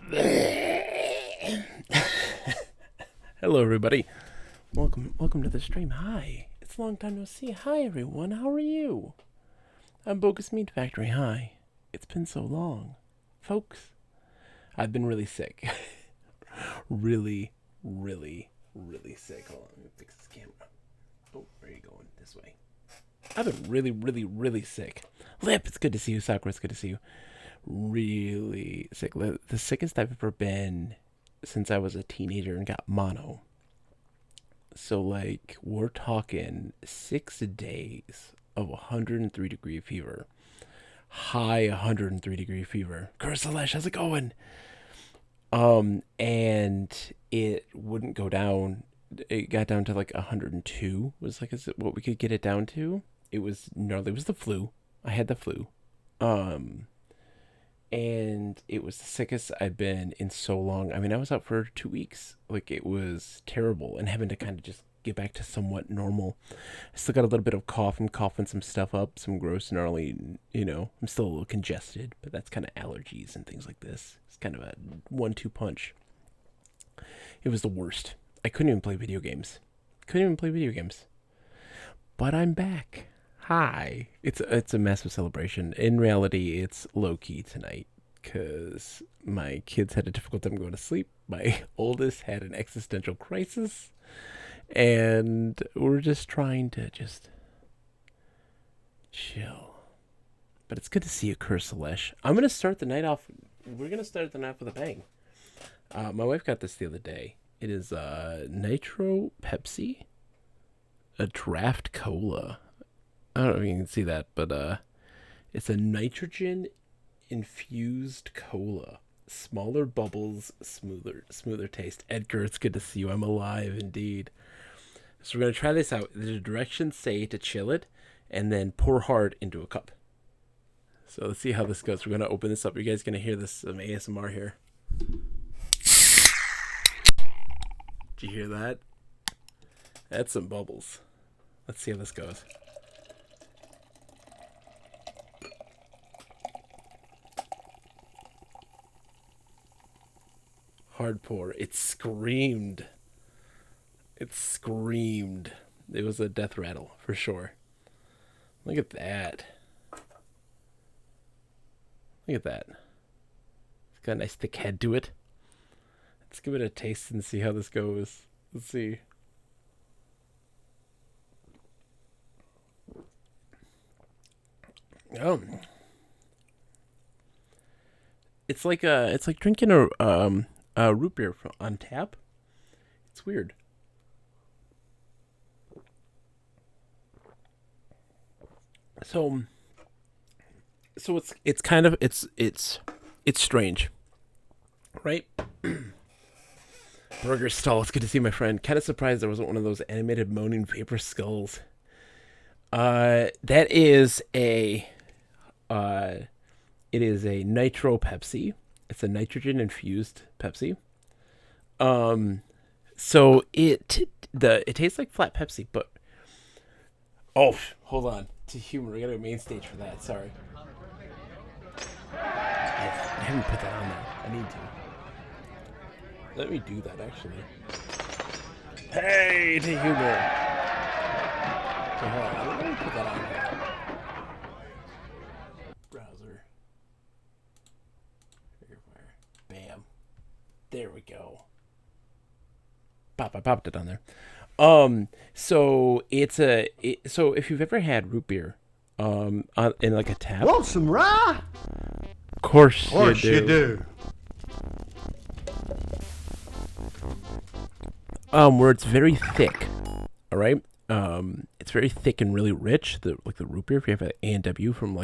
Hello, everybody. Welcome to the stream. Hi. It's a long time no see. Hi, everyone. How are you? I'm Bogus Meat Factory. Hi. It's been so long. Folks, I've been really sick. really sick. Hold on, let me fix this camera. Oh, where are you going? This way. I've been really sick. Lip, it's good to see you. Sakura, it's good to see you. Really sick. The sickest I've ever been since I was a teenager and got mono. So, like, we're talking 6 days of 103-degree fever. High 103-degree fever. Kursalesh, how's it going? And it wouldn't go down. It got down to like 102 was like what we could get it down to. It was gnarly. It was the flu. I had the flu. And it was the sickest I've been in so long. I mean, I was out for 2 weeks. Like, it was terrible, and having to kind of just get back to somewhat normal. I still got a little bit of cough. I'm coughing some stuff up, some gross, gnarly, I'm still a little congested, but that's kind of allergies and things like this. It's kind of a 1-2 punch. It was the worst. I couldn't even play video games. But I'm back. Hi. It's a massive celebration. In reality, it's low-key tonight because my kids had a difficult time going to sleep. My oldest had an existential crisis, and we're just trying to just chill. But it's good to see you, Kursalesh. We're going to start the night off with a bang. My wife got this the other day. It is Nitro Pepsi, a draft cola. I don't know if you can see that, but it's a nitrogen-infused cola. Smaller bubbles, smoother taste. Edgar, it's good to see you. I'm alive, indeed. So we're going to try this out. The directions say to chill it, and then pour hard into a cup. So let's see how this goes. We're going to open this up. You guys going to hear this some ASMR here. Did you hear that? That's some bubbles. Let's see how this goes. Hard pour. It screamed. It was a death rattle, for sure. Look at that. It's got a nice thick head to it. Let's give it a taste and see how this goes. Let's see. Oh. It's like drinking a root beer on tap. It's weird. So it's kind of it's strange, right? Burger Stall, it's good to see my friend. Kind of surprised there wasn't one of those animated moaning vapor skulls. That is a it is a Nitro Pepsi. It's a nitrogen infused Pepsi. So it tastes like flat Pepsi, but hold on. To humor, we got a main stage for that. Sorry, I haven't put that on there. I need to. Let me do that actually. Hey, to humor. Okay, hold on. Let me put that on there. Browser. Bam. There we go. I popped it on there. So so if you've ever had root beer, in like a tap. Want some rye? Of course you do. Where it's very thick. All right. It's very thick and really rich. The root beer. If you have an A&W from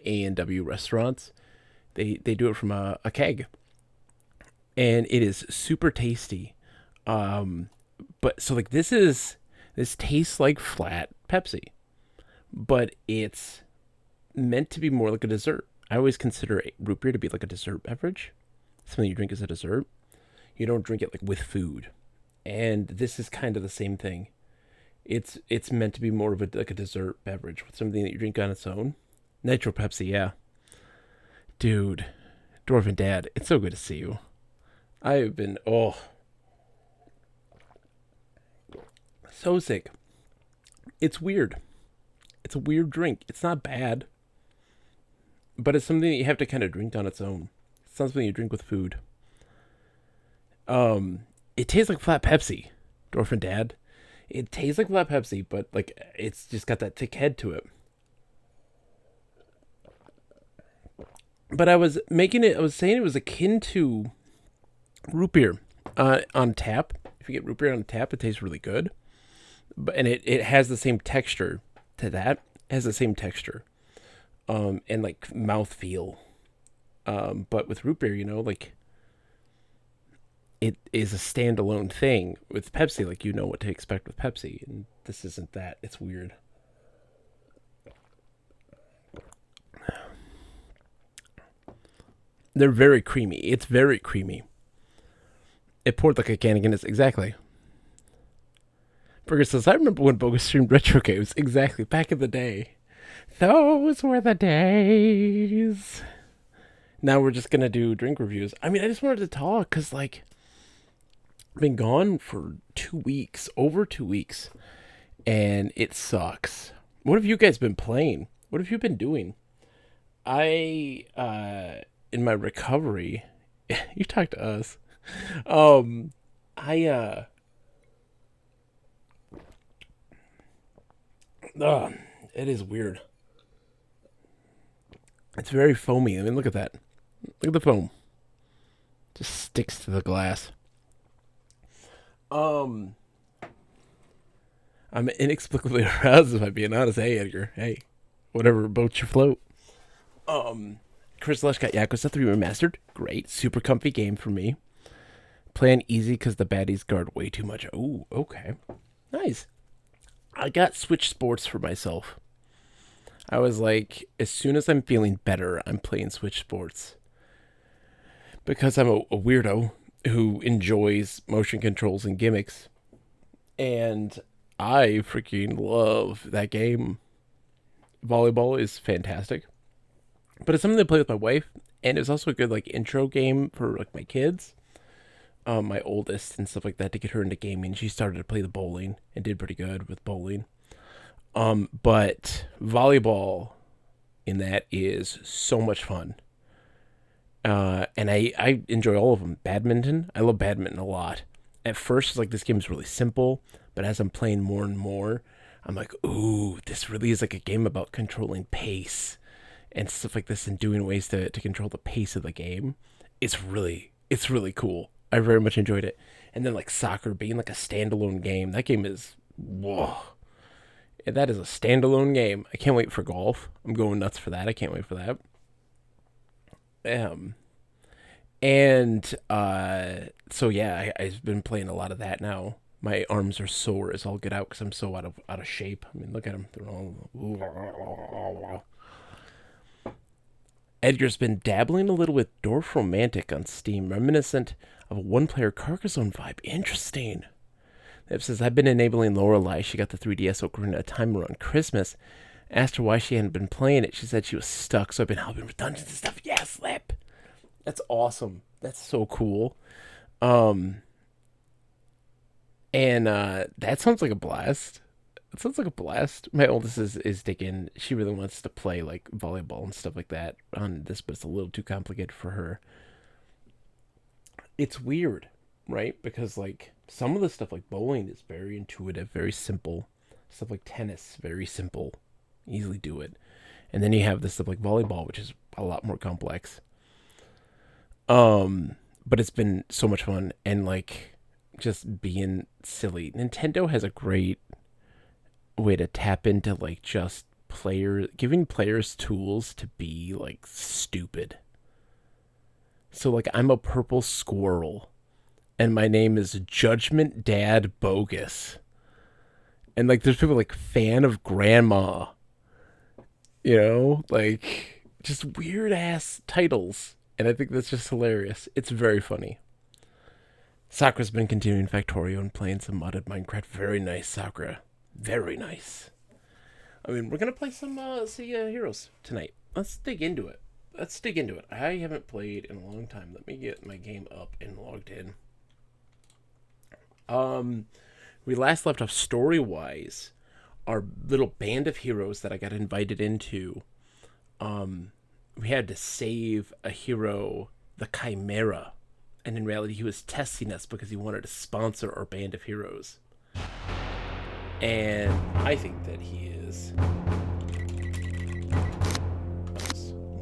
A&W restaurants, they do it from a keg, and it is super tasty. But so this tastes like flat Pepsi, but it's meant to be more like a dessert. I always consider root beer to be like a dessert beverage, something you drink as a dessert. You don't drink it like with food, and this is kind of the same thing. It's meant to be more of a dessert beverage with something that you drink on its own. Nitro Pepsi, yeah, dude, Dwarf and Dad, it's so good to see you. I've been, so sick. It's weird. It's a weird drink. It's not bad, but it's something that you have to kind of drink on its own. It's not something you drink with food. It tastes like flat Pepsi, Dwarf and Dad. It tastes like flat Pepsi, but like it's just got that thick head to it. But I was saying it was akin to root beer on tap. If you get root beer on tap, it tastes really good. And it has the same texture to that. It has the same texture. And like mouth feel. But with root beer, like it is a standalone thing. With Pepsi, like you know what to expect with Pepsi. And this isn't that. It's weird. They're very creamy. It's very creamy. It poured like a can of Guinness. Exactly. Burger says, I remember when Bogus streamed retro games. Exactly. Back in the day. Those were the days. Now we're just going to do drink reviews. I mean, I just wanted to talk because, like, I've been gone for 2 weeks. Over 2 weeks. And it sucks. What have you guys been playing? What have you been doing? In my recovery, you talk to us. It is weird. It's very foamy. I mean, look at that. Look at the foam. Just sticks to the glass. I'm inexplicably aroused, if I'm being honest. Hey, Edgar. Hey, whatever boats your float. Chris Lush got Yakuza 3 Remastered. Great. Super comfy game for me. Playing easy because the baddies guard way too much. Oh, okay. Nice. I got Switch Sports for myself. I was like, as soon as I'm feeling better, I'm playing Switch Sports. Because I'm a weirdo who enjoys motion controls and gimmicks. And I freaking love that game. Volleyball is fantastic. But it's something to play with my wife, and it's also a good like intro game for like my kids, my oldest and stuff like that, to get her into gaming. She started to play the bowling and did pretty good with bowling. But volleyball in that is so much fun, and I enjoy all of them. Badminton, I love badminton a lot. At first, it's like this game is really simple, but as I'm playing more and more, I'm like, ooh, this really is like a game about controlling pace and stuff like this, and doing ways to control the pace of the game. It's really cool. I very much enjoyed it. And then like soccer being like a standalone game. That game is, whoa. That is a standalone game. I can't wait for golf. I'm going nuts for that. I can't wait for that. So yeah, I've been playing a lot of that now. My arms are sore as all get out because I'm so out of shape. I mean, look at them. They're all... Edgar's been dabbling a little with Dwarf Romantic on Steam, reminiscent of a one-player Carcassonne vibe. Interesting. It says, I've been enabling Lorelei. She got the 3DS Ocarina of Time around Christmas. Asked her why she hadn't been playing it. She said she was stuck, so I've been helping with dungeons and stuff. Yeah, Slip! That's awesome. That's so cool. And that sounds like a blast. It sounds like a blast. My oldest is digging. She really wants to play like volleyball and stuff like that on this, but it's a little too complicated for her. It's weird, right? Because like some of the stuff like bowling is very intuitive, very simple. Stuff like tennis, very simple. Easily do it. And then you have this stuff like volleyball, which is a lot more complex. But it's been so much fun, and like just being silly. Nintendo has a great way to tap into like just giving players tools to be like stupid. So like I'm a purple squirrel and my name is Judgment Dad Bogus. And like there's people like fan of grandma. Like just weird ass titles. And I think that's just hilarious. It's very funny. Sakura's been continuing Factorio and playing some modded Minecraft. Very nice, Sakura. Very nice. I mean, we're going to play some Sea Heroes tonight. Let's dig into it. let's dig into it. I haven't played in a long time. Let me get my game up and logged in. We last left off story-wise. Our little band of heroes that I got invited into. We had to save a hero, the Chimera, and in reality, he was testing us because he wanted to sponsor our band of heroes. And I think that he is.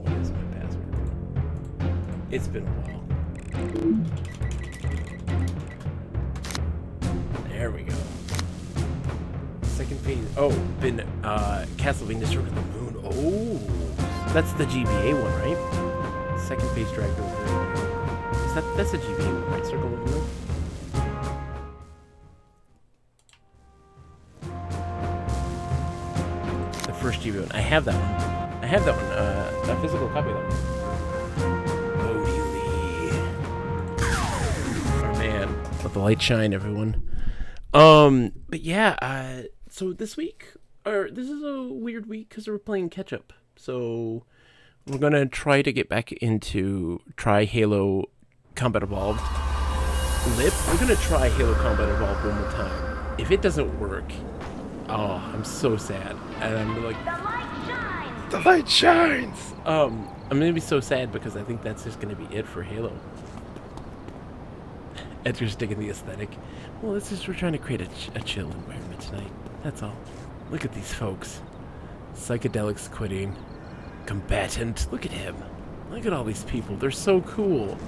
What is my password? It's been a while. There we go. Second phase. Oh, been Castlevania Circle of the Moon. Oh, that's the GBA one, right? Second phase Dracula. That's a GBA one, right? Circle of the Moon. The first GBA one. I have that one. I have that one. A physical copy of that one. Oh, man, let the light shine, everyone. But yeah, so this week, or this is a weird week because we're playing catch up. So we're gonna try to get back into Halo Combat Evolved. We're gonna try Halo Combat Evolved one more time. If it doesn't work, oh, I'm so sad. And I'm like, the light shines. The light shines. I'm gonna be so sad because I think that's just gonna be it for Halo. Edgar's digging the aesthetic. Well, we're trying to create a chill environment tonight. That's all. Look at these folks. Psychedelics quitting. Combatant. Look at him. Look at all these people. They're so cool.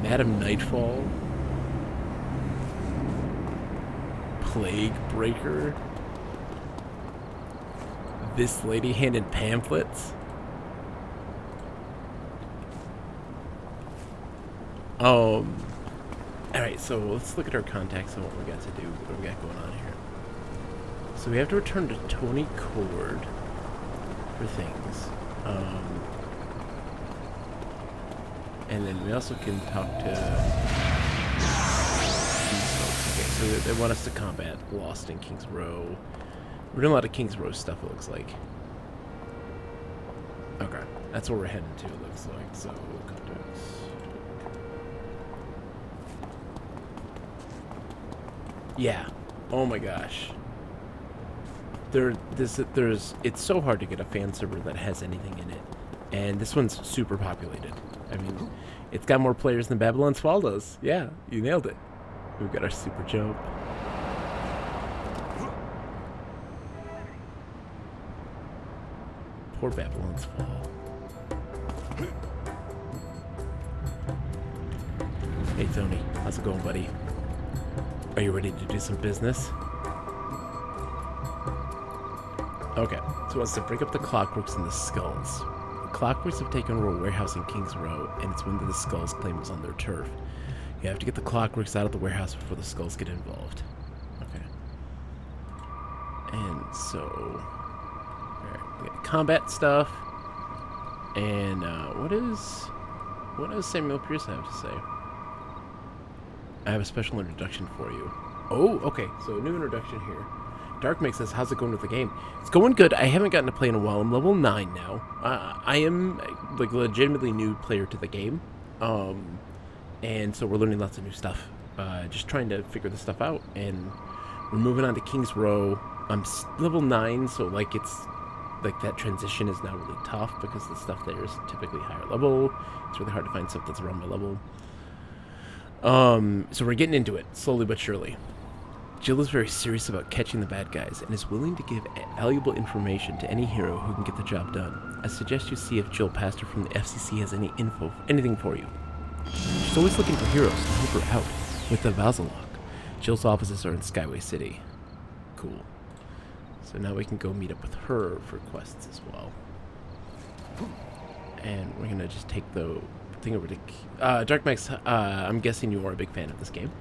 Madam Nightfall. Plague Breaker. This lady handed pamphlets. Alright, so let's look at our contacts and what we got to do, what we got going on here. So we have to return to Tony Cord for things. And then we also can talk to these folks. Okay, so they want us to combat Lost in Kings Row. We're doing a lot of Kings Row stuff, it looks like. Okay, that's where we're heading to, it looks like. So, contacts. Yeah. Oh my gosh. It's so hard to get a fan server that has anything in it. And this one's super populated. I mean, it's got more players than Babylon's Fall does. Yeah, you nailed it. We've got our super jump. Poor Babylon's Fall. Hey Tony, how's it going, buddy? Are you ready to do some business? Okay, so it wants to break up the Clockworks and the Skulls. The Clockworks have taken over a warehouse in Kings Row, and it's one that the Skulls claim is on their turf. You have to get the Clockworks out of the warehouse before the Skulls get involved. Okay. And so... Alright, we got combat stuff. And, what does Samuel Pierce have to say? I have a special introduction for you. Oh, okay. So a new introduction here. Darkmake says, how's it going with the game? It's going good. I haven't gotten to play in a while. I'm level 9 now. I am like legitimately new player to the game. And so we're learning lots of new stuff. Just trying to figure this stuff out. And we're moving on to Kings Row. I'm level 9, so like it's like that transition is now really tough because the stuff there is typically higher level. It's really hard to find stuff that's around my level. So we're getting into it, slowly but surely. Jill is very serious about catching the bad guys and is willing to give valuable information to any hero who can get the job done. I suggest you see if Jill Pastor from the FCC has anything for you. She's always looking for heroes to help her out with the Vasalok. Jill's offices are in Skyway City. Cool. So now we can go meet up with her for quests as well. And we're gonna just take the thing over to Darkmax. I'm guessing you are a big fan of this game.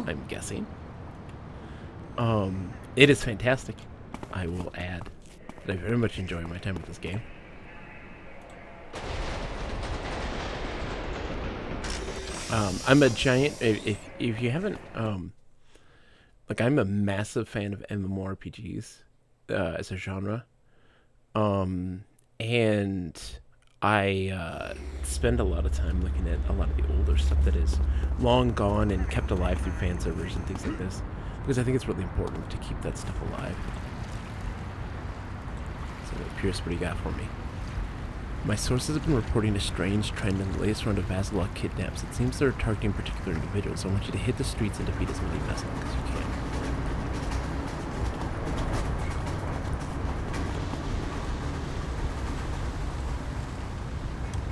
I'm guessing. It is fantastic. I will add that I very much enjoy my time with this game. I'm a giant. If you haven't, like I'm a massive fan of MMORPGs as a genre. And I spend a lot of time looking at a lot of the older stuff that is long gone and kept alive through fan servers and things like this, because I think it's really important to keep that stuff alive. So, Pierce, what do you got for me? My sources have been reporting a strange trend in the latest round of Vasilok kidnaps. It seems they're targeting particular individuals, so I want you to hit the streets and defeat as many Vasilok as you can.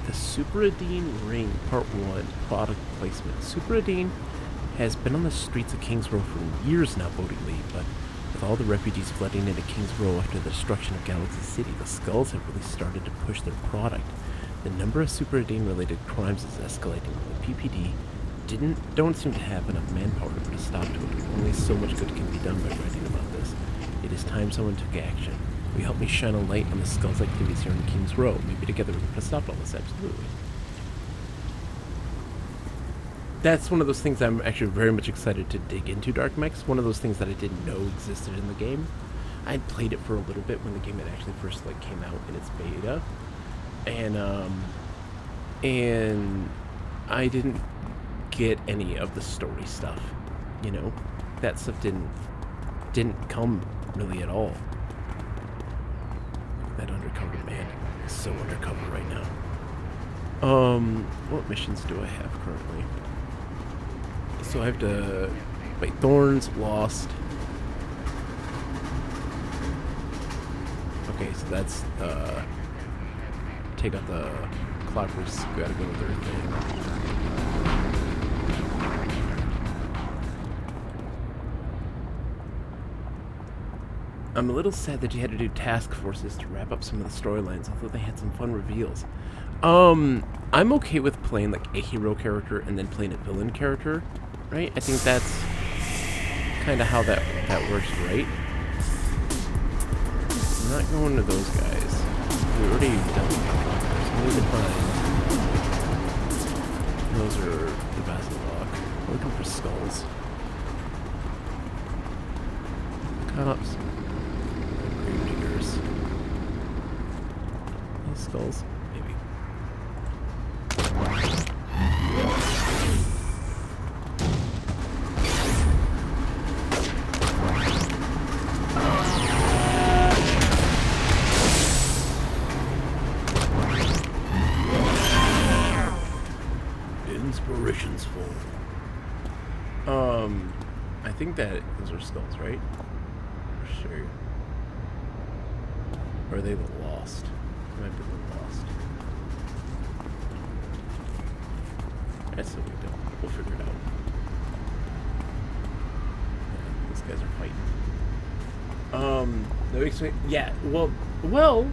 The Superadine Ring, Part 1, Product Placement. Superadine has been on the streets of Kings Row for years now, bodingly, but with all the refugees flooding into Kings Row after the destruction of Galaxy City, the Skulls have really started to push their product. The number of Superadine-related crimes is escalating. The PPD don't seem to have enough manpower to put a stop to it. Only so much good can be done by writing about this. It is time someone took action. Will you help me shine a light on the Skulls' activities here in Kings Row? Maybe together we can put a stop to all this, absolutely. That's one of those things I'm actually very much excited to dig into, Dark Mechs. One of those things that I didn't know existed in the game. I'd played it for a little bit when the game had actually first came out in its beta, and I didn't get any of the story stuff. You know, that stuff didn't come really at all. That undercover man is so undercover right now. What missions do I have currently? So I have to wait. Thorns, Lost. Okay, so that's take out the Clockwork's gotta go with their thing. I'm a little sad that you had to do task forces to wrap up some of the storylines, although they had some fun reveals. I'm okay with playing a hero character and then playing a villain character, right? I think that's kind of how that works, right? I'm not going to those guys. We already dealt with them. We need to find. Those are the Vasilok. We're looking for skulls. Cops. Gravediggers. These skulls. Maybe. Inspirations full. I think that those are skulls, right? For sure. Or are they the Lost? They might be the Lost. That's what we do. We'll figure it out. Yeah, these guys are fighting. Yeah, well,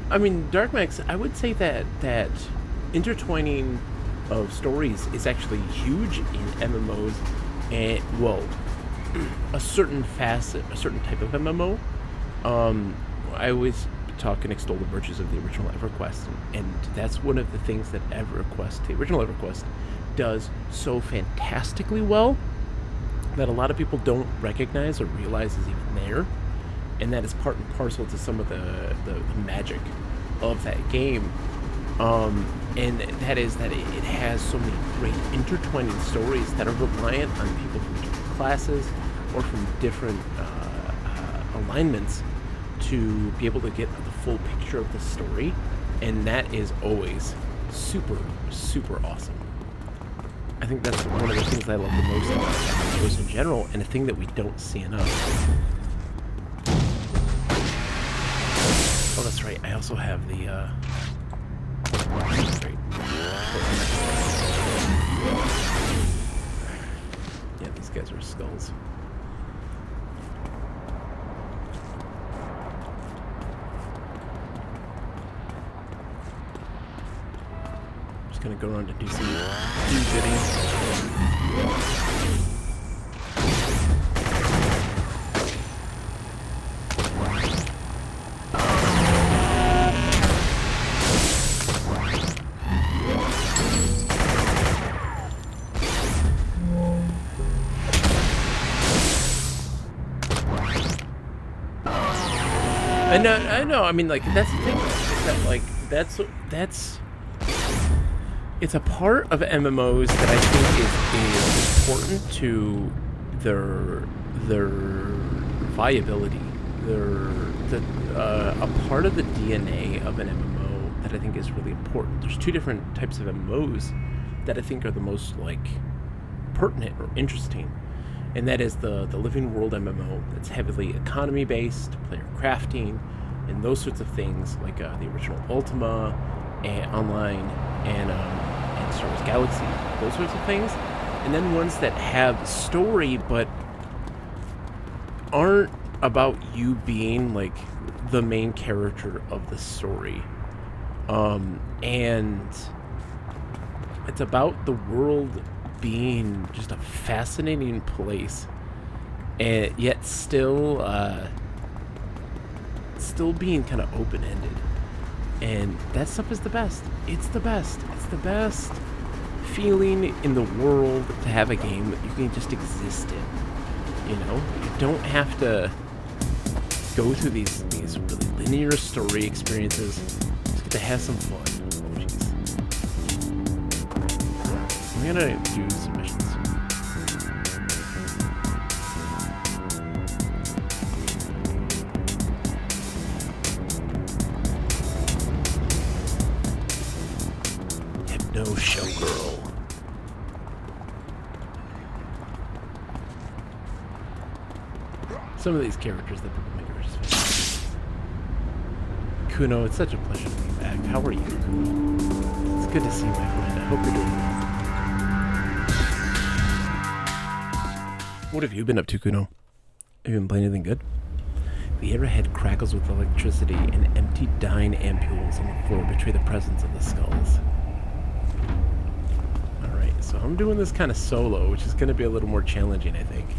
I mean, Dark Max, I would say that intertwining of stories is actually huge in MMOs, and a certain facet, a certain type of MMO. I always talk and extol the virtues of the original EverQuest, and that's one of the things that EverQuest, the original EverQuest, does so fantastically well that a lot of people don't recognize or realize is even there, and that is part and parcel to some of the magic of that game. And that is that it has so many great intertwining stories that are reliant on people from different classes or from different alignments to be able to get the full picture of the story, and that is always super, super awesome. I think that's one of the things I love the most about MMOs in general, and a thing that we don't see enough. Oh, that's right. I also have the great. Yeah, these guys are skulls. Just gonna go around to do some do-gooding. I know. I mean, that's the thing. Is that that's it's a part of MMOs that I think is important to their viability. A part of the DNA of an MMO that I think is really important. There's two different types of MMOs that I think are the most like pertinent or interesting, and that is the living world MMO that's heavily economy based, player crafting, and those sorts of things, like the original Ultima and Online and Star Wars Galaxy, those sorts of things, and then ones that have story but aren't about you being like the main character of the story, and it's about the world being just a fascinating place, and yet still being kind of open-ended. And that stuff is the best. It's the best. It's the best feeling in the world to have a game that you can just exist in. You know, you don't have to go through these really linear story experiences. Just get to have some fun. Oh, jeez. I'm gonna do some missions. Hypno Showgirl. Some of these characters that people make are just fantastic. Kuno, it's such a pleasure to be back. How are you, Kuno? It's good to see you, my friend. I hope you're doing well. What have you been up to, Kuno? Have you been playing anything good? The arrowhead crackles with electricity, and empty dying ampules on the floor betray the presence of the skulls. Alright, so I'm doing this kind of solo, which is going to be a little more challenging, I think.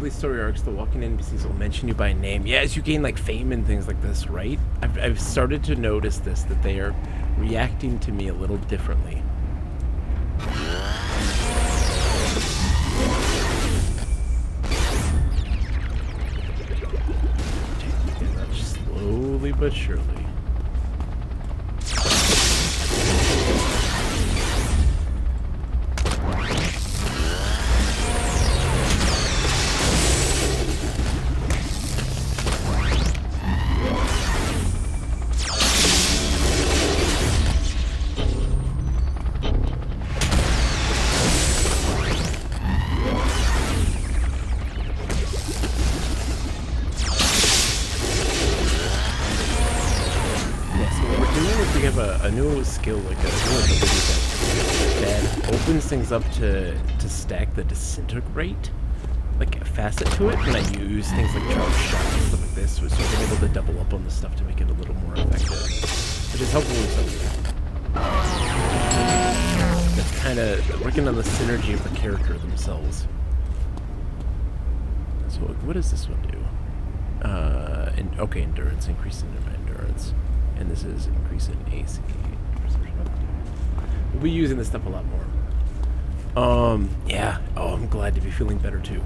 Story arcs, the walking NPCs will mention you by name. Yeah, as you gain like fame and things like this, right? I've started to notice this, that they are reacting to me a little differently. Taking that slowly but surely. A new skill, like a new ability that opens things up to stack the disintegrate, like a facet to it when I use things like charge shots and stuff like this, so I've been able to double up on the stuff to make it a little more effective, which is helpful in some way. That's kind of working on the synergy of the character themselves. So what does this one do? Okay, endurance, increase in endurance. And this is increase in AC. We'll be using this stuff a lot more. Yeah. Oh, I'm glad to be feeling better too.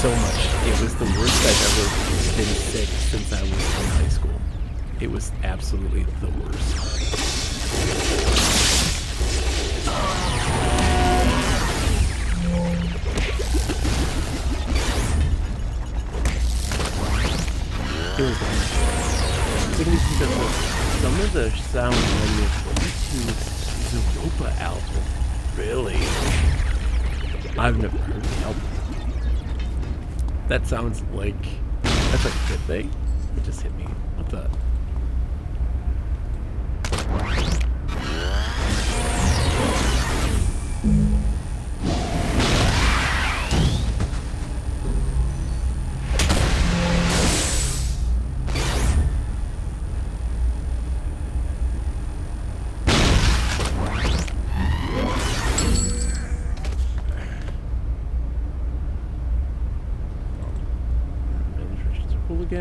So much. It was the worst I've ever been sick since I was in high school. It was absolutely the worst. It was the worst. Because some of the sound when you're listening to Zopa album. Really? I've never heard the album. That sounds like that's like a good thing. It just hit me. What the?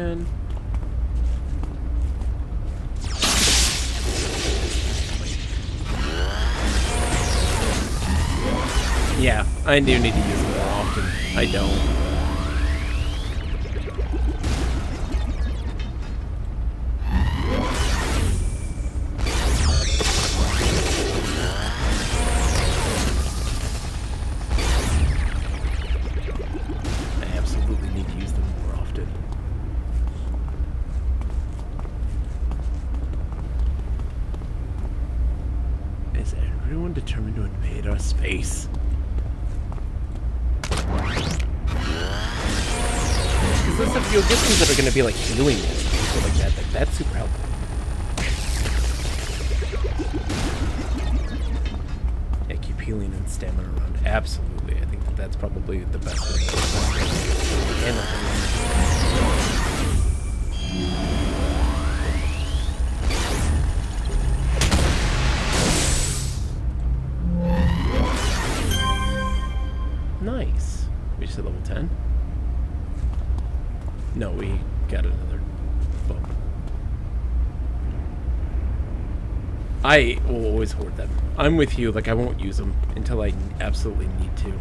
again. Yeah, I do need to use it more often. I don't. I absolutely need to use them more often. Is everyone determined to invade our space? Because you'll get things that are going to be like healing and stuff like that. Like, that's super helpful. Yeah, keep healing and stamina around. Absolutely. I think that that's probably the best way to handle things. Nice. We just hit level 10. No, we got another bump. I will always hoard them. I'm with you, like I won't use them until I absolutely need to.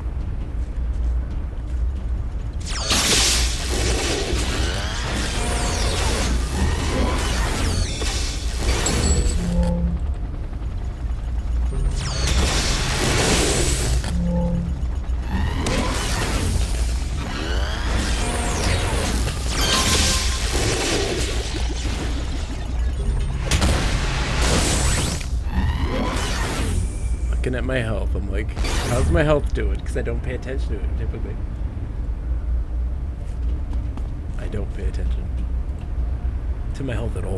Looking at my health, I'm like, how's my health doing? Because I don't pay attention to it typically. I don't pay attention to my health at all.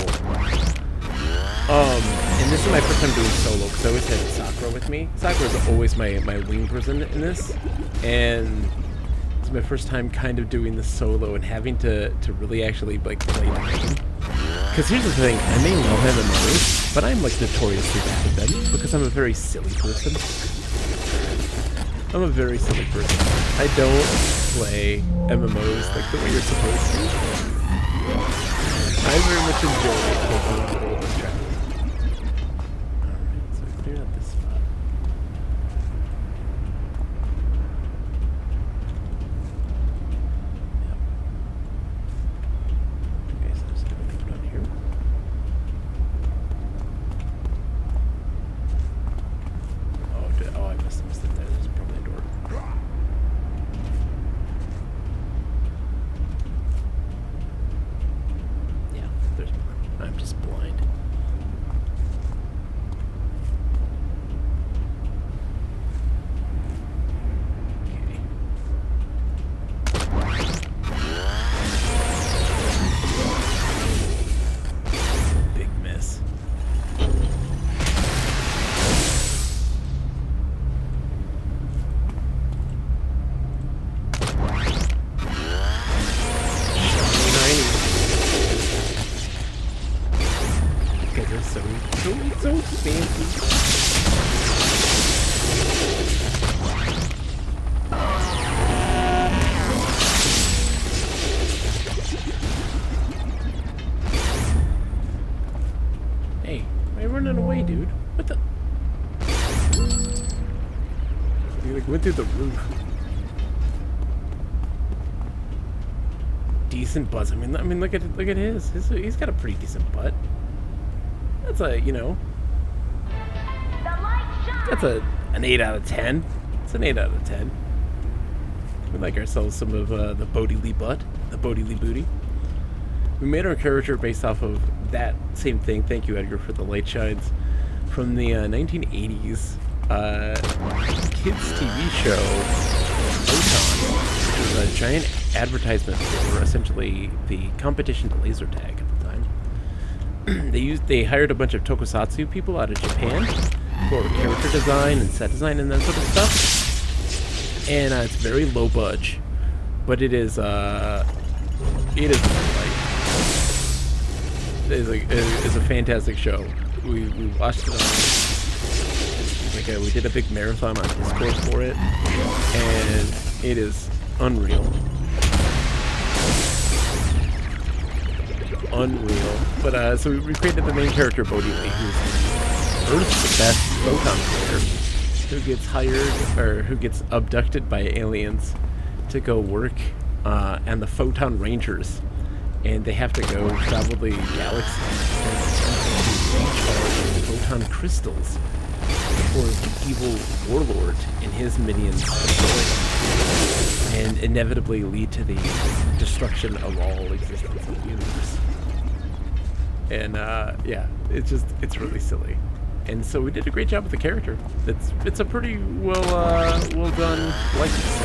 And this is my first time doing solo because I always had Sakura with me. Sakura is always my wing person in this, and it's my first time kind of doing this solo and having to really actually like play the game. Because here's the thing, I may love MMOs, but I'm like notoriously bad at them because I'm a very silly person. I'm a very silly person. I don't play MMOs like the way you're supposed to. I very much enjoy taking control of this track. Alright, so we cleared out this spot. So fancy. Hey, why are you running away, dude? What the? You like went through the roof. Decent buzz. I mean, look at his. He's got a pretty decent butt. That's a, you know, that's an 8 out of 10. It's an 8 out of 10. We like ourselves some of the Bodie Lee butt, the Bodie Lee booty. We made our character based off of that same thing. Thank you, Edgar, for the light shines from the 1980s kids TV show Photon, which was a giant advertisement for essentially the competition to laser tag at the time. They hired a bunch of tokusatsu people out of Japan for character design and set design and that sort of stuff. And it's very low budge, but it is like it's a fantastic show. We watched it on we did a big marathon on Discord for it, and it is unreal. unreal. But so we created the main character, Bolek, who's Earth's best photon player, who gets hired or who gets abducted by aliens to go work and the Photon Rangers, and they have to go travel the galaxy and recharge photon crystals before the evil warlord and his minions destroy them, and inevitably lead to the destruction of all existence in the universe. And yeah, it's really silly. And so we did a great job with the character. It's a pretty well done likeness.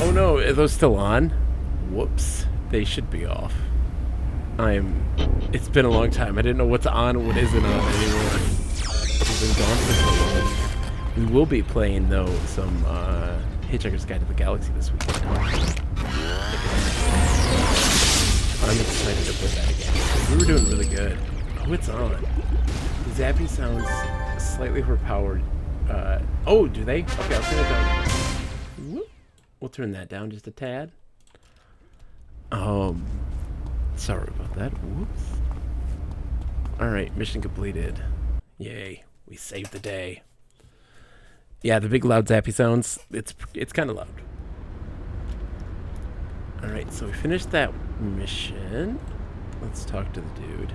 Oh no, are those still on? Whoops. They should be off. It's been a long time. I didn't know what's on and what isn't on anymore. We've been gone for so long. We will be playing, though, some Hitchhiker's Guide to the Galaxy this weekend. I'm excited to play that again. We were doing really good. Oh, it's on. The zappy sounds slightly overpowered. Oh, do they? Okay, I'll turn it down. Whoop. We'll turn that down just a tad. Sorry about that. Whoops. Alright, mission completed. Yay. We saved the day. Yeah, the big loud zappy sounds, it's kind of loud. Alright, so we finished that mission. Let's talk to the dude.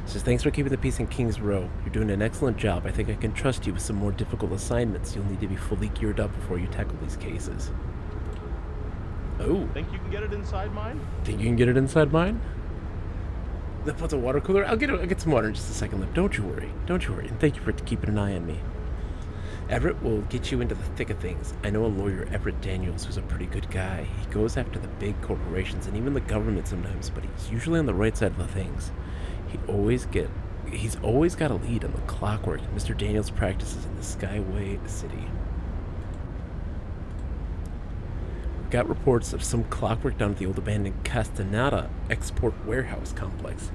Says, thanks for keeping the peace in King's Row. You're doing an excellent job. I think I can trust you with some more difficult assignments. You'll need to be fully geared up before you tackle these cases. Oh. Think you can get it inside mine? Think you can get it inside mine? That puts a water cooler? I'll get some water in just a second, Lip. Don't you worry. Don't you worry. And thank you for keeping an eye on me. Everett will get you into the thick of things. I know a lawyer, Everett Daniels, who's a pretty good guy. He goes after the big corporations and even the government sometimes, but he's usually on the right side of the things. He's always got a lead on the Clockwork Mr. Daniels practices in the Skyway City. We've got reports of some clockwork down at the old abandoned Castaneda export warehouse complex.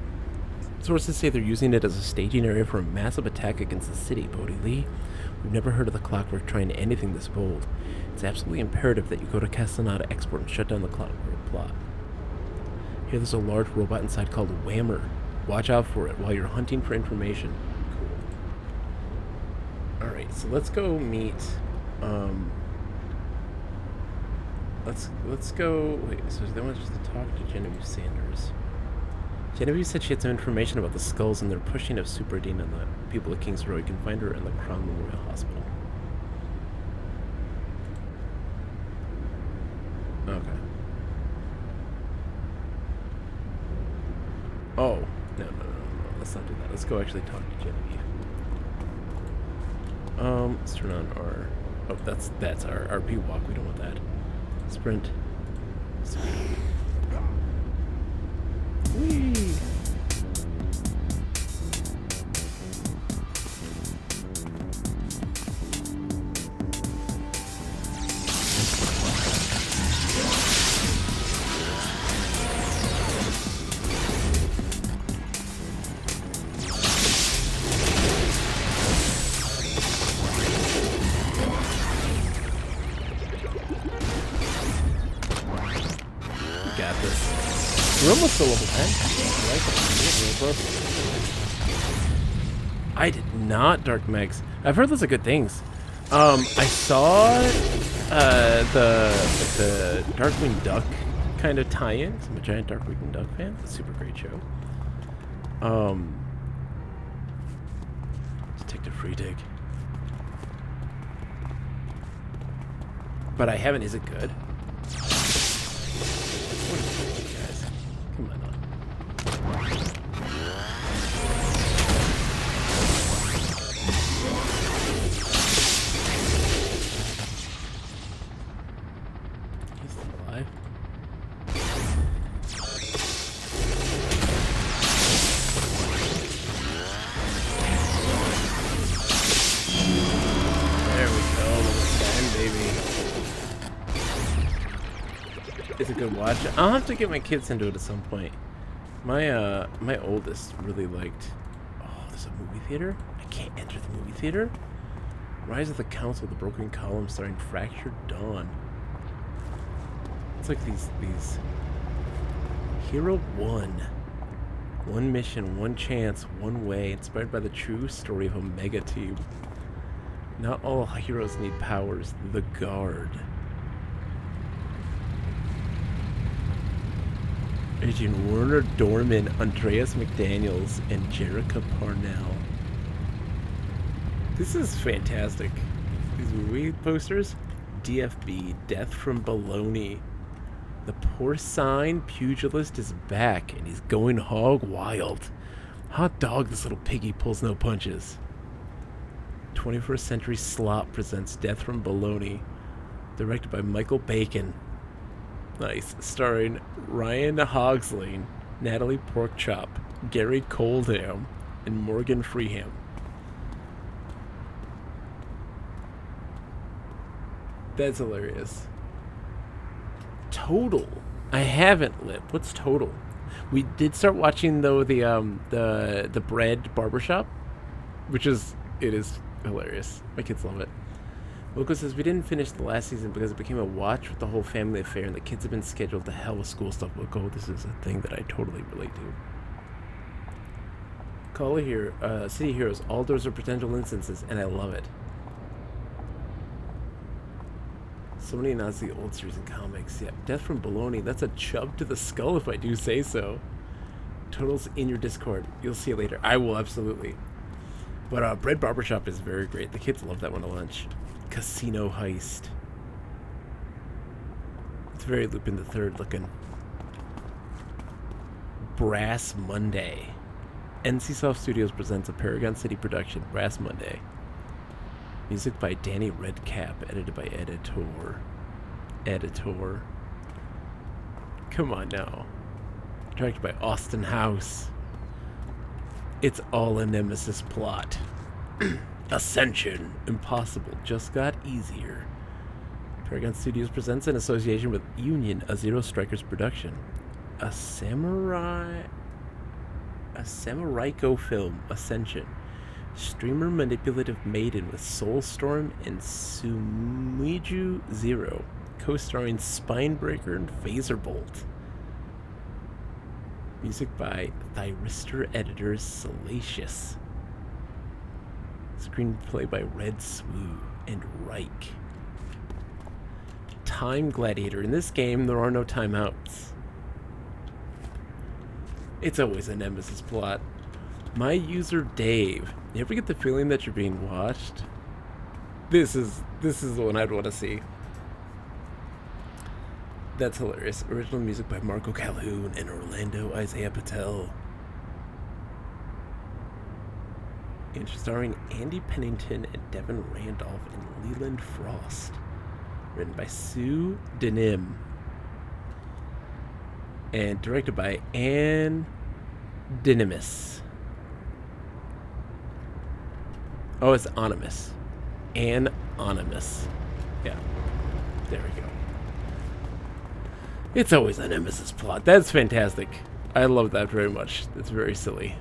Sources say they're using it as a staging area for a massive attack against the city, Bodie Lee. We've never heard of the Clockwork trying anything this bold. It's absolutely imperative that you go to Castaneda Export and shut down the Clockwork plot. Here there's a large robot inside called a Whammer. Watch out for it while you're hunting for information. Cool. Alright, so let's go meet, let's go, wait, so they want us to talk to Genevieve Sanders. Genevieve said she had some information about the skulls and their pushing of Super Dean and the people at King's Row. You can find her in the Crown Memorial Hospital. Okay. Oh. No. Let's not do that. Let's go actually talk to Genevieve. Let's turn on our... Oh, that's our RP walk. We don't want that. Sprint. Speed. Whee! We're almost to level 10. I did not Dark Megs. I've heard lots of good things. I saw the Darkwing Duck kind of tie-in. I'm a giant Darkwing Duck fan. It's a super great show. Detective Freedig. But I haven't. Is it good? What is it, guys? Come on. watch it. I'll have to get my kids into it at some point. My my oldest really liked... Oh, there's a movie theater? I can't enter the movie theater? Rise of the Council, the Broken Column, starring Fractured Dawn. It's like these... Hero 1. One mission, one chance, one way. Inspired by the true story of Omega Team. Not all heroes need powers. The Guard. Agent Werner Dorman, Andreas McDaniels, and Jerrica Parnell. This is fantastic. These movie posters. DFB, Death from Bologna. The porcine pugilist is back, and he's going hog wild. Hot dog, this little piggy pulls no punches. 21st Century Slop presents Death from Bologna. Directed by Michael Bacon. Nice. Starring Ryan Hogsling, Natalie Porkchop, Gary Coldham, and Morgan Freeham. That's hilarious. Total. I haven't lit. What's Total? We did start watching though the Bread Barbershop, which is hilarious. My kids love it. Loco says, we didn't finish the last season because it became a watch with the whole family affair and the kids have been scheduled to hell with school stuff. Loco, this is a thing that I totally relate to. Call it here, City Heroes. All doors are potential instances, and I love it. So many nods to the old series and comics. Yeah, Death from Bologna, that's a chub to the skull if I do say so. Total's in your Discord. You'll see it later. I will, absolutely. But Bread Barbershop is very great. The kids love that one at lunch. Casino Heist. It's very Lupin the Third looking. Brass Monday. NCSoft Studios presents a Paragon City production, Brass Monday. Music by Danny Redcap, edited by Editor. Come on now. Directed by Austin House. It's all a Nemesis plot. Ascension. Impossible. Just got easier. Paragon Studios presents in association with Union, a Zero Strikers production. A Samuraiko film, Ascension. Streamer manipulative maiden with Soulstorm and Sumiju Zero. Co-starring Spinebreaker and Phaserbolt. Music by Thyristor Editors Salacious. Screenplay by Red Swoo and Reich. Time Gladiator. In this game, there are no timeouts. It's always a Nemesis plot. My user Dave. You ever get the feeling that you're being watched? This is the one I'd want to see. That's hilarious. Original music by Marco Calhoun and Orlando Isaiah Patel. And starring Andy Pennington and Devin Randolph and Leland Frost. Written by Sue Denim. And directed by Ann Dynamis. Oh, it's Anonymous. Anonymous. Yeah. There we go. It's always a Nemesis plot. That's fantastic. I love that very much. It's very silly.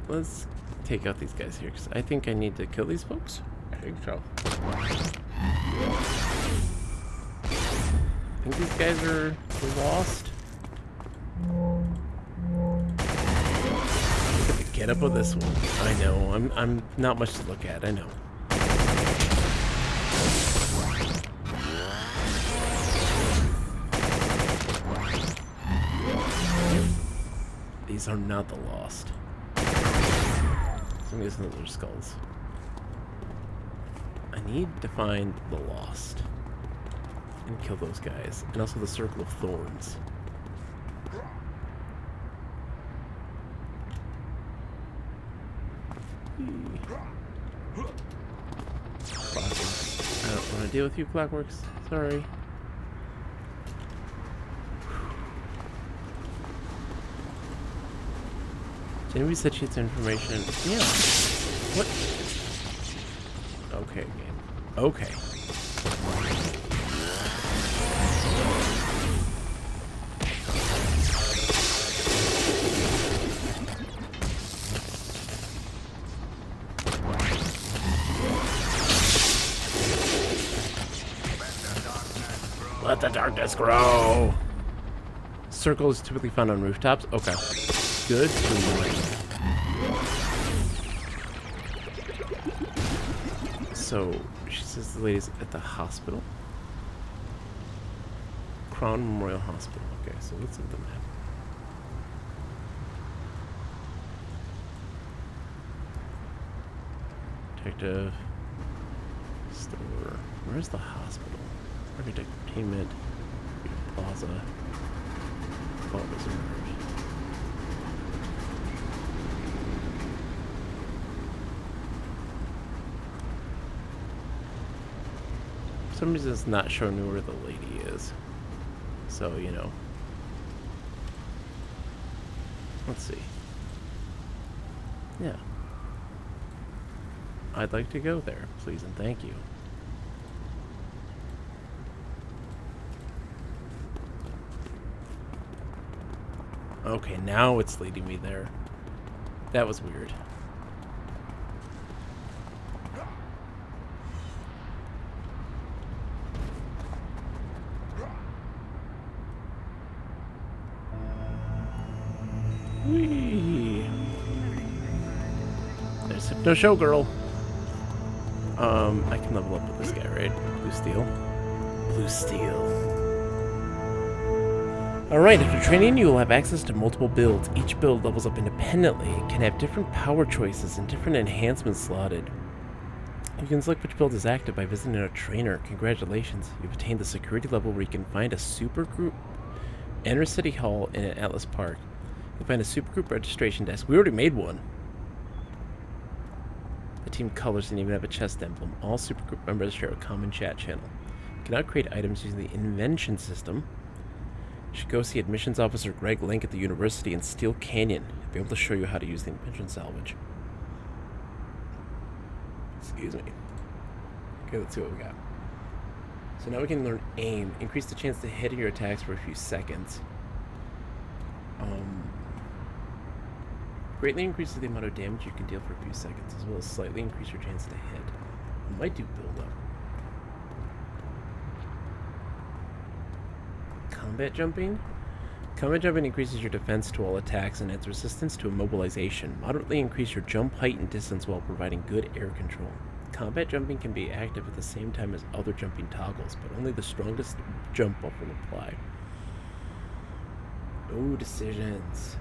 Let's take out these guys here, because I think I need to kill these folks. I think so. I think these guys are lost. Look at the getup of this one. I know. I'm not much to look at. I know. These are not the lost. Some of these are their skulls. I need to find the lost and kill those guys, and also the Circle of Thorns. I don't want to deal with you, Clockworks. Sorry. Genevieve said she had some information. Yeah. What? Okay, game. Okay. Let the darkness grow. Circle is typically found on rooftops. Okay. Good to know. So, she says the lady's at the hospital. Crown Memorial Hospital. Okay, so let's look at the map. Detective. Store. Where's the hospital? Entertainment. Plaza. Vault Reserve. For some reason it's not showing me where the lady is. So, you know. Let's see. Yeah. I'd like to go there, please and thank you. Okay, now it's leading me there. That was weird. Whee! There's Hypno Showgirl. I can level up with this guy, right? Blue Steel. Blue Steel. Alright, after training, you will have access to multiple builds. Each build levels up independently, can have different power choices and different enhancements slotted. You can select which build is active by visiting a trainer. Congratulations, you've attained the security level where you can find a supergroup. Enter City Hall in Atlas Park. You'll find a supergroup registration desk. We already made one. The team colors and even have a chest emblem. All supergroup members share a common chat channel. You cannot create items using the Invention system. You should go see admissions officer Greg Link at the university in Steel Canyon. He'll be able to show you how to use the Invention salvage. Excuse me. Okay, let's see what we got. So now we can learn aim. Increase the chance to hit your attacks for a few seconds. Greatly increases the amount of damage you can deal for a few seconds, as well as slightly increase your chance to hit. It might do build up. Combat jumping? Combat jumping increases your defense to all attacks and adds resistance to immobilization. Moderately increase your jump height and distance while providing good air control. Combat jumping can be active at the same time as other jumping toggles, but only the strongest jump buff will apply. Oh, decisions.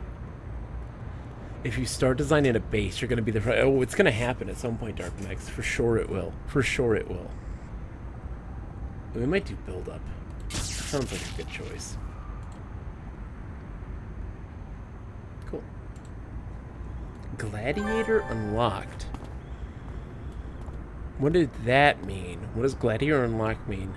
If you start designing a base, you're going to be the... Oh, it's going to happen at some point, Dark Max. For sure it will. For sure it will. We might do build up. Sounds like a good choice. Cool. Gladiator unlocked. What did that mean? What does Gladiator unlocked mean?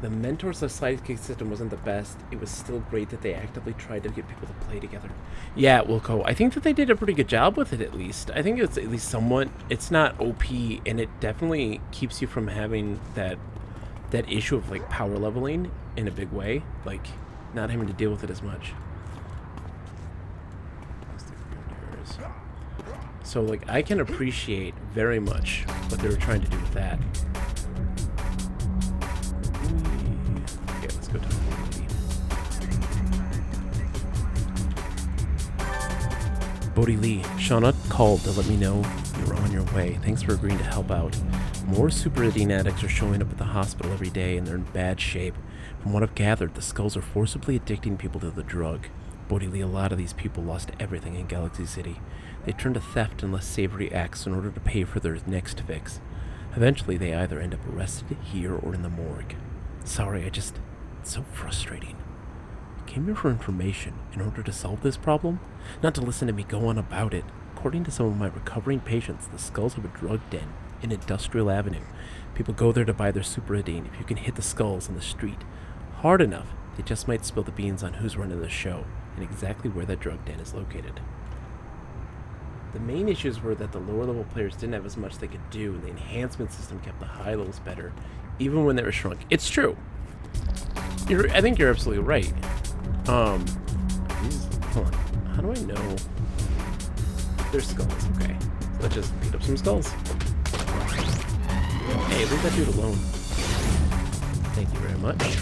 The Mentor's sidekick system wasn't the best. It was still great that they actively tried to get people to play together. Yeah, Wilco, I think that they did a pretty good job with it, at least. I think it's at least somewhat... It's not OP, and it definitely keeps you from having that issue of, like, power leveling in a big way. Like, not having to deal with it as much. So, like, I can appreciate very much what they were trying to do with that. Okay, let's go talk to the lady. Bodhi Lee, Shauna called to let me know you're on your way. Thanks for agreeing to help out. More super-eating addicts are showing up at the hospital every day, and they're in bad shape. From what I've gathered, the skulls are forcibly addicting people to the drug. Bodhi Lee, a lot of these people lost everything in Galaxy City. They turned to theft and less savory acts in order to pay for their next fix. Eventually, they either end up arrested here or in the morgue. Sorry, it's so frustrating. I came here for information in order to solve this problem, not to listen to me go on about it. According to some of my recovering patients, the skulls have a drug den in Industrial Avenue. People go there to buy their superadine. If you can hit the skulls on the street hard enough, they just might spill the beans on who's running the show and exactly where that drug den is located. The main issues were that the lower level players didn't have as much they could do, and the enhancement system kept the high levels better, even when they were shrunk. It's true. I think you're absolutely right. Hold on. How do I know? There's skulls. Okay. Let's just beat up some skulls. Hey, leave that dude alone. Thank you very much.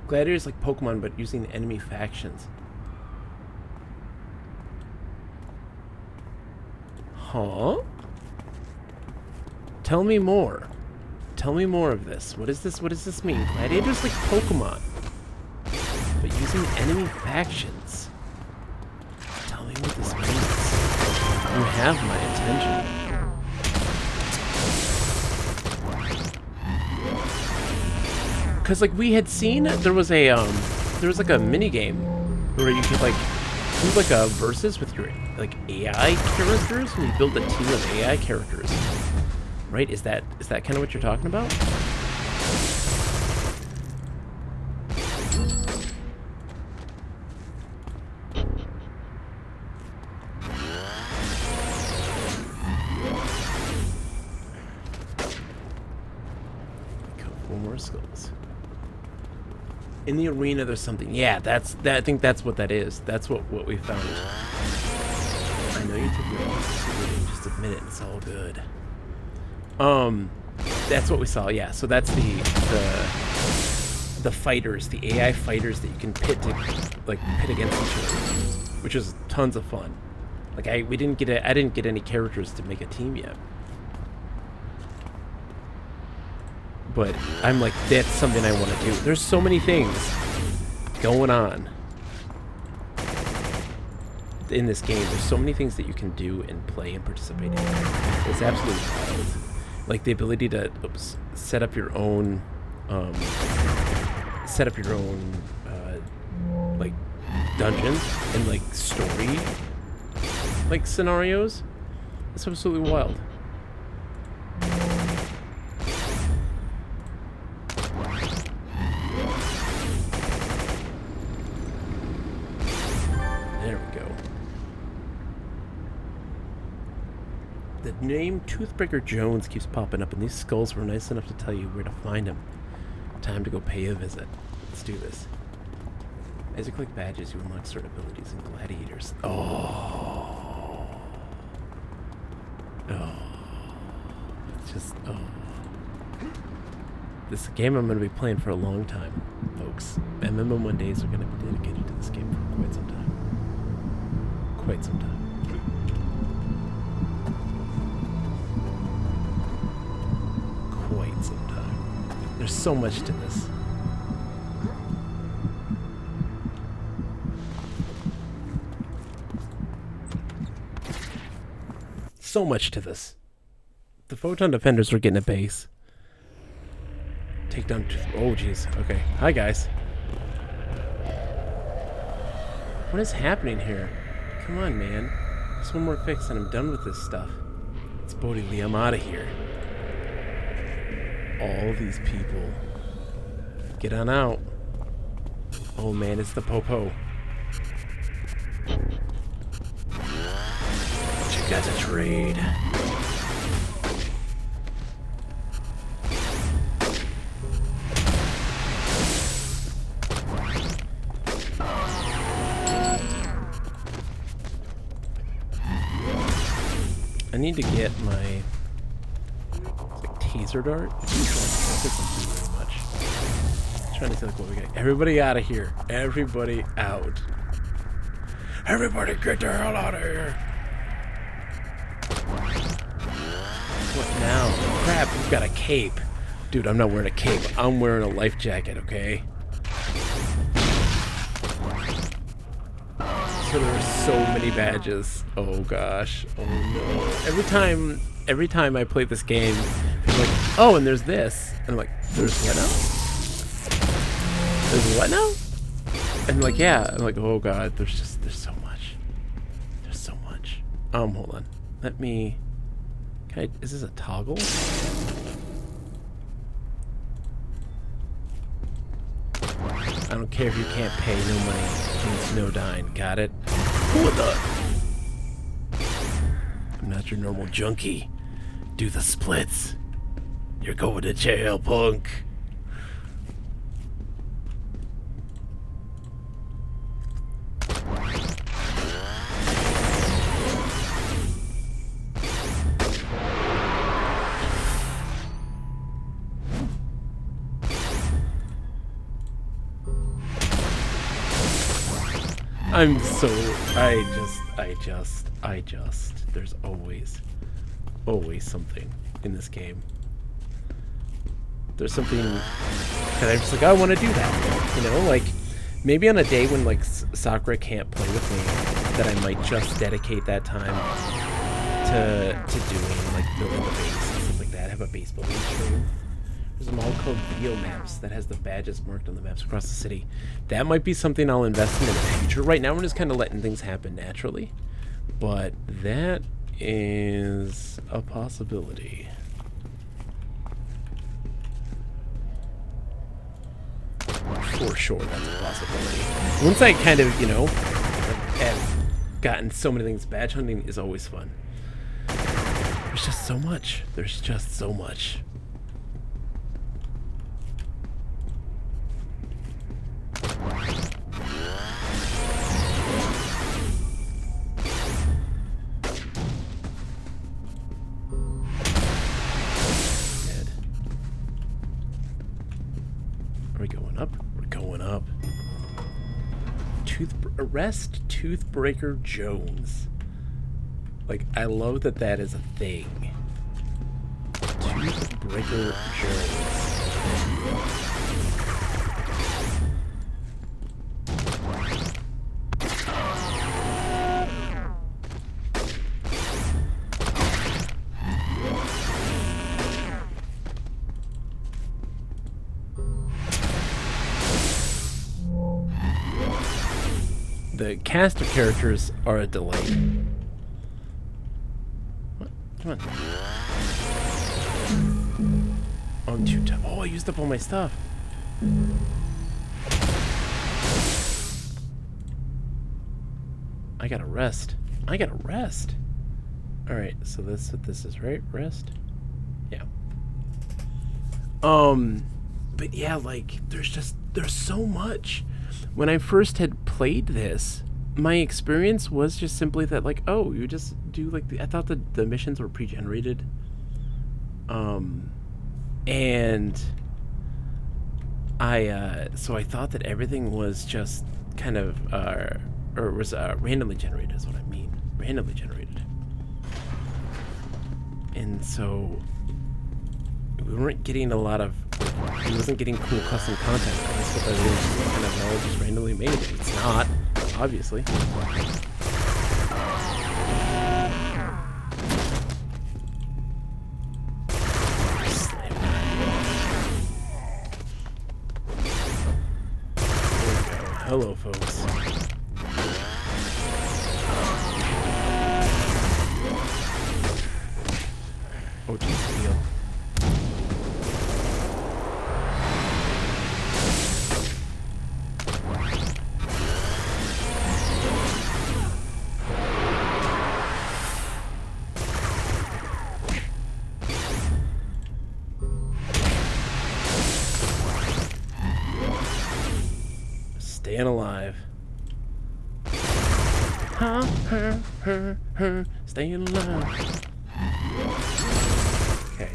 Gladiators like Pokemon, but using enemy factions. Huh? Tell me more. Tell me more of this. What is this? What does this mean? Gladiators like Pokemon, but using enemy factions. Tell me what this means. You have my attention. Because like we had seen, there was like a mini game where you could like do like a versus with your like AI characters, and you build a team of AI characters. Right? Is that kind of what you're talking about? Couple more skulls. In the arena, there's something. Yeah, I think that's what that is. That's what we found. I know you took your secret. Just admit it. It's all good. That's what we saw. Yeah. So that's the fighters, the AI fighters that you can pit against each other, which is tons of fun. Like I didn't get any characters to make a team yet. But I'm like, that's something I want to do. There's so many things going on in this game. There's so many things that you can do and play and participate in. It's absolutely wild. Like the ability to set up your own, like dungeons and like story, like scenarios. It's absolutely wild. There we go. The name Toothbreaker Jones keeps popping up, and these skulls were nice enough to tell you where to find him. Time to go pay a visit. Let's do this. As you collect badges, you unlock certain abilities in Gladiators. Oh. This is a game I'm going to be playing for a long time, folks. MMO1 days are going to be dedicated to this game for quite some time. Quite some time. Quite some time. There's so much to this. So much to this. The Photon Defenders were getting a base. Take down... Oh, jeez. Okay. Hi, guys. What is happening here? Come on, man. Just one more fix and I'm done with this stuff. It's Bodhi Lee. I'm out of here. All these people. Get on out. Oh, man. It's the Popo. What you got to trade? I need to get my taser dart. That doesn't do very much. I'm trying to see like what we got. Everybody out of here. Everybody out. Everybody get the hell out of here. What now? Crap, we've got a cape. Dude, I'm not wearing a cape. I'm wearing a life jacket, okay? So there are so many badges. Oh gosh. Oh no. Every time I play this game, I'm like, oh, and there's this. And I'm like, there's what now? There's what now? And like, yeah. I'm like, oh god, there's so much. There's so much. Hold on. Let me... is this a toggle? I don't care if you can't pay, no money. Means no dying. Got it? What the? I'm not your normal junkie. Do the splits. You're going to jail, punk. I'm so... I just... There's always something in this game. There's something that I'm just like, I want to do that. You know, like, maybe on a day when, like, Sakura can't play with me, that I might just dedicate that time to doing, like, building a base and stuff like that. Have a base building stream. There's a mod called Video Maps that has the badges marked on the maps across the city. That might be something I'll invest in the future. Right now, we're just kind of letting things happen naturally. But that is a possibility. For sure, that's a possibility. Once I kind of, you know, have gotten so many things, badge hunting is always fun. There's just so much. There's just so much. Arrest Toothbreaker Jones. Like, I love that that is a thing. Toothbreaker Jones. The cast of characters are a delay. What? Come on. Oh, I'm too tough. Oh, I used up all my stuff. I gotta rest. I gotta rest. Alright, so this what this is, right? Rest? Yeah. But yeah, like, there's so much. When I first had played this, my experience was just simply that, like, oh, you just do, like, I thought the missions were pre-generated. And so I thought that everything was just kind of, or was randomly generated is what I mean. Randomly generated. And so we weren't getting a lot of, he wasn't getting cool custom content. That's what that is, kind of all just randomly made. It's not, obviously. Hello, folks. Oh, geez, heal. Staying alive. Staying alive. Okay,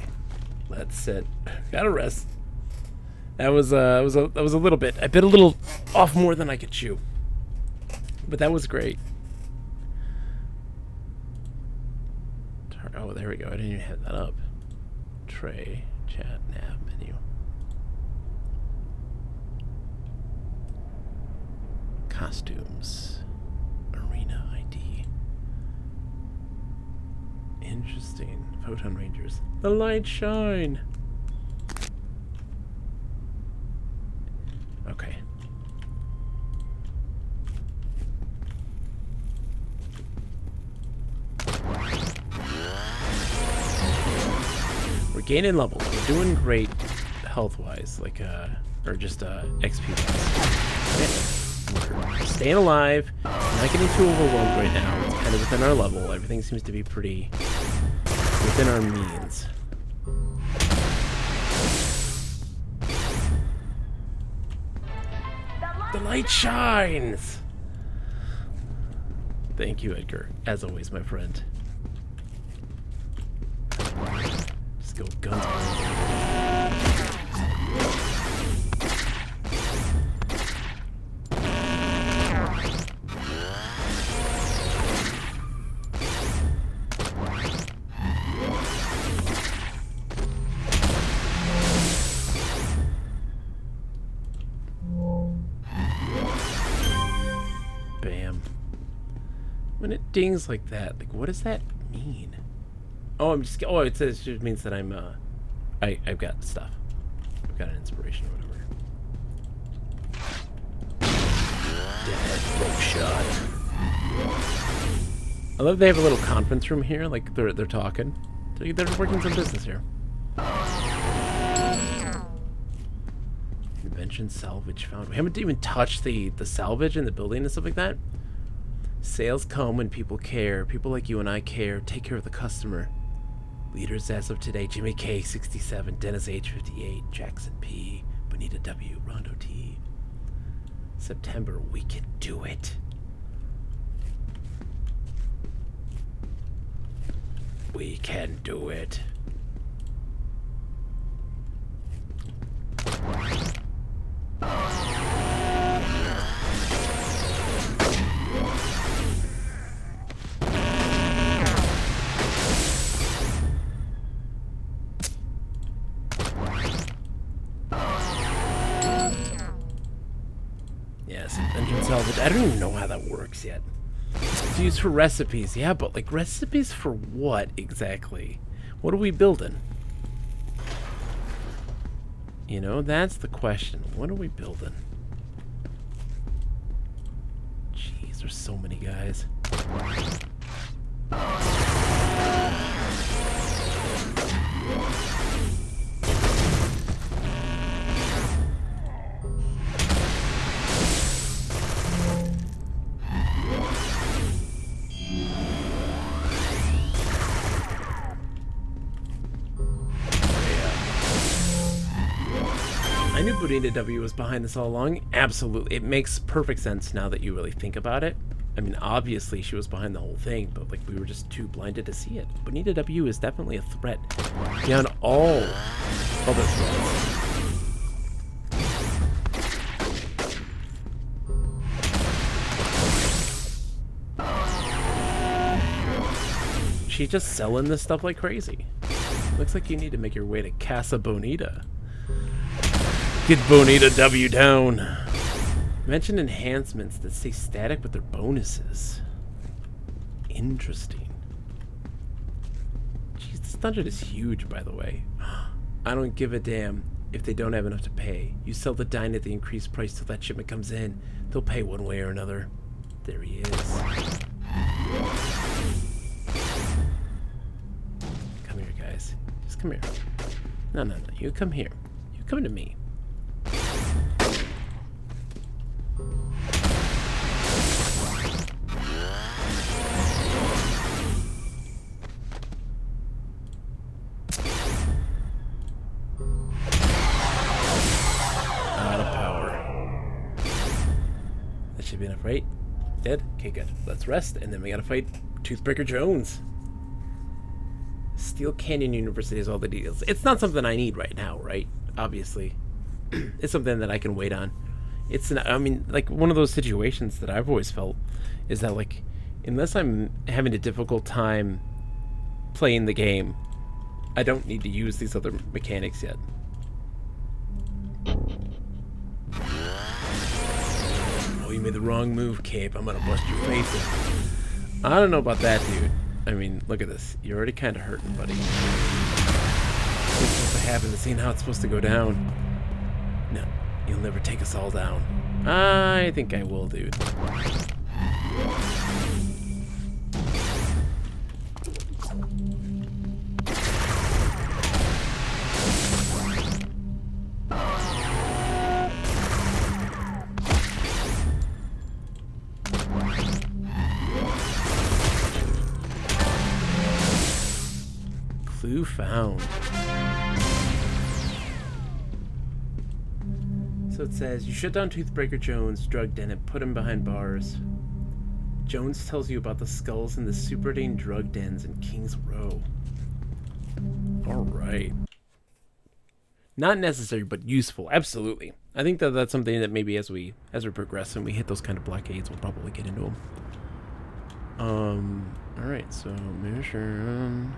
let's sit. Gotta rest. That was a little bit. I bit a little off more than I could chew, but that was great. Oh, there we go. I didn't even have that up. Tray, chat, nav, menu. Costumes. Arena ID. Interesting. Photon Rangers. The light shine! Okay. We're gaining levels. We're doing great health-wise, like, or just, XP-wise. We're staying alive, not getting too overwhelmed right now. It's kind of within our level. Everything seems to be pretty within our means. The light shines! Thank you, Edgar. As always, my friend. Just go guns blazing. When it dings like that, like, what does that mean? Oh, I'm just... Oh, it says... It means that I'm, I've got stuff. I've got an inspiration or whatever. Dead rope shot. I love they have a little conference room here. Like, they're talking. They're working some business here. Invention salvage found. We haven't even touched the salvage in the building and stuff like that. Sales come when people care. People like you and I care. Take care of the customer. Leaders as of today: Jimmy K, 67, Dennis H, 58, Jackson P, Bonita W, Rondo T. September, we can do it. We can do it. Yes, Invention salvage. I don't even know how that works yet. It's used for recipes, yeah, but like recipes for what exactly? What are we building? You know, that's the question. What are we building? Jeez, there's so many guys. I knew Bonita W was behind this all along. Absolutely. It makes perfect sense now that you really think about it. I mean, obviously she was behind the whole thing, but like we were just too blinded to see it. Bonita W is definitely a threat beyond all other threats. She's just selling this stuff like crazy. Looks like you need to make your way to Casa Bonita. Get Bonita W down. Mention enhancements that stay static with their bonuses. Interesting. Jeez, this dungeon is huge, by the way. I don't give a damn if they don't have enough to pay. You sell the dine at the increased price till that shipment comes in. They'll pay one way or another. There he is. Come here, guys. Just come here. No, no, no. You come here. You come to me. Be enough, right? Dead? Okay, good. Let's rest, and then we gotta fight Toothbreaker Jones. Steel Canyon University has all the details. It's not something I need right now, right? Obviously. It's something that I can wait on. It's not, I mean, like, one of those situations that I've always felt is that, like, unless I'm having a difficult time playing the game, I don't need to use these other mechanics yet. You made the wrong move, Cape. I'm gonna bust your face in. I don't know about that, dude. I mean, look at this. You're already kind of hurting, buddy. What's supposed to happen? This ain't how it's supposed to go down. No, you'll never take us all down. I think I will, dude. Clue found. So it says, you shut down Toothbreaker Jones, drug den, and put him behind bars. Jones tells you about the skulls in the Superdane drug dens in Kings Row. Alright. Not necessary, but useful. Absolutely. I think that that's something that maybe as we progress and we hit those kind of blockades, we'll probably get into them. Alright, so Immersion.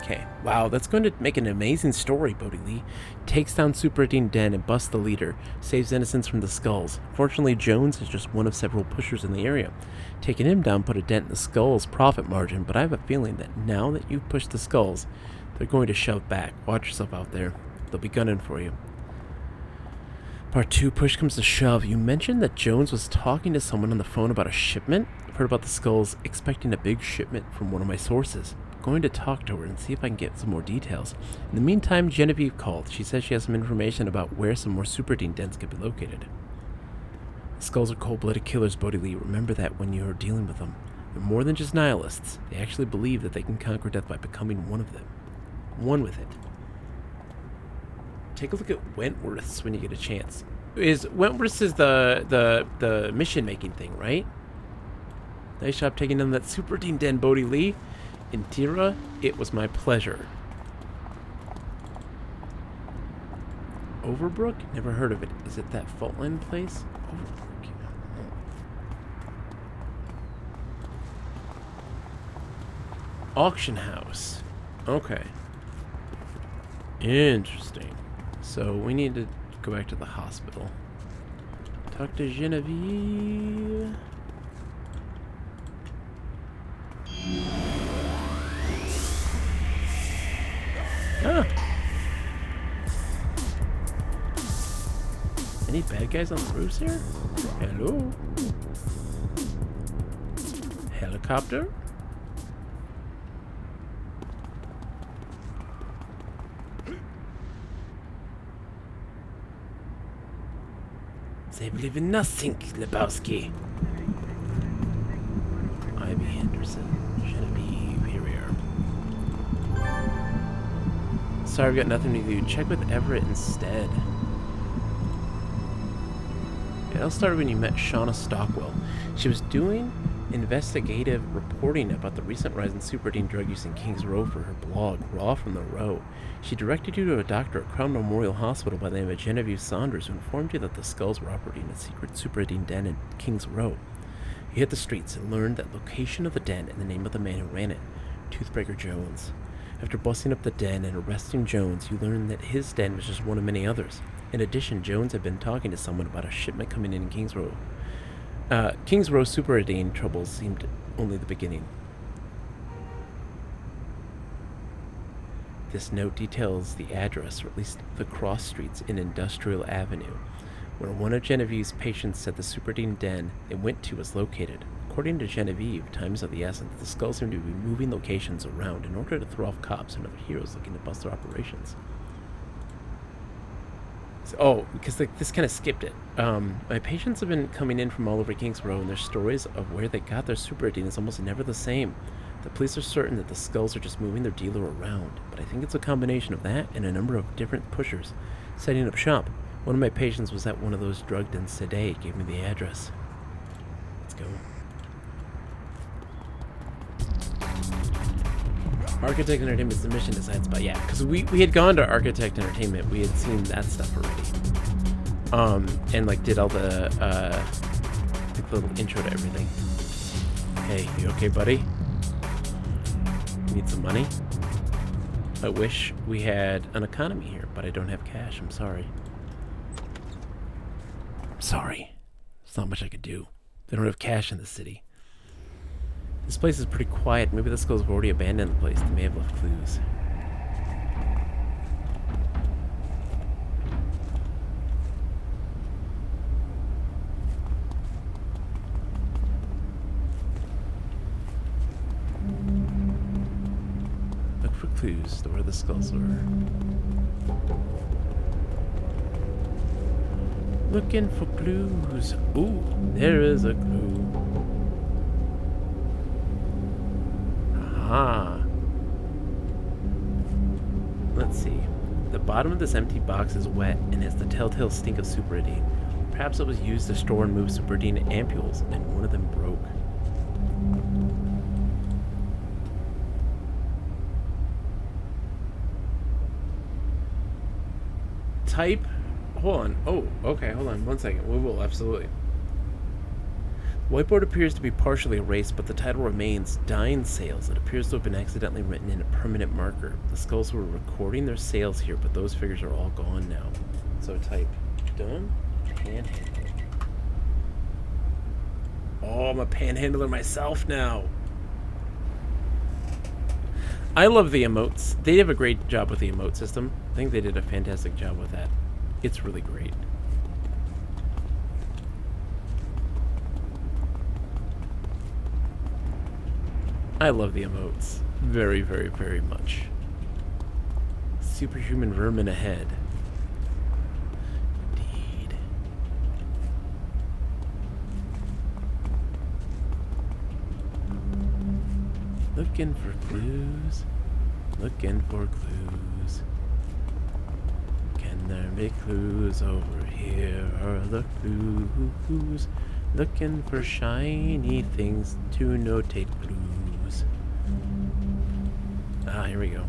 Okay. Wow, that's going to make an amazing story, Bodhi Lee. Takes down Super Dean Den and busts the leader. Saves innocents from the skulls. Fortunately, Jones is just one of several pushers in the area. Taking him down put a dent in the skull's profit margin, but I have a feeling that now that you've pushed the skulls, they're going to shove back. Watch yourself out there. They'll be gunning for you. Part 2, push comes to shove. You mentioned that Jones was talking to someone on the phone about a shipment. I've heard about the skulls, expecting a big shipment from one of my sources. Going to talk to her and see if I can get some more details. In the meantime, Genevieve called. She says she has some information about where some more Super Dean dens could be located. The skulls are cold-blooded killers, Bodhi Lee. Remember that when you're dealing with them. They're more than just nihilists. They actually believe that they can conquer death by becoming one of them. One with it. Take a look at Wentworth's when you get a chance. Wentworth's is the mission-making thing, right? Nice job taking down that Super Dean den, Bodhi Lee. Intira, it was my pleasure. Overbrook? Never heard of it. Is it that fault line place? Overbrook. Auction house. Okay. Interesting. So we need to go back to the hospital. Talk to Genevieve. Ah. Any bad guys on the roofs here? Hello? Helicopter? They believe in nothing, Lebowski. Ivy Henderson. Genevieve, here we are. Sorry, I've got nothing to do. Check with Everett instead. It all started when you met Shauna Stockwell. She was doing investigative reporting about the recent rise in Super Dean drug use in Kings Row for her blog, Raw from the Row. She directed you to a doctor at Crown Memorial Hospital by the name of Genevieve Saunders, who informed you that the skulls were operating a secret Super Dean den in Kings Row. You hit the streets and learned the location of the den and the name of the man who ran it, Toothbreaker Jones. After busting up the den and arresting Jones, you learned that his den was just one of many others. In addition, Jones had been talking to someone about a shipment coming in Kings Row. Kings Row Super Dean troubles seemed only the beginning. This note details the address, or at least the cross streets in Industrial Avenue, where one of Genevieve's patients said the Super Dean den they went to was located. According to Genevieve, time is of the essence. The skulls seem to be moving locations around in order to throw off cops and other heroes looking to bust their operations. Because this kind of skipped it. My patients have been coming in from all over Kings Row, and their stories of where they got their Super Dean is almost never the same. The police are certain that the skulls are just moving their dealer around, but I think it's a combination of that and a number of different pushers setting up shop. One of my patients was at one of those drug dens today. Gave me the address. Let's go. Architect Entertainment's the mission design spot. Yeah, because we had gone to Architect Entertainment. We had seen that stuff already. And like did all the little intro to everything. Hey, you okay, buddy? Need some money? I wish we had an economy here, but I don't have cash. I'm sorry. I'm sorry. There's not much I could do. They don't have cash in the city. This place is pretty quiet. Maybe the skulls have already abandoned the place. They may have left clues. Look for clues to where the skulls were. Looking for clues. Ooh, there is a clue. Aha. Let's see. The bottom of this empty box is wet and has the telltale stink of Superdine. Perhaps it was used to store and move Superdine ampules, and one of them broke. Type. Hold on. Oh, okay. Hold on 1 second. We will, absolutely. Whiteboard appears to be partially erased, but the title remains Dine Sales. It appears to have been accidentally written in a permanent marker. The skulls were recording their sales here, but those figures are all gone now. So type done panhandle. Oh, I'm a panhandler myself now. I love the emotes. They have a great job with the emote system. I think they did a fantastic job with that. It's really great. I love the emotes. Very, very, very much. Superhuman vermin ahead. Indeed. Looking for clues. Looking for clues. Can there be clues over here? Are the clues? Looking for shiny things to notate clues. Ah, here we go.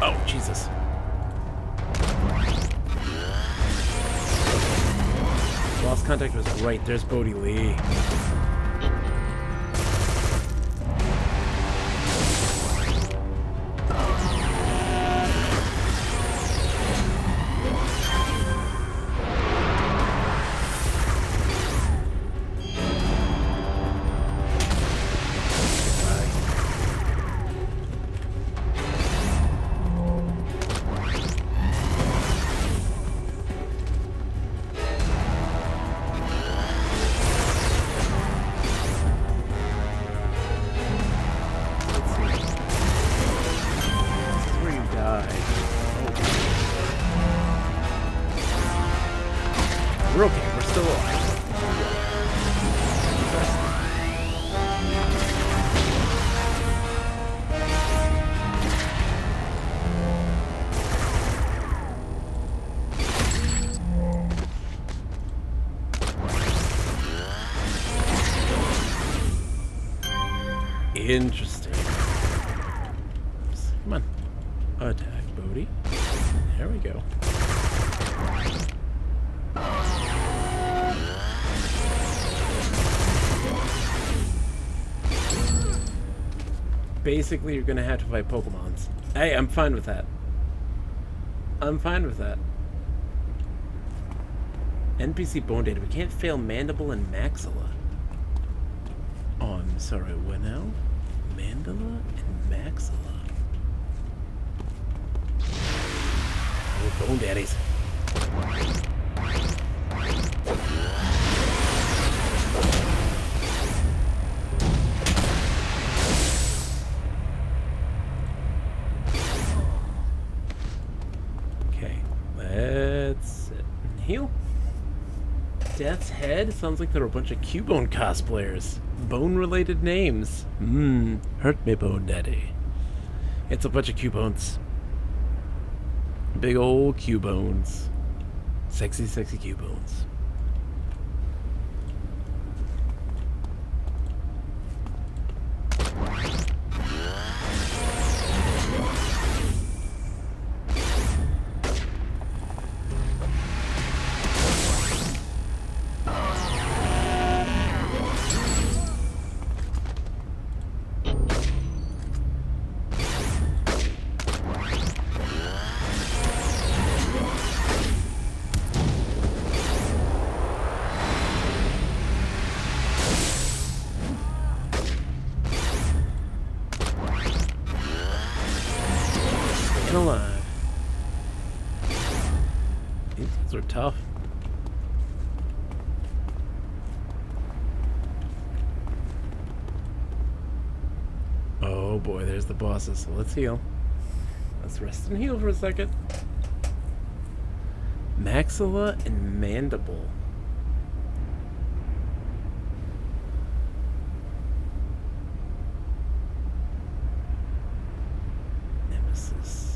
Oh, Jesus. Lost contact was right. There's Bodie Lee. We're okay. We're still alive. Interesting. Come on. Attack, Bodhi. There we go. Basically, you're gonna have to fight Pokemons. Hey, I'm fine with that. I'm fine with that. NPC bone data. We can't fail Mandible and Maxilla. Oh, I'm sorry. What now? Mandala and Maxilla. Oh, bone daddies. Okay, let's sit and heal. Death's Head? Sounds like there are a bunch of Cubone cosplayers. Bone-related names. Hurt me, Bone Daddy. It's a bunch of Cubones. Big old Cubones. Sexy, sexy Cubones. Alive. These things are tough. Oh boy, there's the bosses. So let's heal. Let's rest and heal for a second. Maxilla and Mandible. Nemesis.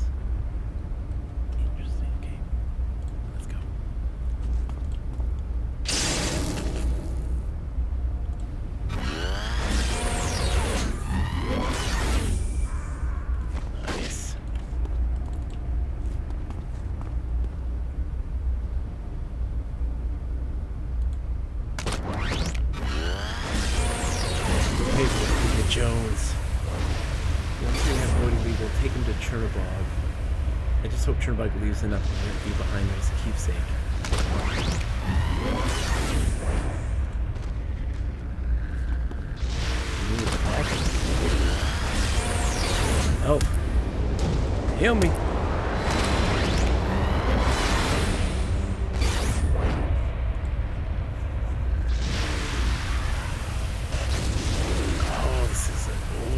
Jones. Once we have Bodie leave, we'll take him to Chernobog. I just hope Chernobog leaves enough for him to be behind there as a keepsake. Help. Heal me.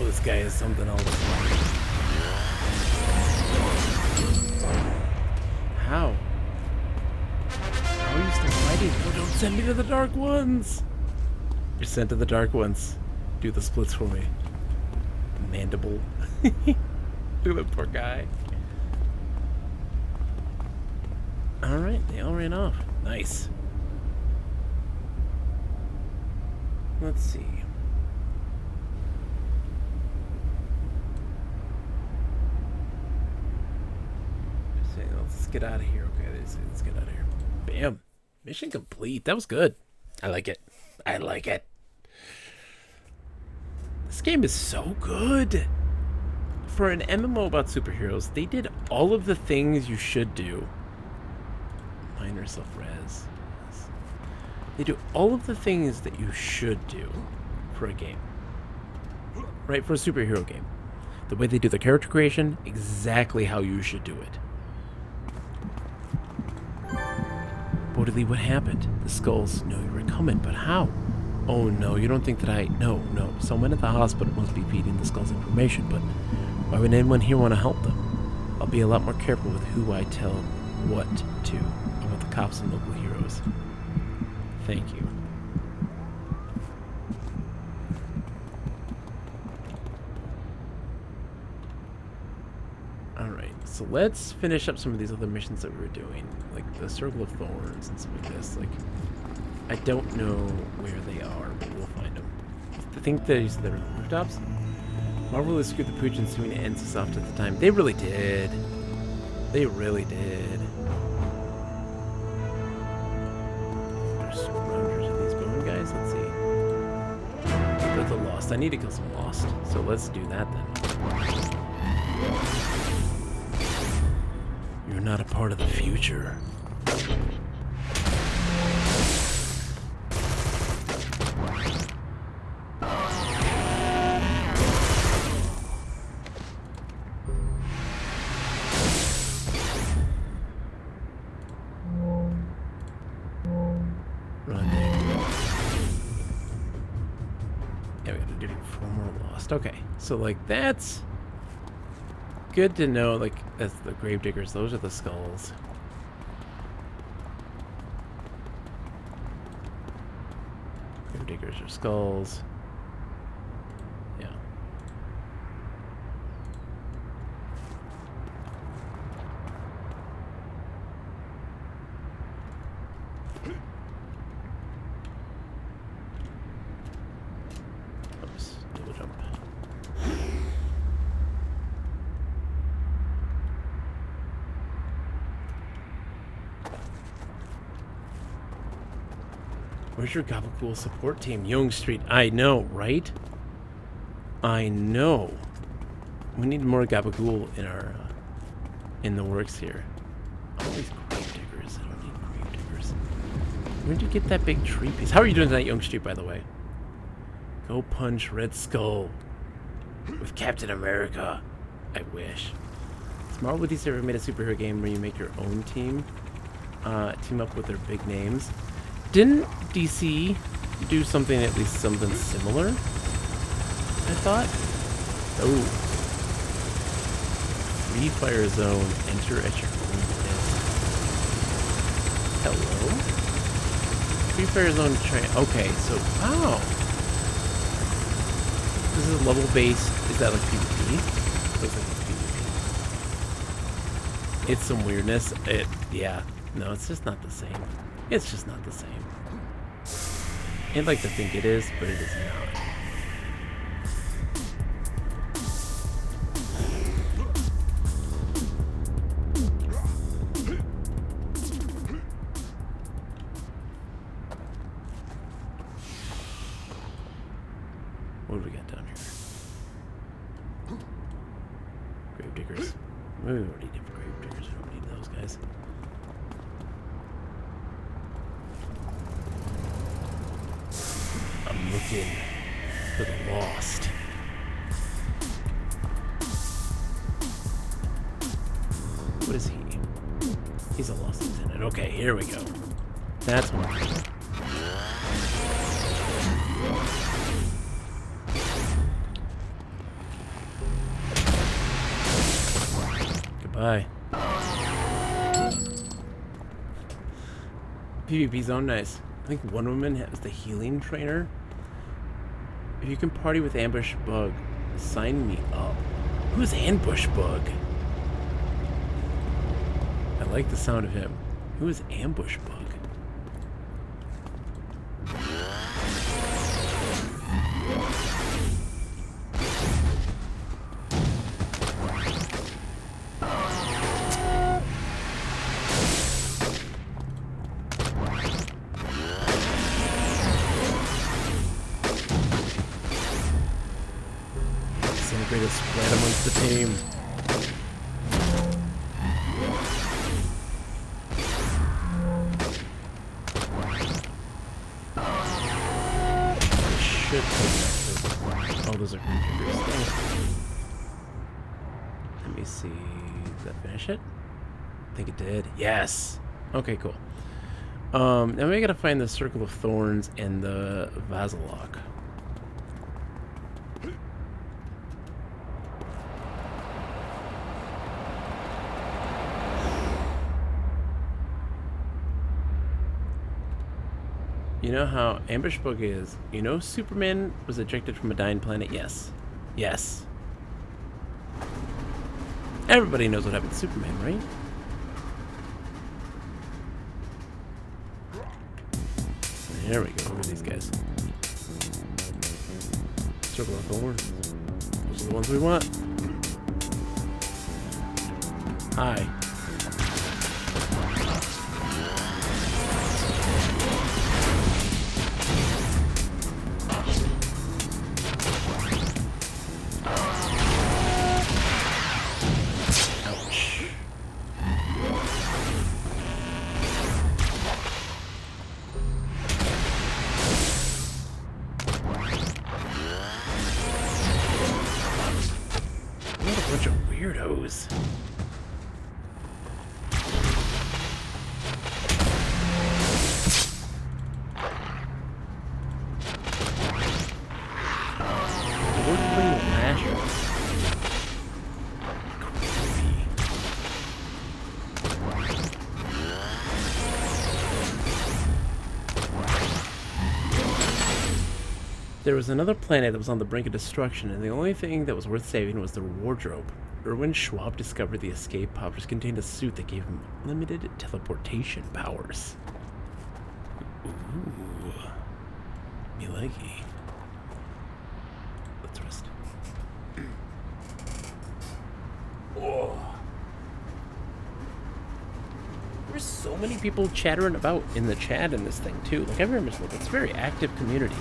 This guy is something else. How? How are you still fighting? Oh, don't send me to the Dark Ones! You're sent to the Dark Ones. Do the splits for me. Mandible. Look at that poor guy. Alright, they all ran off. Nice. Let's see. Let's get out of here. Okay, let's get out of here. Bam. Mission complete. That was good. I like it. I like it. This game is so good. For an MMO about superheroes, they did all of the things you should do. Minor self-res. They do all of the things that you should do for a game. Right? For a superhero game. The way they do the character creation, exactly how you should do it. Bodily, what happened? The skulls know you were coming, but how? Oh no, you don't think that I... No. Someone at the hospital must be feeding the skulls information, but why would anyone here want to help them? I'll be a lot more careful with who I tell what to about the cops and local heroes. Thank you. Alright, so let's finish up some of these other missions that we were doing, like the Circle of Thorns and some of this. Like, I don't know where they are, but we'll find them. I think they're on the rooftops. Marvel really screwed the pooch and suing NCSoft at the time. They really did. They really did. There's scroungers of these bone guys. Let's see. They're the Lost. I need to kill some Lost, so let's do that then. You're not a part of the future. Yeah, we gotta do 4 more Lost. Okay, so like that's good to know. Like, as the gravediggers, those are the skulls. Gravediggers are skulls. Yeah. Oops, double jump. Where's your Gabagool support team? Young Street. I know, right? I know. We need more Gabagool in our in the works here. All these gravediggers. I don't need gravediggers. Where'd you get that big tree piece? How are you doing tonight, Young Street, by the way? Go punch Red Skull with Captain America. I wish. Has Marvel with these ever made a superhero game where you make your own team? Team up with their big names? Didn't DC do something, at least something similar? I thought. Oh. Free fire zone. Enter at your own risk. Hello? Free fire zone train. Okay, so wow. This is level based. Is that like PvP? Looks like it's PvP. It's some weirdness. Yeah. No, it's just not the same. It's just not the same. I'd like to think it is, but it is not. What do we got down here? we already did grave diggers. We don't need those guys. I'm looking for the lost. What is he? He's a lost lieutenant. Okay, here we go. That's one. Goodbye. PvP zone, nice. I think one woman has the healing trainer. If you can party with Ambush Bug, sign me up. Who's Ambush Bug? I like the sound of him. Who is Ambush Bug? Disintegrate is spread amongst the team. Oh, those are creatures. Dang it. Let me see. Did that finish it? I think it did. Yes. Okay, cool. Now we gotta find the Circle of Thorns and the Vasilok. You know how Ambush Bug is? You know Superman was ejected from a dying planet? Yes. Yes. Everybody knows what happened to Superman, right? There we go. Look at these guys. Circle of Thorns. Those are the ones we want. Hi. Bunch of weirdos. There was another planet that was on the brink of destruction, and the only thing that was worth saving was the wardrobe. Erwin Schwab discovered the escape poppers contained a suit that gave him limited teleportation powers. Ooh. Me likey. Let's rest. Oh. There's so many people chattering about in the chat in this thing, too. Like, I've remember, it's a very active community.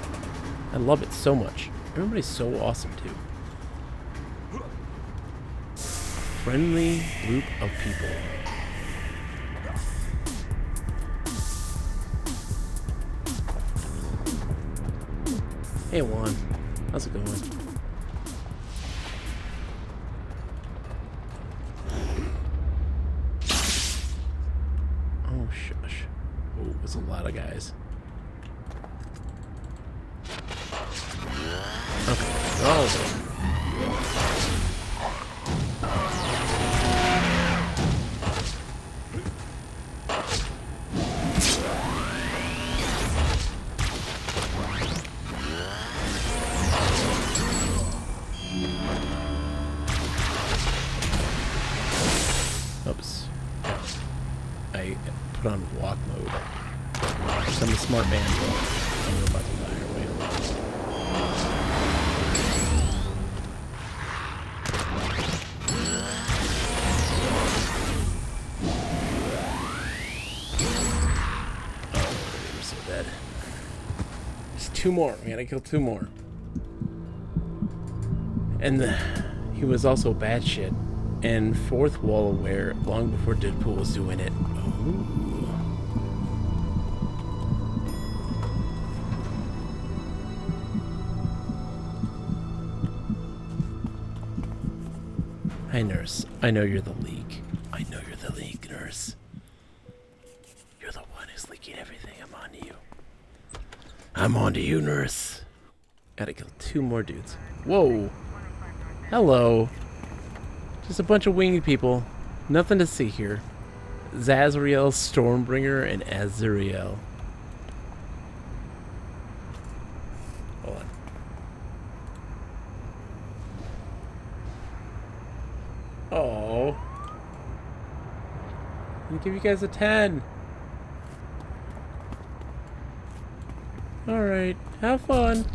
I love it so much. Everybody's so awesome, too. Friendly group of people. Hey, Juan. How's it going? Oh, shush. Oh, there's a lot of guys. Okay. Oh. Oops. I put on walk mode. I'm a smart man. I'm about to die. Two more. We gotta kill two more. And he was also bad shit. and fourth wall aware long before Deadpool was doing it. Ooh. Hi, nurse. I know you're the leak. I know you're the leak, nurse. You're the one who's leaking everything. I'm on to you. I'm on to you, nurse. Gotta kill 2 more dudes. Whoa. Hello. Just a bunch of winged people. Nothing to see here. Zazriel, Stormbringer, and Azuriel. Hold on. Oh. I'm gonna give you guys a 10. Alright, have fun.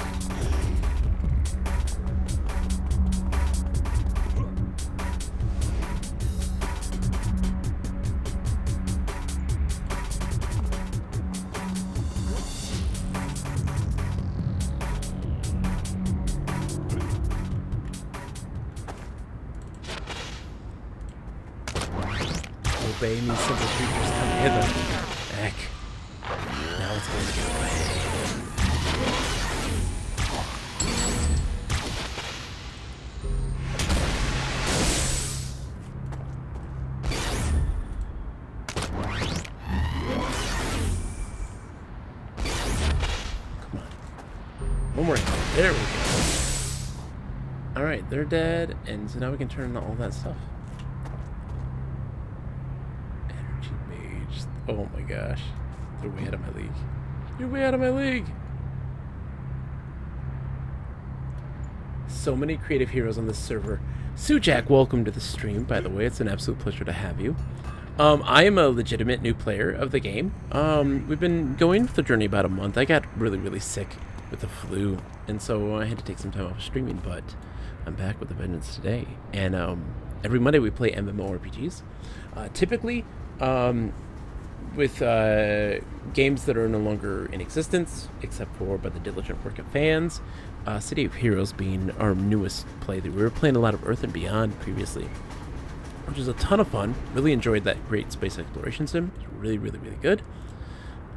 Obey me, simple creatures, come hither. Heck. Now it's going to get away. Come on. One more time. There we go. Alright, they're dead, and so now we can turn on all that stuff. Oh my gosh. They're way out of my league. You're way out of my league. So many creative heroes on this server. Sujak, welcome to the stream, by the way. It's an absolute pleasure to have you. I am a legitimate new player of the game. We've been going with the journey about a month. I got really, really sick with the flu, and so I had to take some time off streaming, but I'm back with a vengeance today. And every Monday we play MMORPGs. Typically, with games that are no longer in existence, except for by the diligent work of fans. City of Heroes being our newest playthrough. We were playing a lot of Earth and Beyond previously, which was a ton of fun. Really enjoyed that great space exploration sim. It's really, really, really good.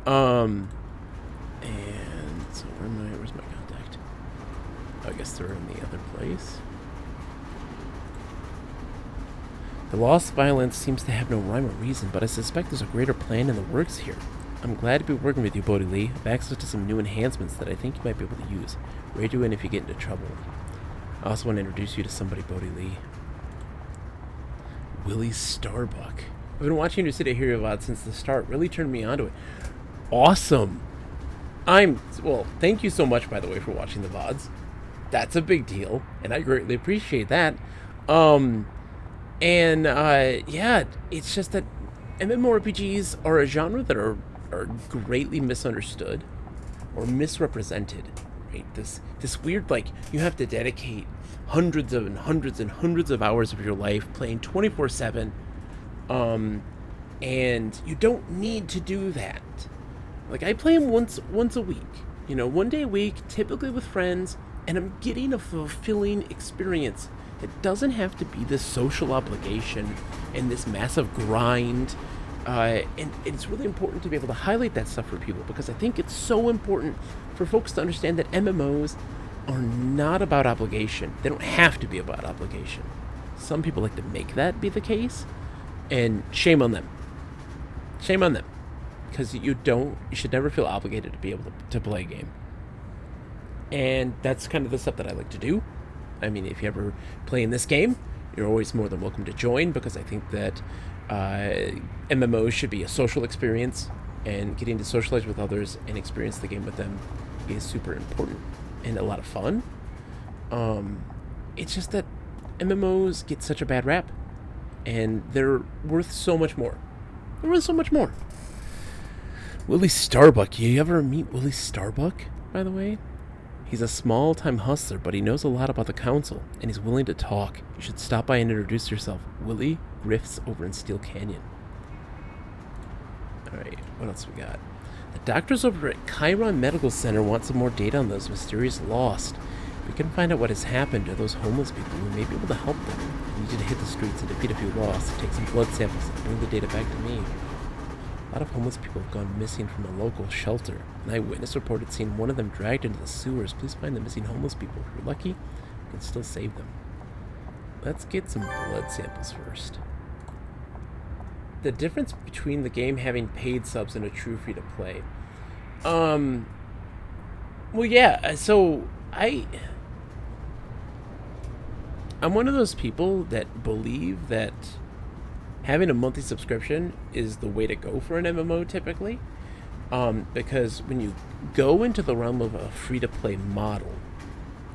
And so where's my contact? I guess they're in the other place. The lost violence seems to have no rhyme or reason, but I suspect there's a greater plan in the works here. I'm glad to be working with you, Bodhi Lee. I have access to some new enhancements that I think you might be able to use. Radio in if you get into trouble. I also want to introduce you to somebody, Bodhi Lee. Willie Starbuck. I've been watching your City of Hero VOD since the start. Really turned me onto it. Awesome. Well, thank you so much, by the way, for watching the VODs. That's a big deal, and I greatly appreciate that. Yeah, it's just that MMORPGs are a genre that are greatly misunderstood or misrepresented, right? This weird, like, you have to dedicate hundreds and hundreds and hundreds of hours of your life playing 24/7, and you don't need to do that. Like, I play them once a week, you know, one day a week, typically with friends, and I'm getting a fulfilling experience. It doesn't have to be this social obligation and this massive grind. And it's really important to be able to highlight that stuff for people, because I think it's so important for folks to understand that MMOs are not about obligation. They don't have to be about obligation. Some people like to make that be the case, and shame on them. Shame on them. Because you should never feel obligated to be able to play a game. And that's kind of the stuff that I like to do. I mean, if you ever play in this game, you're always more than welcome to join, because I think that MMOs should be a social experience, and getting to socialize with others and experience the game with them is super important and a lot of fun. It's just that MMOs get such a bad rap, and they're worth so much more. They're worth so much more. Willie Starbuck. You ever meet Willie Starbuck, by the way? He's a small-time hustler, but he knows a lot about the council, and he's willing to talk. You should stop by and introduce yourself. Willie Grifts over in Steel Canyon. Alright, what else we got? The doctors over at Chiron Medical Center want some more data on those mysterious lost. We can find out what has happened to those homeless people. We may be able to help them. I need you to hit the streets and defeat a few lost, take some blood samples, and bring the data back to me. A lot of homeless people have gone missing from a local shelter. An eyewitness reported seeing one of them dragged into the sewers. Please find the missing homeless people. If you're lucky, you can still save them. Let's get some blood samples first. The difference between the game having paid subs and a true free-to-play. Well, yeah, so I'm one of those people that believe that having a monthly subscription is the way to go for an MMO typically, because when you go into the realm of a free-to-play model,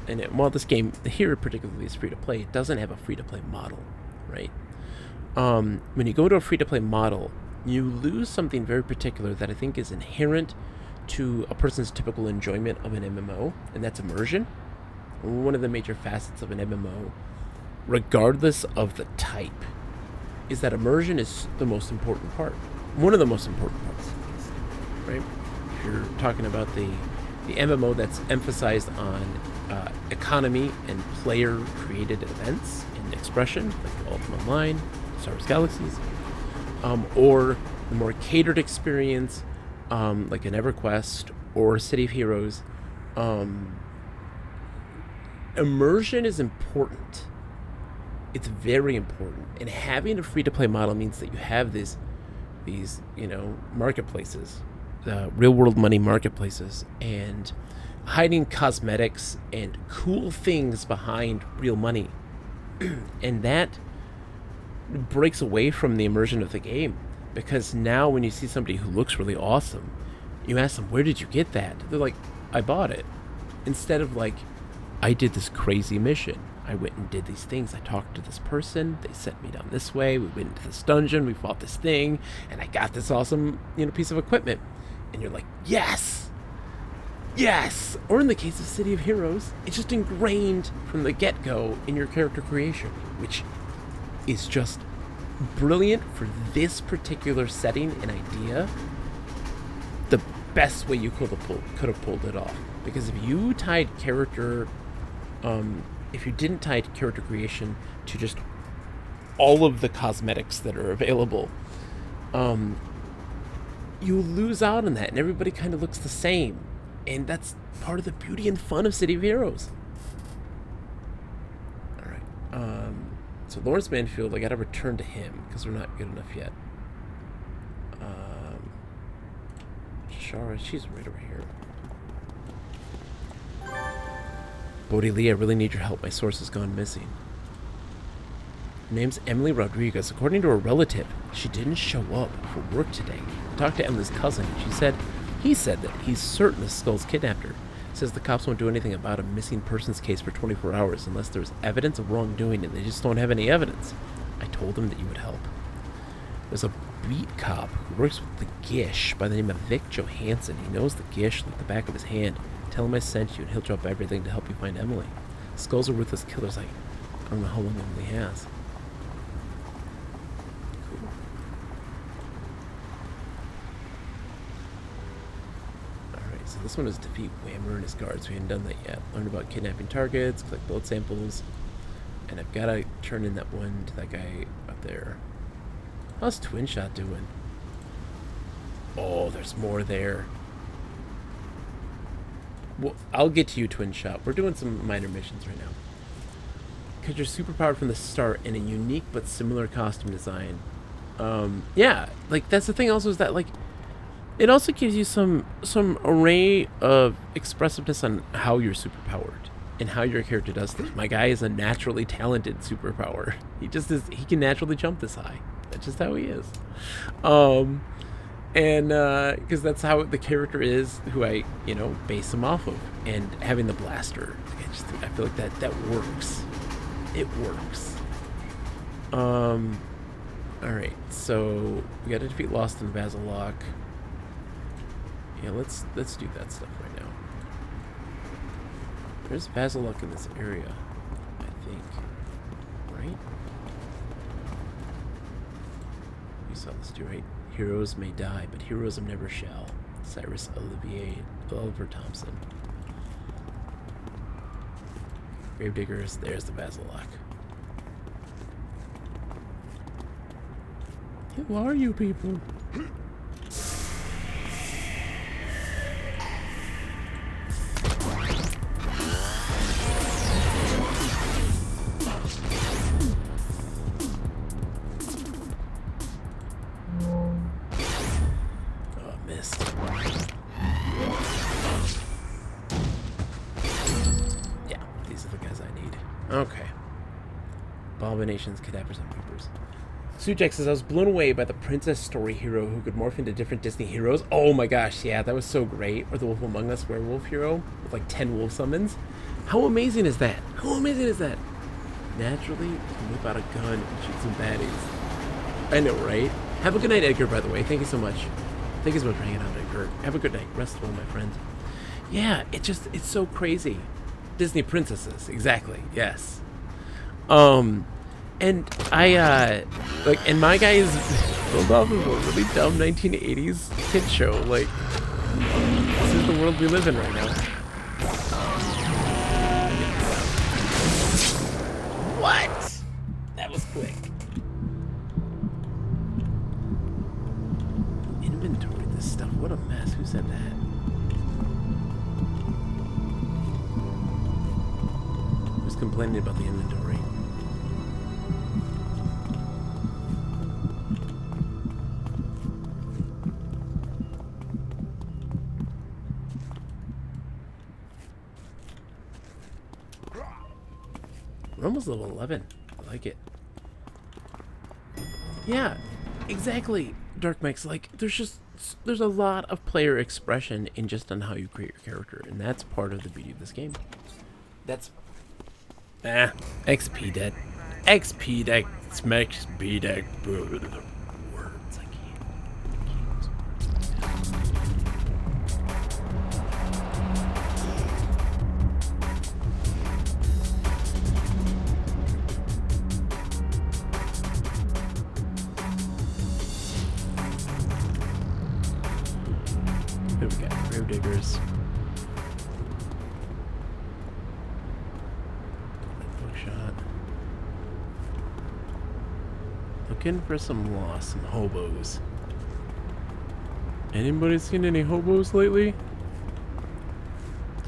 and while this game here particularly is free-to-play, it doesn't have a free-to-play model, right? When you go to a free-to-play model, you lose something very particular that I think is inherent to a person's typical enjoyment of an MMO, and that's immersion. One of the major facets of an MMO, regardless of the type, is that immersion is the most important part. One of the most important parts, right? If you're talking about the MMO that's emphasized on economy and player-created events and expression, like Ultima Online, Star Wars Galaxies, or the more catered experience, like an EverQuest or City of Heroes, immersion is important. It's very important, and having a free-to-play model means that you have these marketplaces, real-world money marketplaces, and hiding cosmetics and cool things behind real money, and that breaks away from the immersion of the game, because now when you see somebody who looks really awesome, you ask them, where did you get that? They're like, I bought it. Instead of like, I did this crazy mission. I went and did these things. I talked to this person. They sent me down this way. We went into this dungeon. We fought this thing. And I got this awesome, piece of equipment. And you're like, yes! Yes! Or in the case of City of Heroes, it's just ingrained from the get-go in your character creation, which is just brilliant for this particular setting and idea. The best way you could have pulled it off. Because if you tied character... if you didn't tie character creation to just all of the cosmetics that are available, you lose out on that, and everybody kind of looks the same. And that's part of the beauty and fun of City of Heroes. Alright, so Lawrence Manfield, I gotta return to him, because we're not good enough yet. Shara, she's right over here. Bodie Lee, I really need your help. My source has gone missing. Her name's Emily Rodriguez. According to a relative, she didn't show up for work today. I talked to Emily's cousin. He said that he's certain the Skull's kidnapped her. Says the cops won't do anything about a missing persons case for 24 hours unless there's evidence of wrongdoing, and they just don't have any evidence. I told him that you would help. There's a beat cop who works with the Gish by the name of Vic Johansson. He knows the Gish like the back of his hand. Tell him I sent you, and he'll drop everything to help you find Emily. Skulls are ruthless killers. I don't know how long Emily has. Cool. Alright, so this one is defeat Whammer and his guards. We haven't done that yet. Learn about kidnapping targets, collect blood samples, and I've got to turn in that one to that guy up there. How's Twin Shot doing? Oh, there's more there. Well, I'll get to you, Twin Shot. We're doing some minor missions right now. Because you're superpowered from the start in a unique but similar costume design. Yeah, like, that's the thing also is that, like, it also gives you some array of expressiveness on how you're superpowered and how your character does things. My guy is a naturally talented superpower. He can naturally jump this high. That's just how he is. And because that's how the character is who I base him off of, and having the blaster, I feel like that works. It works. All right, so we got to defeat Lost in Basil Lock. Yeah, let's do that stuff right now. There's Basil Lock in this area, I think. Right? You saw this too, right? Heroes may die, but heroism never shall. Cyrus Oliver Thompson. Gravediggers. There's the Basilisk. Who are you people? Okay. Abominations, cadavers, and reapers. Sujek says, I was blown away by the princess story hero who could morph into different Disney heroes. Oh my gosh, yeah, that was so great. Or the Wolf Among Us werewolf hero with like 10 wolf summons. How amazing is that? How amazing is that? Naturally, you can whip out a gun and shoot some baddies. I know, right? Have a good night, Edgar, by the way. Thank you so much. Thank you so much for hanging out, Edgar. Have a good night. Rest well, my friend. Yeah, it's so crazy. Disney princesses, exactly. Yes. And I and my guy is built off of a really dumb 1980s kid show. Like, this is the world we live in right now. What? That was quick. Inventory this stuff. What a mess. Who said that? Complaining about the inventory. We're almost level 11. I like it. Yeah, exactly. Dark Mix, like, there's a lot of player expression in just on how you create your character, and that's part of the beauty of this game. That's XP deck. XP deck. Smacks B deck. Words I can't. Here we go. Gravediggers. Looking for some hobos. Anybody seen any hobos lately?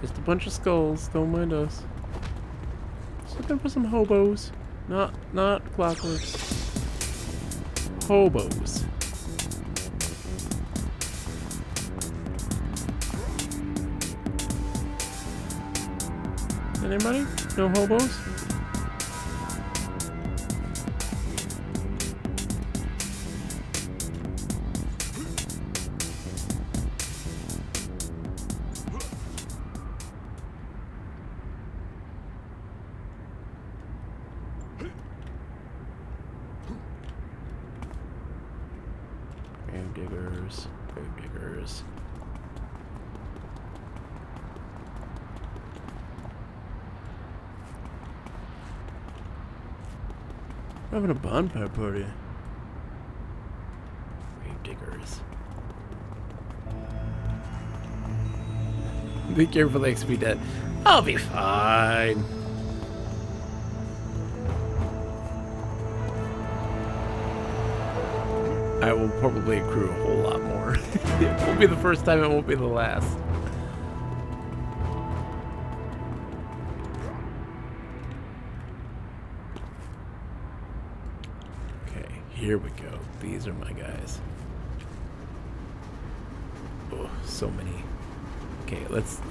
Just a bunch of skulls. Don't mind us. Just looking for some hobos. Not clockworks. Hobos. Anybody? No hobos? Gravediggers. We're having a bonfire party. Gravediggers. Be careful, XP debt. I'll be fine. I will probably accrue a whole lot more. It won't be the first time, it won't be the last. Okay, here we go. These are my guys. Oh, so many. Okay, let's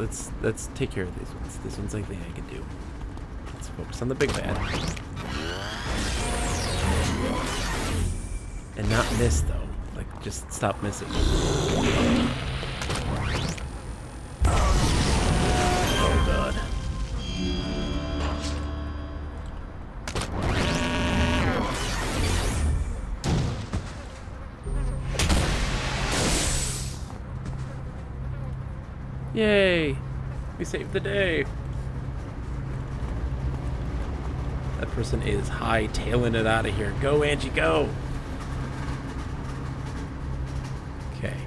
take care of these ones. This one's like the thing I can do. Let's focus on the big bad. And not miss, though. Like, just stop missing. Oh, God. Yay! We saved the day. That person is high-tailing it out of here. Go, Angie, go! Okay.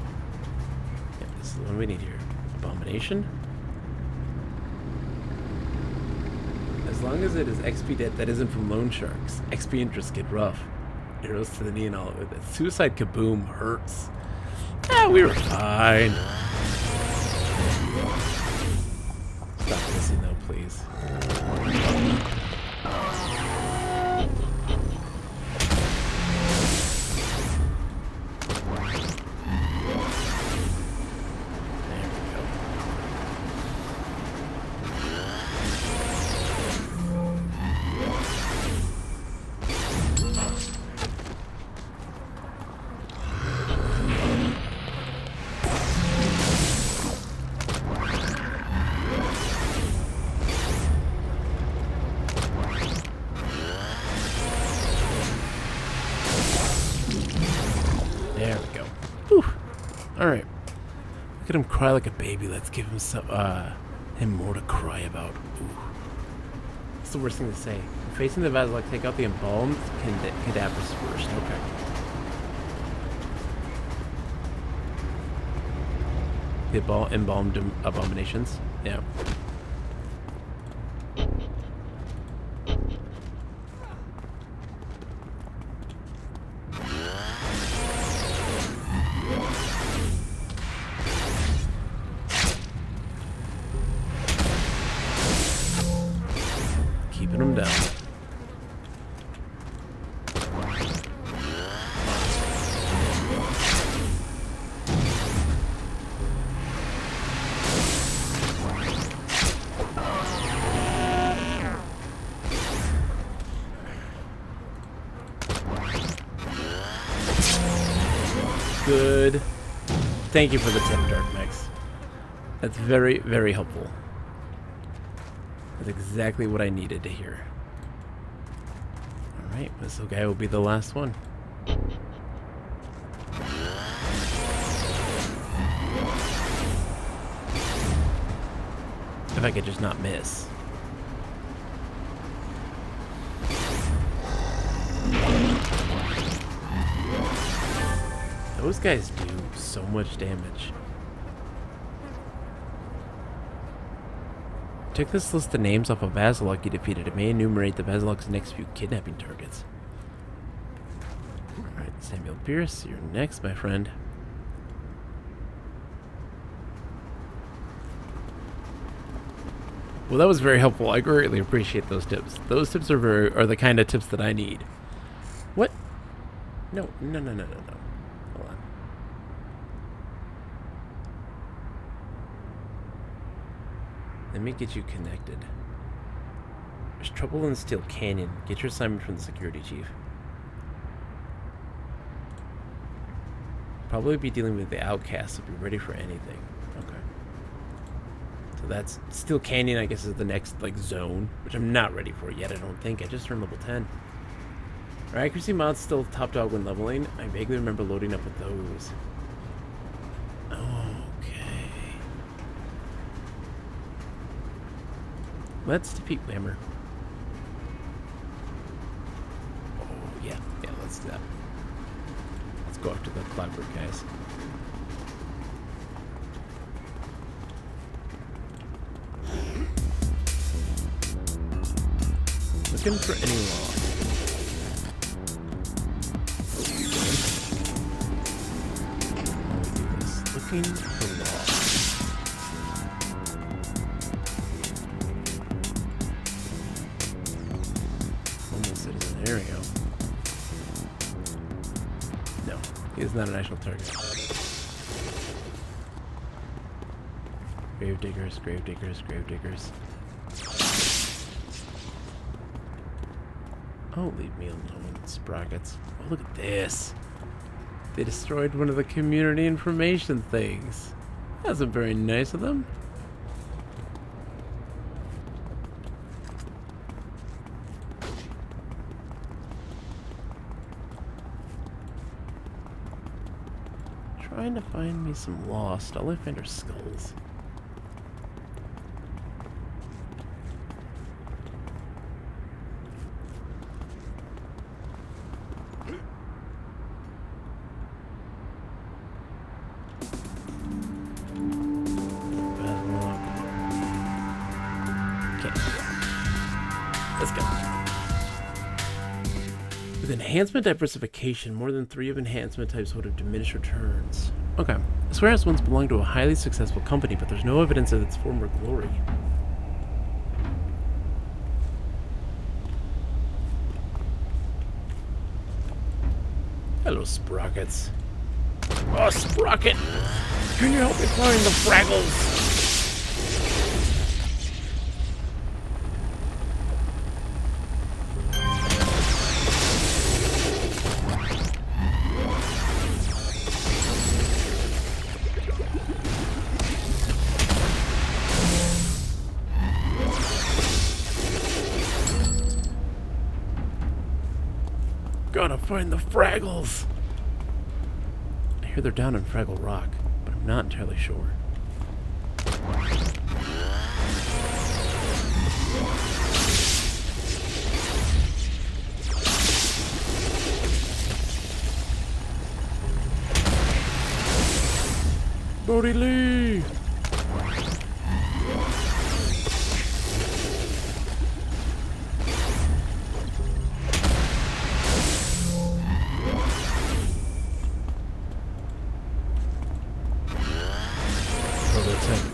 Yeah, this is the one we need here. Abomination. As long as it is XP debt that isn't from loan sharks, XP interests get rough. Arrows to the knee and all of it. That suicide kaboom hurts. Ah, we were fine. Stop missing though, please. There we go. Whew. All right. Look at him cry like a baby. Let's give him him more to cry about. Ooh. What's the worst thing to say? Facing the Vasilok, take out the embalmed cadavers first. Okay. The embalmed abominations. Yeah. Keeping them down. Good. Thank you for the tip, Dark Max. That's very, very helpful. That's exactly what I needed to hear. Alright, this guy will be the last one. If I could just not miss. Those guys do so much damage. Took this list of names off of Vasilok you defeated. It may enumerate the Vasilok's next few kidnapping targets. Alright, Samuel Pierce, you're next, my friend. Well, that was very helpful. I greatly appreciate those tips. Those tips are the kind of tips that I need. What? No. Hold on. Let me get you connected. There's trouble in Steel Canyon. Get your assignment from the security chief. Probably be dealing with the outcasts, so be ready for anything. Okay. So that's Steel Canyon, I guess, is the next like zone, which I'm not ready for yet, I don't think. I just turned level 10. Our accuracy mod's still top dog when leveling. I vaguely remember loading up with those. Okay. Let's defeat Whammer. Oh, yeah, let's do that. Let's go after the Clockwork guys. Looking for any law. Looking for law. Almost citizen. There we go. No, he is not an actual target. Gravediggers, gravediggers, gravediggers. Oh, leave me alone, sprockets. Oh, look at this. They destroyed one of the community information things. That's very nice of them. Trying to find me some lost. All I find are skulls. Let's go. With enhancement diversification, more than 3 of enhancement types would have diminished returns. Okay. This warehouse once belonged to a highly successful company, but there's no evidence of its former glory. Hello, Sprockets. Oh, Sprocket! Can you help me find the Fraggles? Gotta find the Fraggles! I hear they're down in Fraggle Rock, but I'm not entirely sure. Bodie Lee!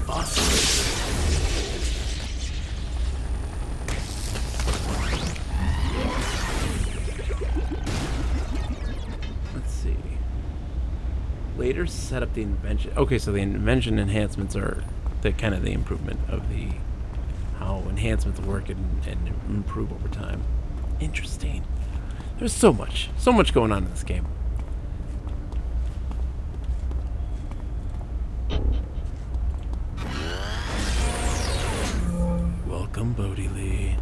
Oscillators. Let's see. Later set up the invention. Okay, so the invention enhancements are the kind of the improvement of the how enhancements work and improve over time. Interesting. There's so much going on in this game. Welcome, Bodie Lee.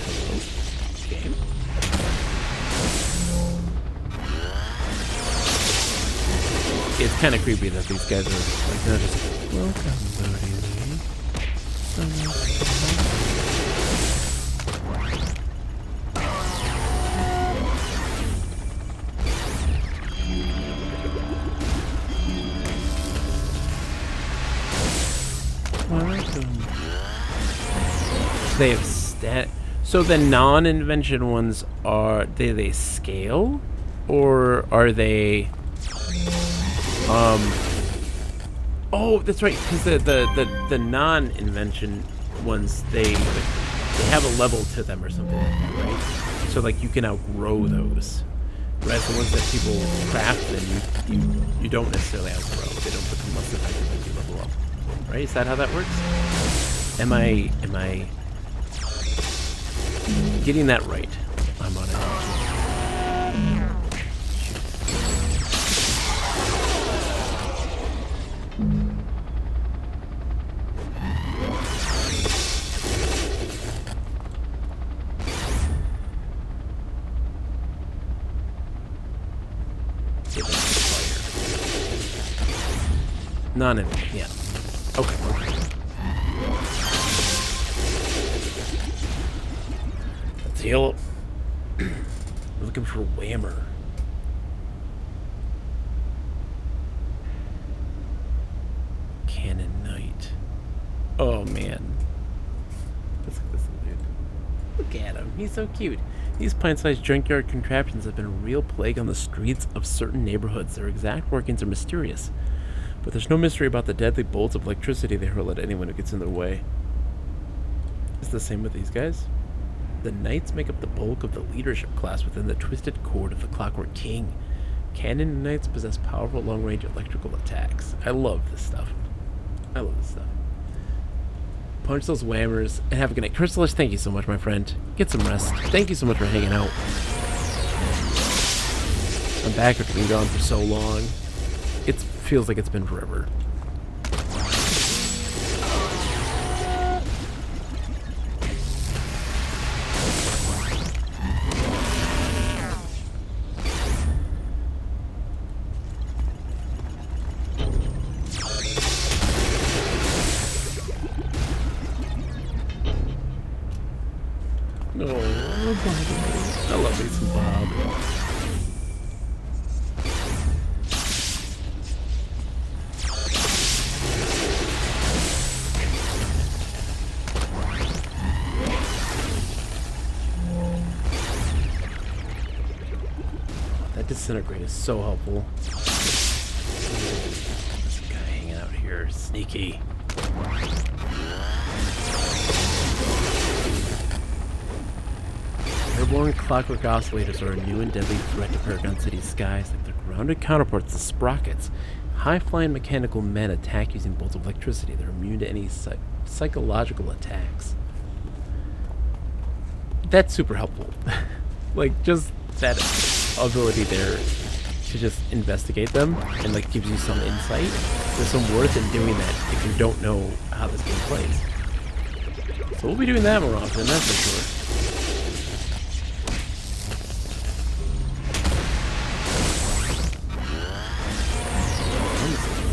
Hello, game. It's kind of creepy that these guys are like they're just welcome, Bodie Lee. So they have so the non-invention ones are they scale, or are they oh, that's right, because the non-invention ones they have a level to them or something like that, right? So like you can outgrow those, whereas the ones that people craft then you don't necessarily outgrow. They don't become less effective as you level up, right? Is that how that works? Am I getting that right? I'm on it. None of it, yeah. Okay. Let's heal up. We're looking for Whammer. Cannon Knight. Oh man. Let's look at this dude. Look at him. He's so cute. These pint-sized junkyard contraptions have been a real plague on the streets of certain neighborhoods. Their exact workings are mysterious, but there's no mystery about the deadly bolts of electricity they hurl at anyone who gets in their way. It's the same with these guys. The Knights make up the bulk of the leadership class within the twisted cord of the Clockwork King. Cannon Knights possess powerful long-range electrical attacks. I love this stuff. Punch those whammers and have a good night. Chrysalis, thank you so much, my friend. Get some rest. Thank you so much for hanging out. I'm back after being gone for so long. It feels like it's been forever. Oh, Bob. I love me some Bob. Disintegrate is so helpful. This guy hanging out here. Sneaky. Airborne Clockwork Oscillators are a new and deadly threat to Paragon City's skies, like their grounded counterparts, the Sprockets. High-flying mechanical men attack using bolts of electricity. They're immune to any psychological attacks. That's super helpful. Like, just that ability there to just investigate them and, like, gives you some insight. There's some worth in doing that if you don't know how this game plays. So we'll be doing that more often, that's for sure.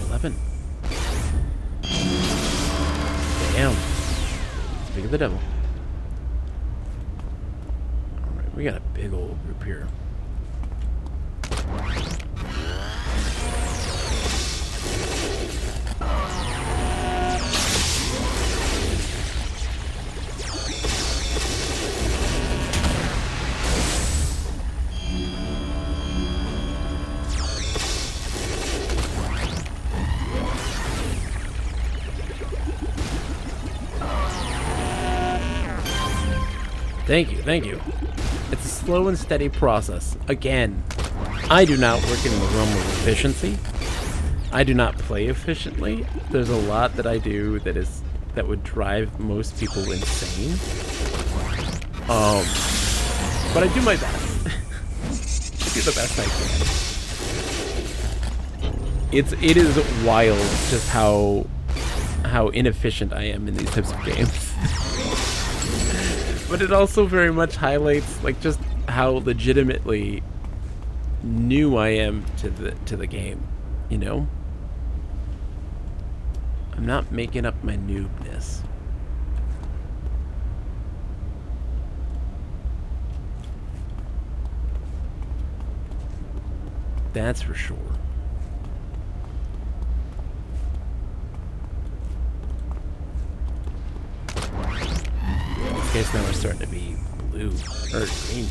11. Damn. Speak of the devil. Alright, we got a big old group here. Thank you, thank you. It's a slow and steady process. Again, I do not work in the realm of efficiency. I do not play efficiently. There's a lot that I do that would drive most people insane. But I do my best. I do the best I can. It is wild just how inefficient I am in these types of games. But it also very much highlights like just how legitimately new I am to the game, you know? I'm not making up my noobness. That's for sure. These guys now are starting to be blue or green.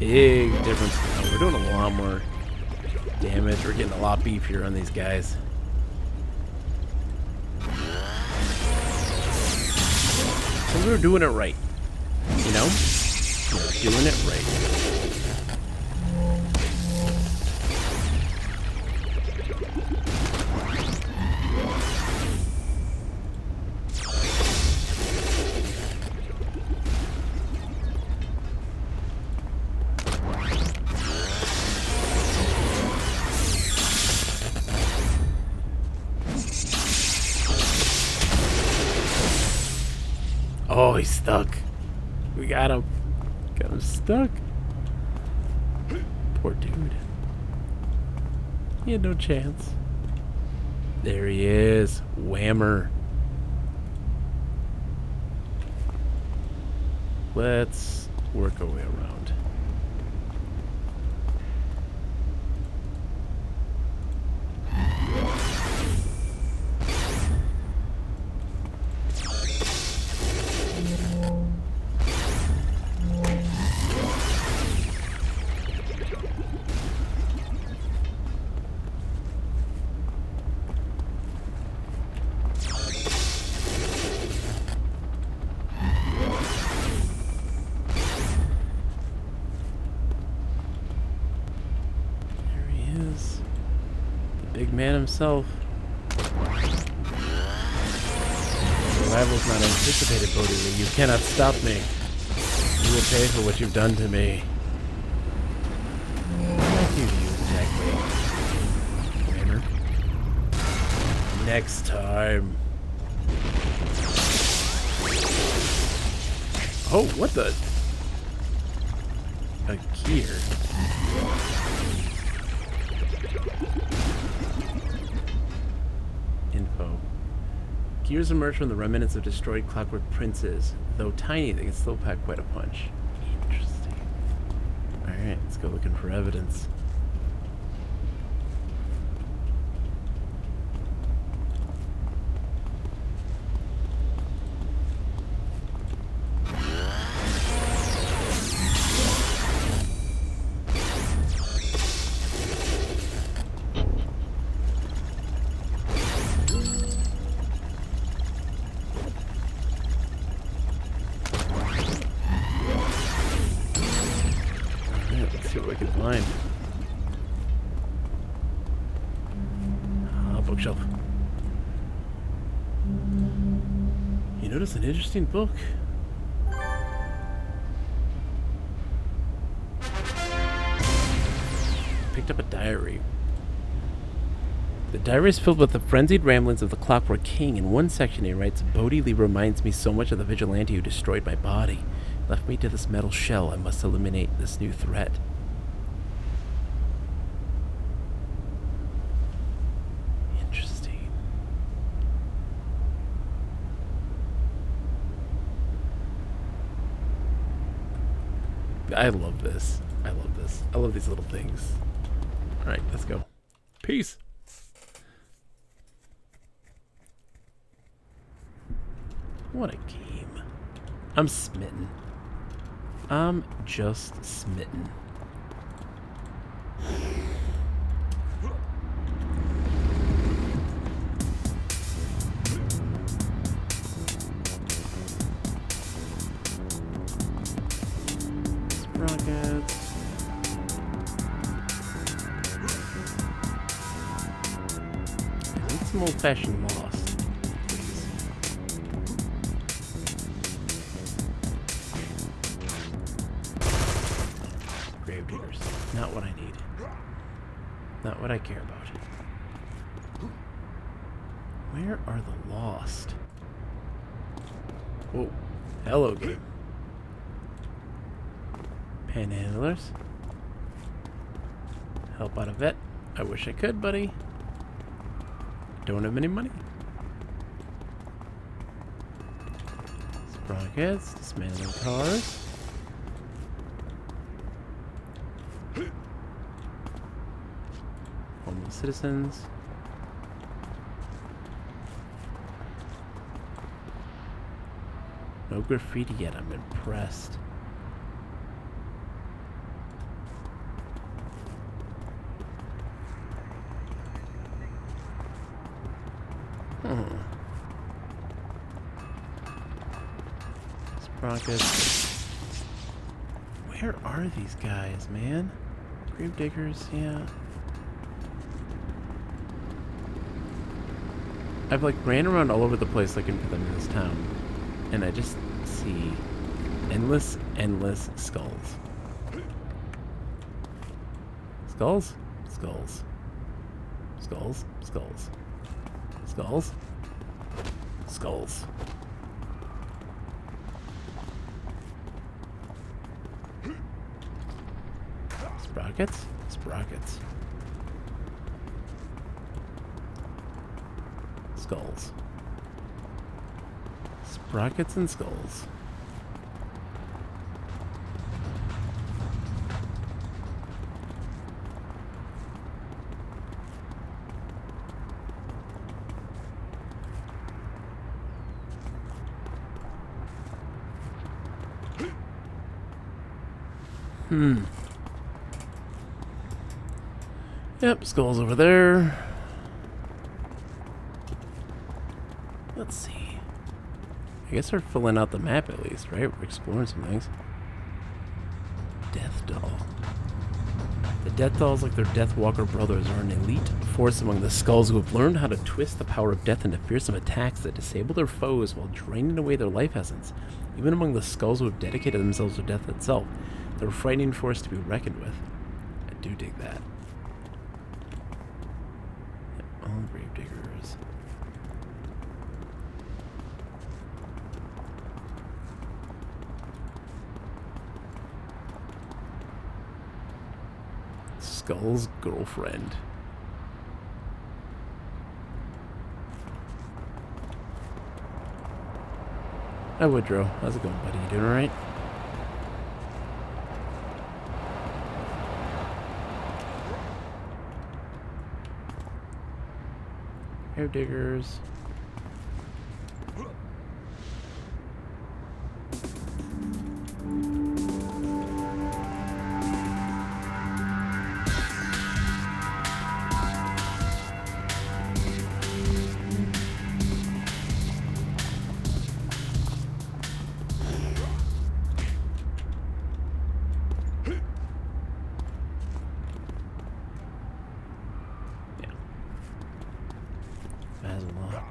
Big difference now. We're doing a lot more damage. We're getting a lot beefier on these guys. So we were doing it right. You know? We were doing it right. Oh, he's stuck. We got him. Got him stuck. Poor dude. He had no chance. There he is. Whammer. Let's work our way around. Big man himself. Arrival's not anticipated, Bodhi. You cannot stop me. You will pay for what you've done to me. What did I do to you exactly? Whammer. Next time. Oh, what the? A gear. Gears emerge from the remnants of destroyed Clockwork princes. Though tiny, they can still pack quite a punch. Interesting. Alright, let's go looking for evidence. Bookshelf. You notice an interesting book. Picked up a diary. The diary is filled with the frenzied ramblings of the Clockwork King. In one section he writes, Bodhi Lee reminds me so much of the vigilante who destroyed my body. Left me to this metal shell. I must eliminate this new threat. I love this. I love this. I love these little things. Alright, let's go. Peace. What a game. I'm smitten. I'm just smitten. Rockets. I need some old-fashioned lost, please. Gravediggers. Not what I need. Not what I care about. Where are the lost? Whoa. Hello, game. Panhandlers. Help out a vet. I wish I could, buddy. Don't have any money. Sprockets. Dismantling cars. Homeless citizens. No graffiti yet. I'm impressed. Sprockets. Where are these guys, man? Gravediggers, yeah. I've like ran around all over the place looking for them in this town. And I just see endless skulls. Skulls? Skulls. Skulls? Skulls. Skulls? Skulls. Sprockets? Sprockets. Skulls. Sprockets and skulls. Yep, skulls over there. Let's see. I guess we're filling out the map at least, right? We're exploring some things. Death Doll. The Death Dolls, like their Deathwalker brothers, are an elite force among the skulls who have learned how to twist the power of death into fearsome attacks that disable their foes while draining away their life essence. Even among the skulls who have dedicated themselves to death itself, they're a frightening force to be reckoned with. I do dig that. Yep, all gravediggers. Skull's girlfriend. Hi, Woodrow. How's it going, buddy? You doing all right? Air diggers.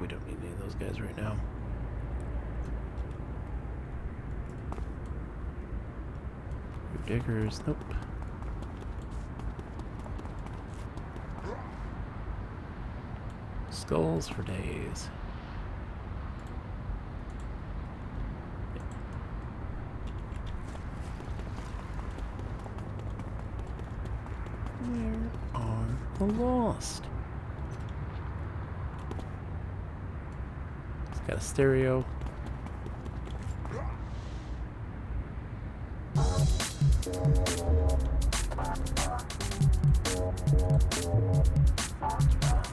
We don't need any of those guys right now. Diggers, nope. Skulls for days. Where are the lost? It's got a stereo.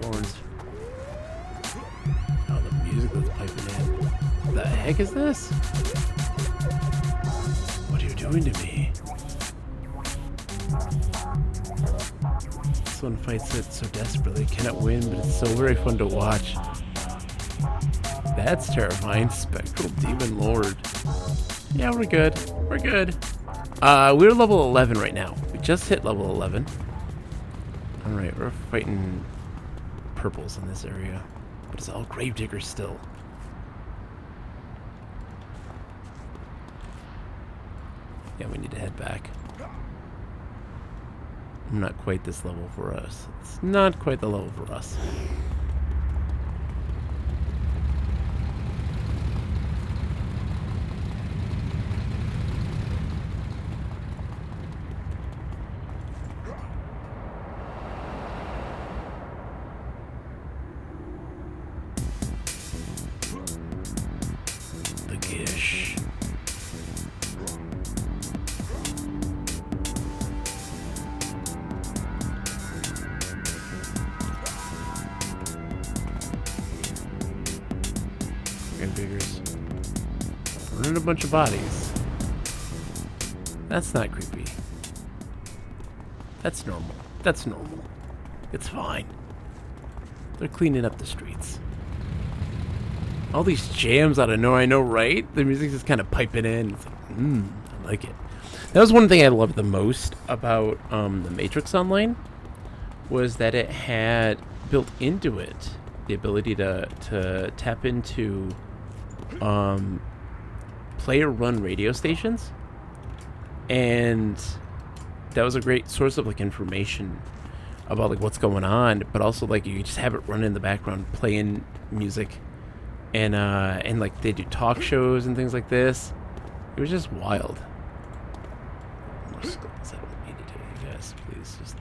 Horns. Oh, the music that's piping in. What the heck is this? What are you doing to me? This one fights it so desperately, cannot win, but it's so very fun to watch. That's terrifying. Spectral Demon Lord. Yeah, we're good. We're good. We're level 11 right now. We just hit level 11. Alright, we're fighting purples in this area. But it's all gravediggers still. Yeah, we need to head back. I'm not quite this level for us. It's not quite the level for us. Running a bunch of bodies. That's not creepy. That's normal. That's normal. It's fine. They're cleaning up the streets. All these jams out of nowhere, I know, right? The music's just kind of piping in. It's like, I like it. That was one thing I loved the most about the Matrix Online, was that it had built into it the ability to tap into player-run radio stations, and that was a great source of like information about like what's going on, but also like you just have it run in the background playing music, and like they do talk shows and things like this. It was just wild. More skulls. I don't need to do you guys, please just.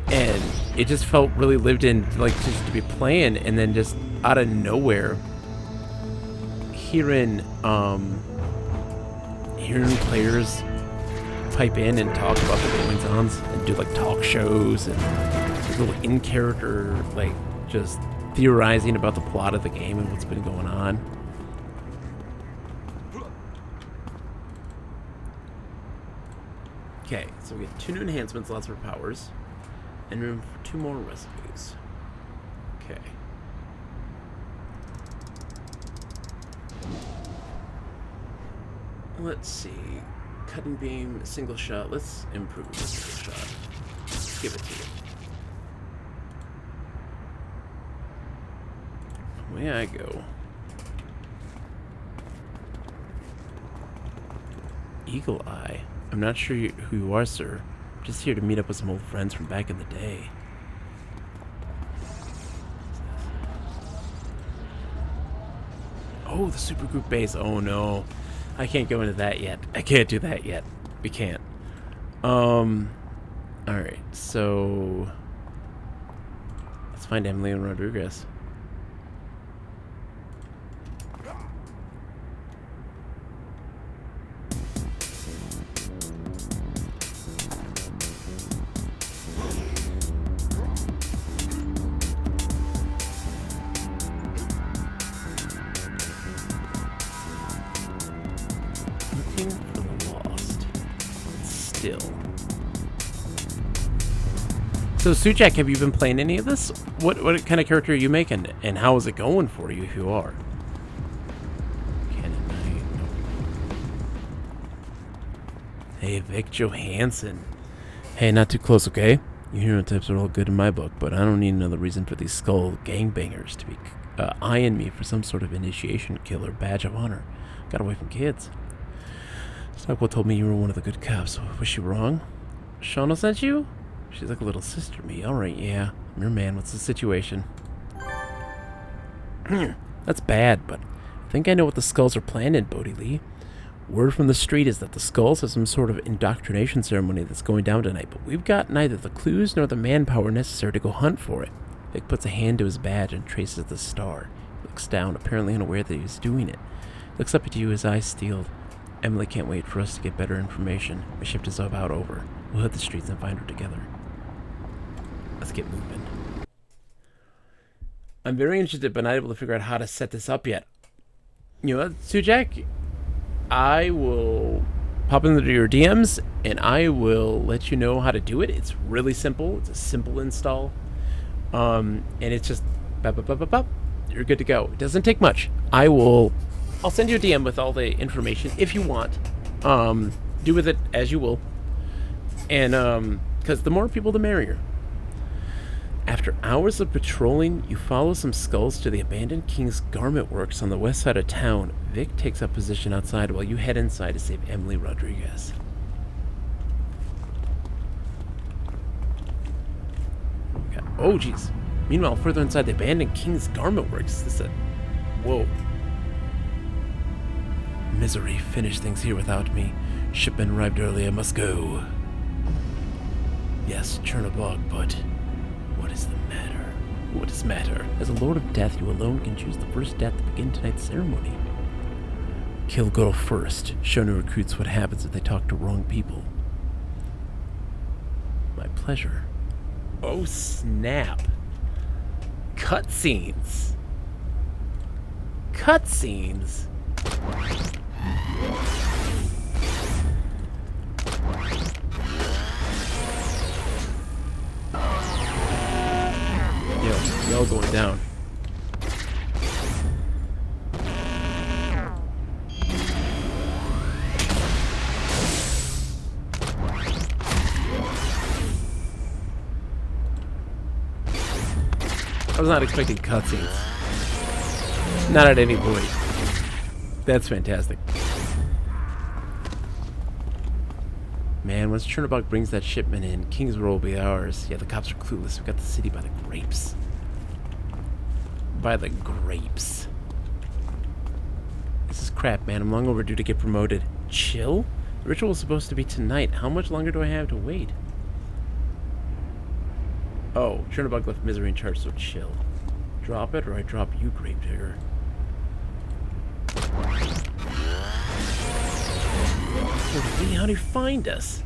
And it just felt really lived in, like just to be playing, and then just out of nowhere hearing players pipe in and talk about the goings-ons and do like talk shows and little in-character like just theorizing about the plot of the game and what's been going on. Okay, so we get 2 new enhancements, lots more powers, and room for 2 more recipes. Okay. Let's see. Cutting beam, single shot. Let's improve the single shot. Let's give it to you. Away I go. Eagle Eye. I'm not sure who you are, sir. I'm just here to meet up with some old friends from back in the day. Oh, the supergroup base. Oh no. I can't go into that yet. I can't do that yet. We can't. Alright, so let's find Emily and Rodriguez. Hunting for the lost. Still. So, Sujak, have you been playing any of this? What kind of character are you making? And how is it going for you if you are? Cannon Knight. Hey, Vic Johansson. Hey, not too close, okay? Your hero types are all good in my book, but I don't need another reason for these skull gangbangers to be eyeing me for some sort of initiation kill or badge of honor. Got away from kids. Stockwell told me you were one of the good cops. Was she wrong? Shauna sent you? She's like a little sister to me. Alright, yeah. I'm your man. What's the situation? That's bad, but I think I know what the skulls are planning, Bodhi Lee. Word from the street is that the skulls have some sort of indoctrination ceremony that's going down tonight, but we've got neither the clues nor the manpower necessary to go hunt for it. Vic puts a hand to his badge and traces the star. He looks down, apparently unaware that he was doing it. Looks up at you, his eyes steeled. Emily can't wait for us to get better information. My shift is about over. We'll hit the streets and find her together. Let's get moving. I'm very interested, but not able to figure out how to set this up yet. You know what, Sujak? I will pop into your DMs, and I will let you know how to do it. It's really simple. It's a simple install. And it's just... You're good to go. It doesn't take much. I'll send you a DM with all the information if you want. Do with it as you will. And, because the more people, the merrier. After hours of patrolling, you follow some skulls to the abandoned King's Garment Works on the west side of town. Vic takes up position outside while you head inside to save Emily Rodriguez. Oh, jeez. Meanwhile, further inside the abandoned King's Garment Works, this is a... Whoa. Misery finished things here without me. Shipment arrived early, I must go. Yes, Chernobog, but... what is the matter? What does matter? As a Lord of Death, you alone can choose the first death to begin tonight's ceremony. Kill girl first. Show new recruits what happens if they talk to wrong people. My pleasure. Oh, snap. Cutscenes. Cutscenes. Yo, y'all going down. I was not expecting cutscenes. Not at any point. That's fantastic. Man, once Chernobog brings that shipment in, King's Row will be ours. Yeah, the cops are clueless. We got the city by the grapes. By the grapes. This is crap, man. I'm long overdue to get promoted. Chill? The ritual was supposed to be tonight. How much longer do I have to wait? Oh, Chernobog left Misery in charge, so chill. Drop it, or I drop you, Gravedigger. How do you find us?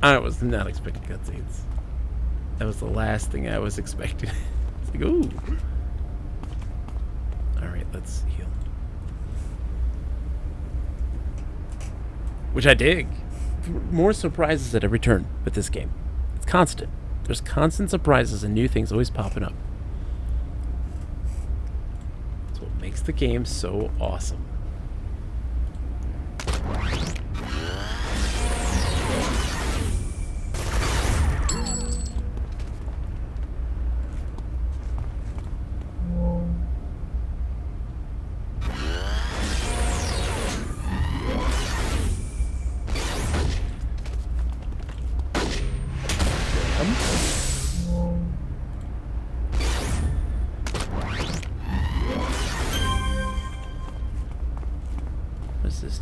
I was not expecting cutscenes. That was the last thing I was expecting. It's like, ooh. Alright, let's heal. Which I dig. More surprises at every turn with this game. It's constant. There's constant surprises and new things always popping up. That's what makes the game so awesome.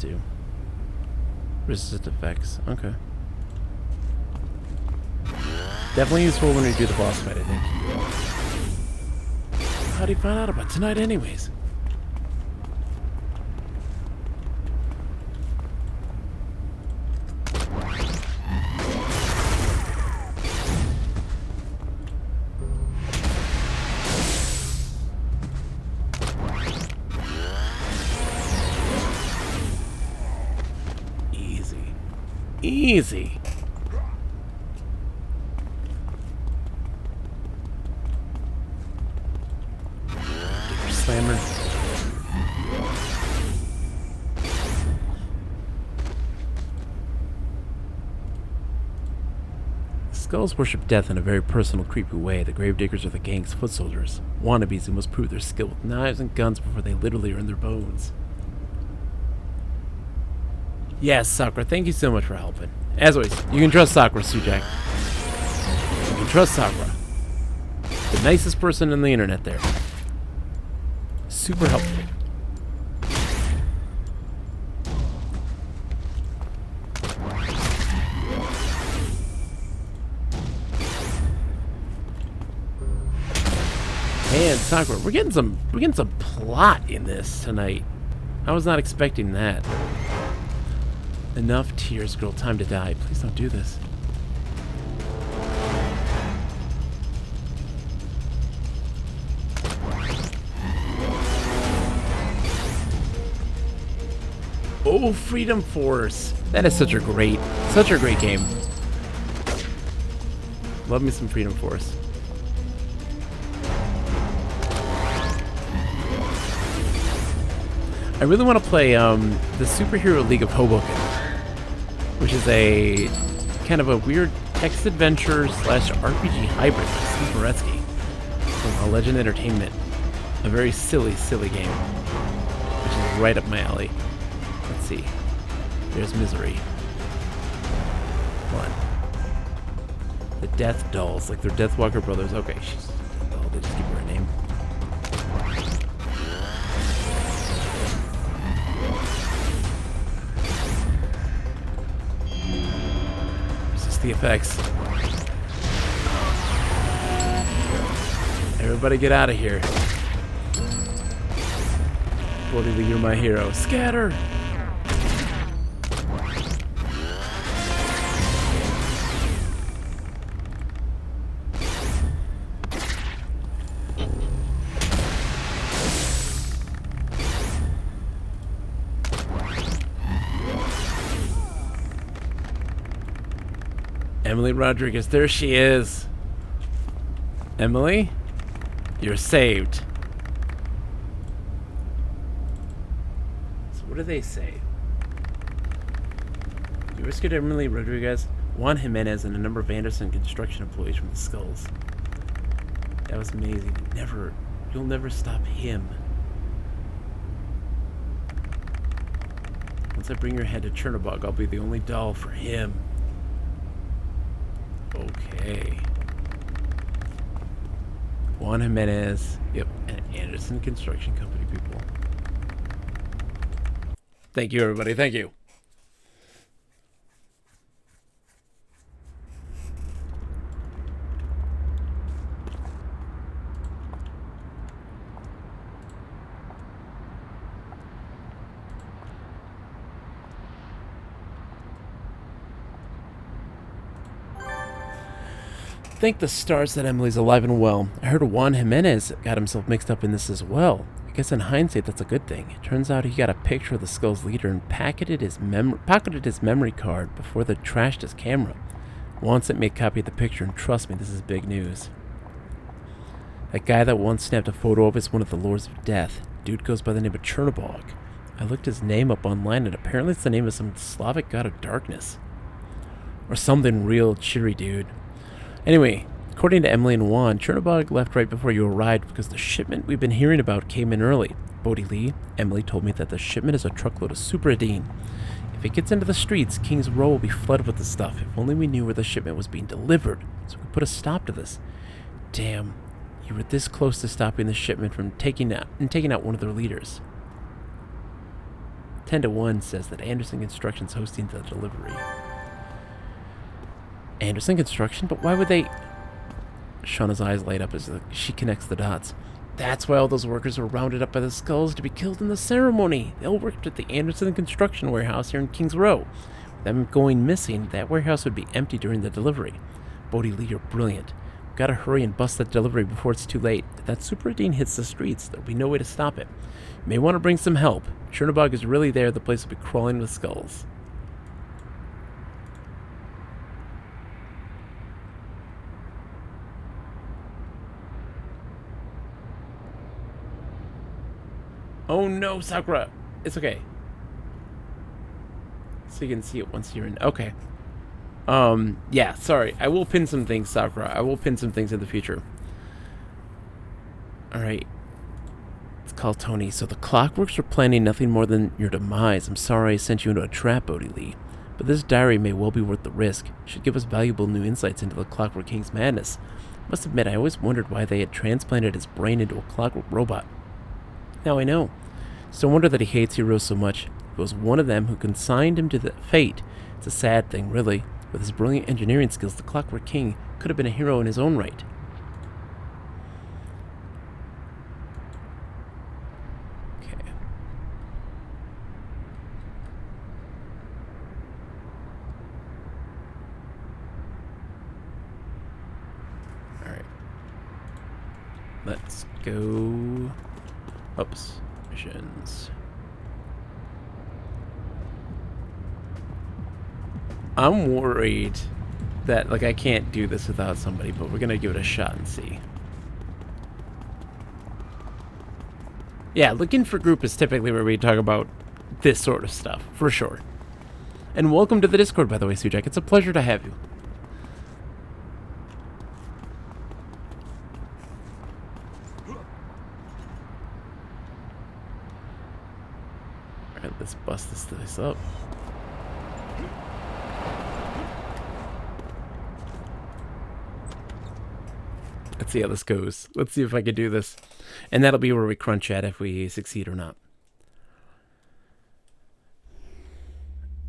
do. Resist effects. Okay. Definitely useful when we do the boss fight, I think. How'd he find out about tonight anyways? Easy. Slammer. Skulls worship death in a very personal, creepy way. The gravediggers are the gang's foot soldiers. Wannabes who must prove their skill with knives and guns before they literally earn their bones. Yes, Sakura, thank you so much for helping. As always, you can trust Sakura, Sujak. You can trust Sakura. The nicest person on the internet there. Super helpful. Man, Sakura, we're getting some plot in this tonight. I was not expecting that. Enough tears, girl. Time to die. Please don't do this. Oh, Freedom Force. That is such a great game. Love me some Freedom Force. I really want to play the Superhero League of Hoboken, which is a kind of a weird text adventure / RPG hybrid by Steve Boretsky from Legend Entertainment. A very silly game, which is right up my alley. Let's see. There's Misery. One. The Death Dolls, like they're Deathwalker brothers. Okay, she's a doll. They just give her a name. The effects. Everybody get out of here. Bolek, you're my hero. Scatter! Emily Rodriguez, there she is. Emily, you're saved. So what do they say? You rescued Emily Rodriguez, Juan Jimenez, and a number of Anderson construction employees from the Skulls. That was amazing. You'll never stop him. Once I bring your head to Chernobog, I'll be the only doll for him. Okay. Juan Jimenez. Yep, and Anderson Construction Company people. Thank you, everybody. Thank you. Thank the stars that Emily's alive and well. I heard Juan Jimenez got himself mixed up in this as well. I guess in hindsight that's a good thing. It turns out he got a picture of the Skull's leader and pocketed his memory card before they trashed his camera. Juan sent me a copy of the picture, and trust me, this is big news. That guy that once snapped a photo of is one of the Lords of Death. Dude goes by the name of Chernobog. I looked his name up online, and apparently it's the name of some Slavic god of darkness. Or something real cheery, dude. Anyway, according to Emily and Juan, Chernobog left right before you arrived because the shipment we've been hearing about came in early. Bodhi Lee, Emily told me that the shipment is a truckload of Superadine. If it gets into the streets, King's Row will be flooded with the stuff. If only we knew where the shipment was being delivered, so we could put a stop to this. Damn, you were this close to stopping the shipment from taking out one of their leaders. 10 to 1 says that Anderson Construction's hosting the delivery. Anderson Construction? But why would they... Shauna's eyes light up as she connects the dots. That's why all those workers were rounded up by the Skulls to be killed in the ceremony. They all worked at the Anderson Construction warehouse here in Kings Row. With them going missing, that warehouse would be empty during the delivery. Bodie Lee, you're brilliant. We've got to hurry and bust that delivery before it's too late. If that Super 18 hits the streets, there'll be no way to stop it. You may want to bring some help. If Chernobog is really there, the place will be crawling with Skulls. Oh no, Sakura! It's okay. So you can see it once you're in. Okay. Yeah, sorry. I will pin some things, Sakura. I will pin some things in the future. Alright. Let's call Tony. So the Clockworks are planning nothing more than your demise. I'm sorry I sent you into a trap, Bodie Lee. But this diary may well be worth the risk. It should give us valuable new insights into the Clockwork King's madness. Must admit, I always wondered why they had transplanted his brain into a clockwork robot. Now I know. It's no wonder that he hates heroes so much. It was one of them who consigned him to the fate. It's a sad thing, really. With his brilliant engineering skills, the Clockwork King could have been a hero in his own right. Okay. Alright. Let's go... Oops. Missions. I'm worried that, like, I can't do this without somebody, but we're gonna give it a shot and see. Yeah, looking for group is typically where we talk about this sort of stuff, for sure. And welcome to the Discord, by the way, Sujak. It's a pleasure to have you. Alright, let's bust this place up. Let's see how this goes. Let's see if I can do this. And that'll be where we crunch at if we succeed or not.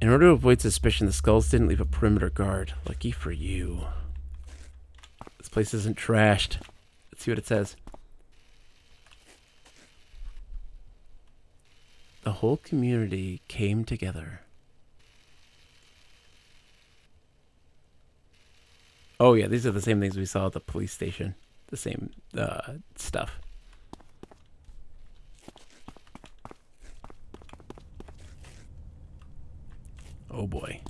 In order to avoid suspicion, the Skulls didn't leave a perimeter guard. Lucky for you. This place isn't trashed. Let's see what it says. The whole community came together. Oh yeah, these are the same things we saw at the police station. The same stuff. Oh boy.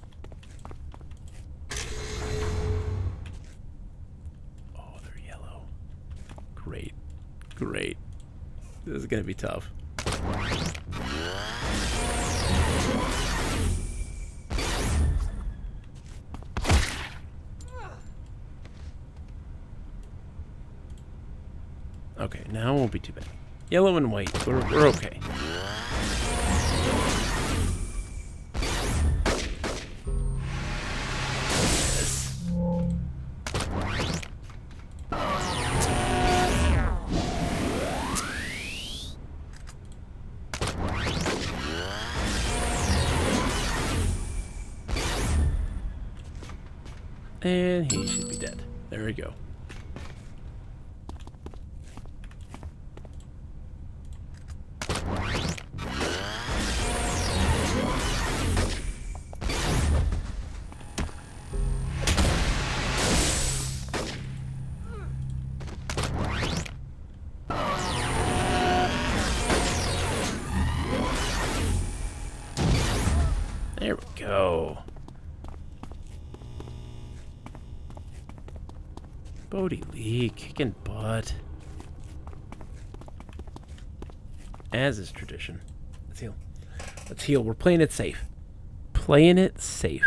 Oh, they're yellow. Great. Great. This is gonna be tough. Okay, now it won't be too bad. Yellow and white, we're okay. And he should be dead. There we go. There we go. Bodie Lee, kicking butt. As is tradition. Let's heal. Let's heal. We're playing it safe. Playing it safe.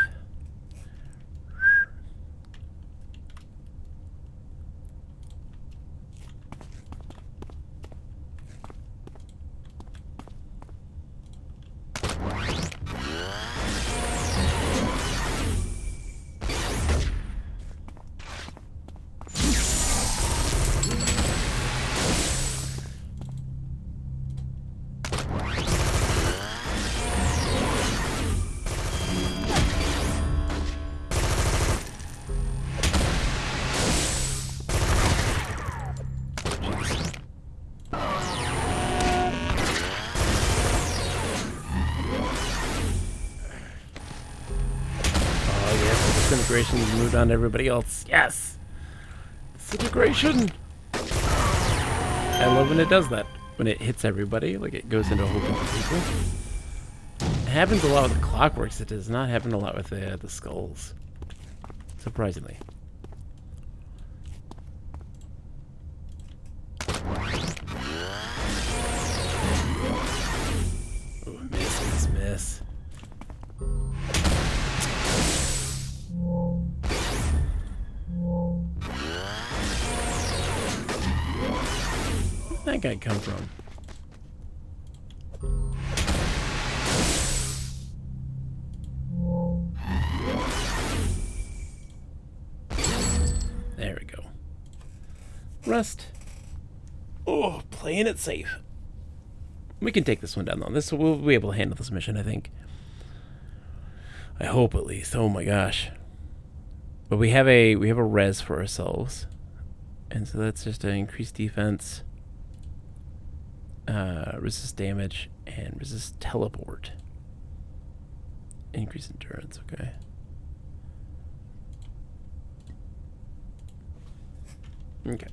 disintegration moved on to everybody else. Yes! Disintegration! I love when it does that. When it hits everybody, like it goes into a whole group of people. It happens a lot with the Clockworks. It does not happen a lot with the skulls. Surprisingly. Oh, miss. Where'd that guy come from? There we go. Rust. Oh, playing it safe. We can take this one down though. We'll be able to handle this mission, I think. I hope at least. Oh my gosh. But we have a res for ourselves. And so that's just an increased defense, resist damage, and resist teleport. Increase endurance, okay. Okay.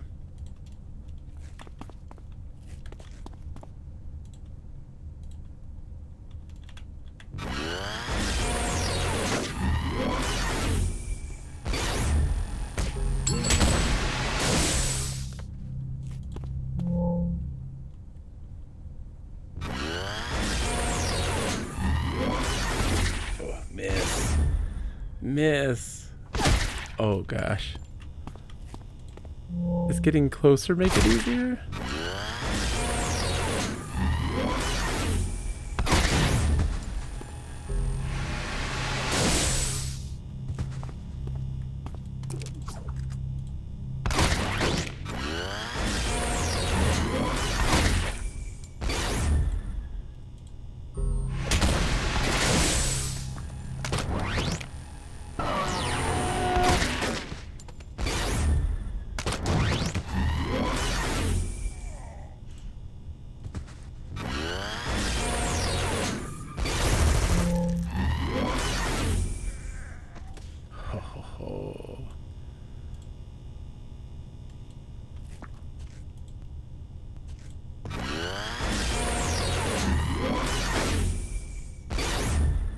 Miss. Oh gosh. Is getting closer make it easier?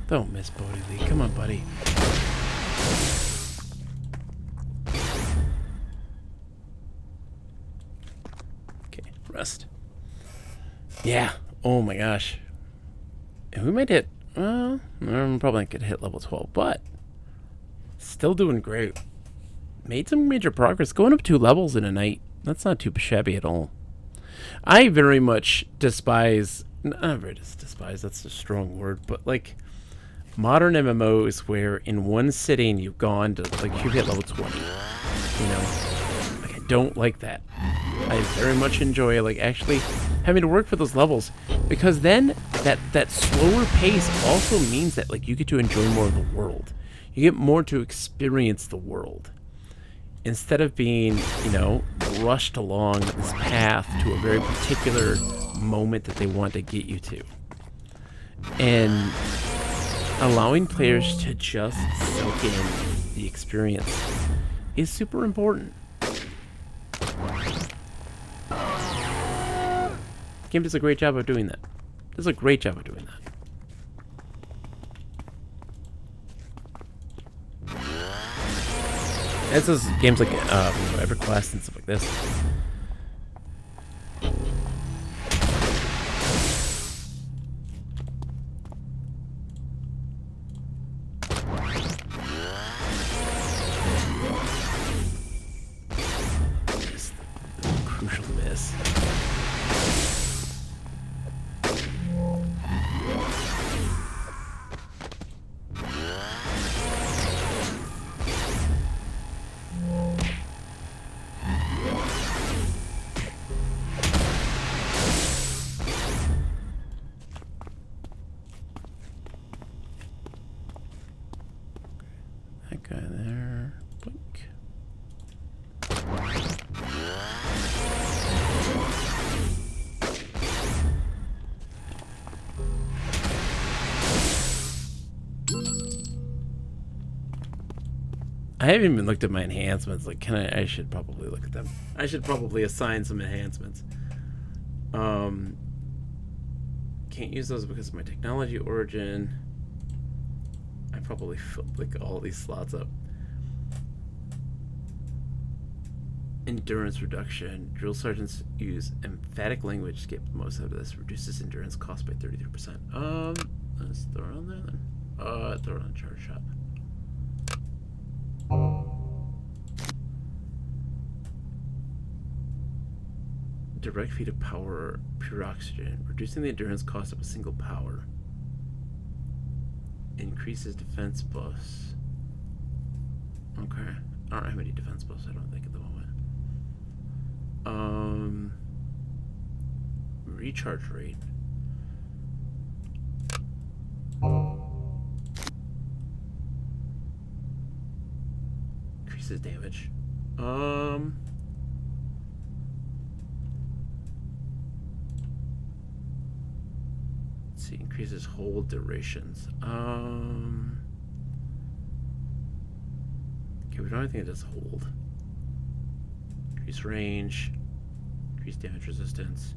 Don't miss Bodie Lee. Come on, buddy. Okay, rest. Yeah. Oh my gosh. And we might hit... Well, I'm probably not going to hit level 12, but... Still doing great. Made some major progress. Going up 2 levels in a night. That's not too shabby at all. I very much despise... Not very despise, that's a strong word, but like... Modern MMOs where in one sitting you've gone to, like, you've hit level 20. You know? Like, I don't like that. I very much enjoy, like, actually having to work for those levels. Because then, that slower pace also means that, like, you get to enjoy more of the world. You get more to experience the world. Instead of being, you know, rushed along this path to a very particular moment that they want to get you to. And... allowing players to just soak in the experience is super important. The game does a great job of doing that. Does a great job of doing that. As does games like EverQuest and stuff like this. I haven't even looked at my enhancements. Like, I should probably look at them. I should probably assign some enhancements. Can't use those because of my technology origin. I probably filled like all these slots up. Endurance reduction. Drill sergeants use emphatic language to get most out of this. Reduces endurance cost by 33%. Let's throw it on there then. Throw it on charge shop. Direct feed of power, pure oxygen. Reducing the endurance cost of a single power. Increases defense buffs. Okay. I don't have any defense buffs, I don't think, at the moment. Recharge rate. Increases damage. Let's see, increases hold durations. Okay, we don't have anything that does hold. Increase range. Increase damage resistance.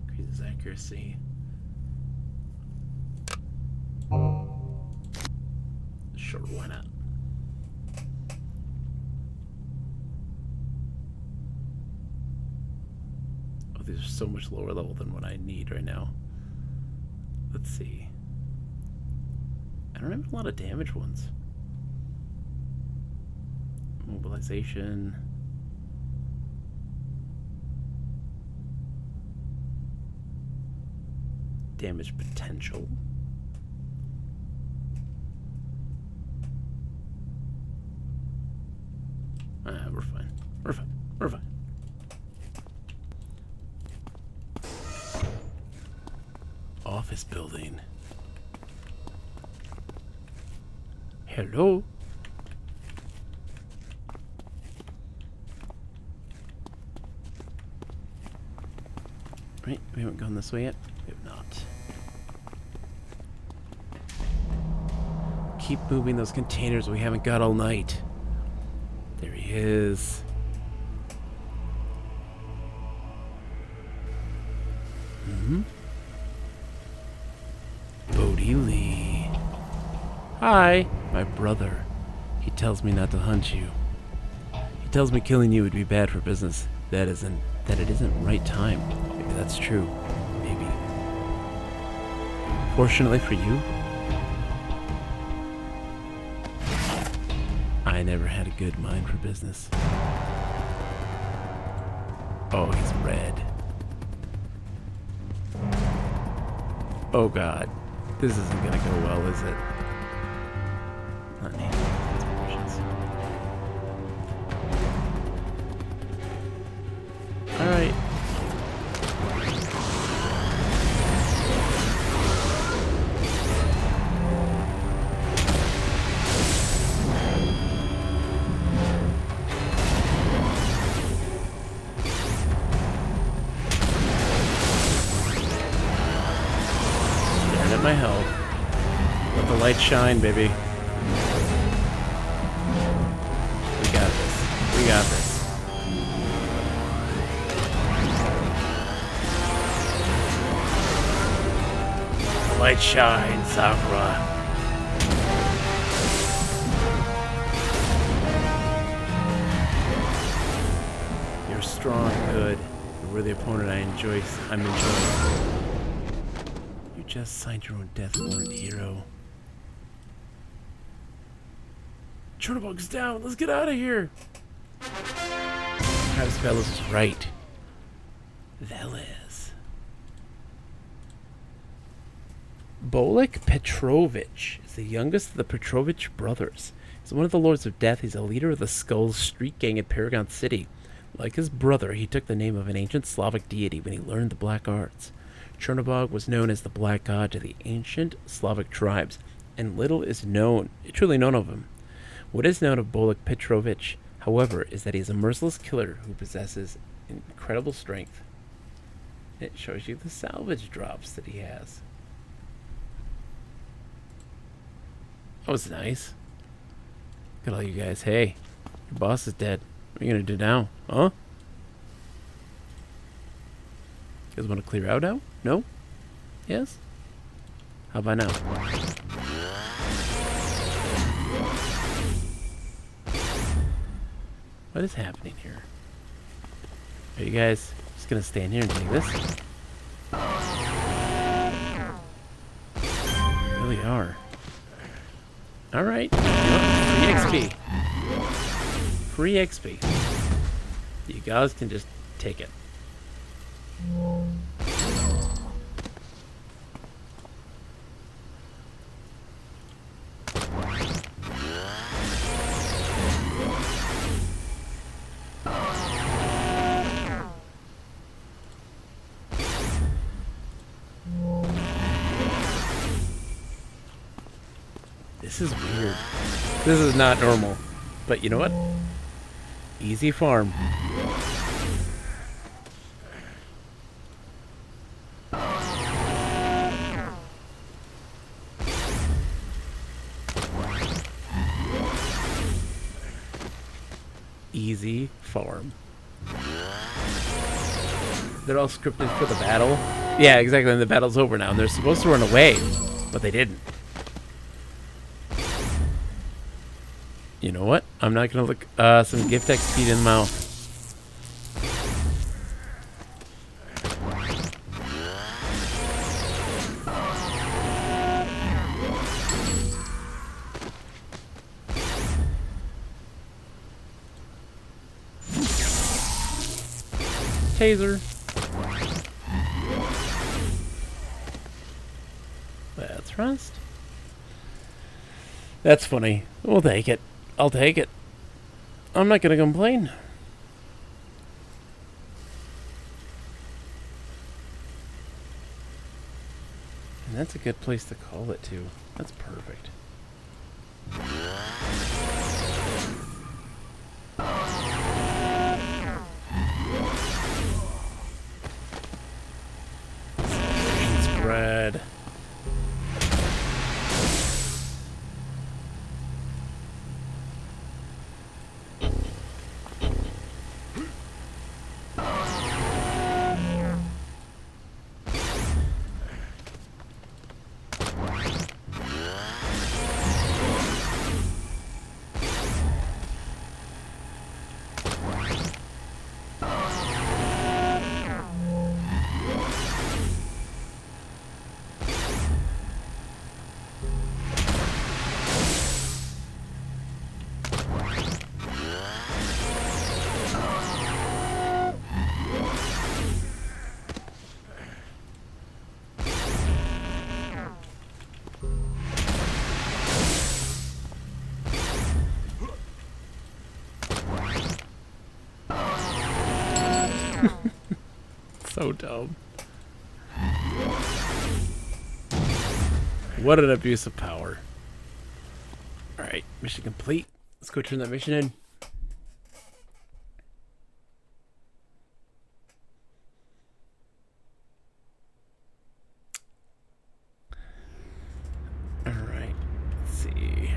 Increases accuracy. Sure, why not? Oh, these are so much lower level than what I need right now. Let's see. I don't have a lot of damage ones. Mobilization. Damage potential. We're fine. We're fine. We're fine. Office building. Hello? Right, we haven't gone this way yet. We have not. Keep moving those containers we haven't got all night. There he is. Bodie Lee. Hi, my brother. He tells me not to hunt you. He tells me killing you would be bad for business. That it isn't right time. Maybe that's true. Maybe. Fortunately for you, I never had a good mind for business. Oh, he's red. Oh God, this isn't gonna go well, is it? Honey, that's precious. All right. My health. Let the light shine, baby. We got this. We got this. Light shine, Sakura. You're strong, good. You're a worthy opponent. I'm enjoying. Just signed your own death warrant, hero. Chernobog's down. Let's get out of here. Travis Velas is right. Velas. Bolek Petrovic is the youngest of the Petrovic brothers. He's one of the Lords of Death. He's a leader of the Skulls street gang in Paragon City. Like his brother, he took the name of an ancient Slavic deity when he learned the black arts. Chernobog was known as the Black God to the ancient Slavic tribes, and little is truly known of him. What is known of Bolek Petrovic, however, is that he is a merciless killer who possesses incredible strength. It shows you the salvage drops that he has. That was nice. Look at all you guys. Hey, your boss is dead. What are you gonna do now? Huh? You guys want to clear out now? No? Yes? How about now? What is happening here? Are you guys just gonna stand here and take this? You really are. Alright. Free XP. Free XP. You guys can just take it. This is weird. This is not normal. But you know what? Easy farm. Easy farm. They're all scripted for the battle. Yeah, exactly. And the battle's over now. And they're supposed to run away, but they didn't. You know what? I'm not gonna look some gift XP in the mouth. Taser. That's rust. That's funny. We'll take it. I'll take it. I'm not gonna complain. And that's a good place to call it too. That's perfect. Spread. So dumb. What an abuse of power. Alright, mission complete. Let's go turn that mission in. Alright, let's see.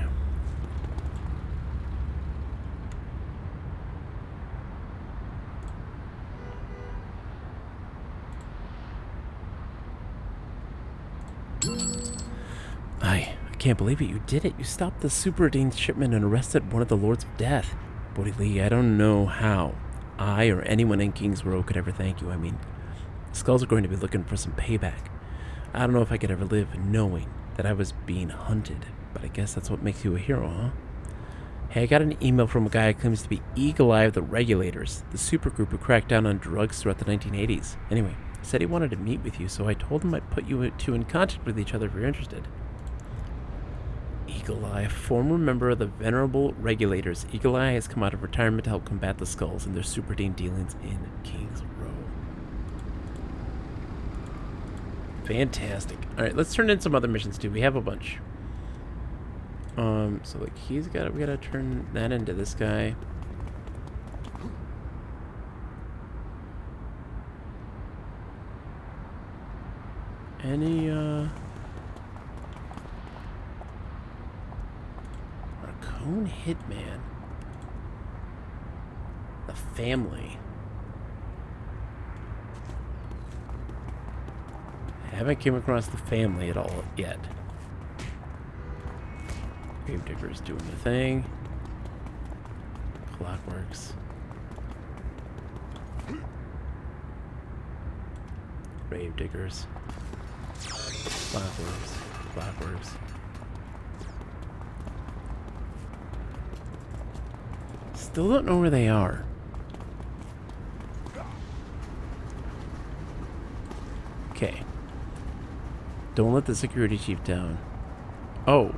I can't believe it. You did it. You stopped the Super Dean shipment and arrested one of the Lords of Death. Bodhi Lee, I don't know how I or anyone in King's Row could ever thank you. I mean, the Skulls are going to be looking for some payback. I don't know if I could ever live knowing that I was being hunted, but I guess that's what makes you a hero, huh? Hey, I got an email from a guy who claims to be Eagle Eye of the Regulators, the supergroup who cracked down on drugs throughout the 1980s. Anyway, he said he wanted to meet with you, so I told him I'd put you two in contact with each other if you're interested. Eagle Eye, a former member of the Venerable Regulators. Eagle Eye has come out of retirement to help combat the Skulls and their Super Dean dealings in King's Row. Fantastic. Alright, let's turn in some other missions too. We have a bunch. So like we gotta turn that into this guy. Lone hitman. The family. I haven't came across the family at all yet. Gravedigger's doing the thing. Clockworks. Gravediggers. Clockworks. Clockworks. Still don't know where they are. Okay. Don't let the security chief down. Oh.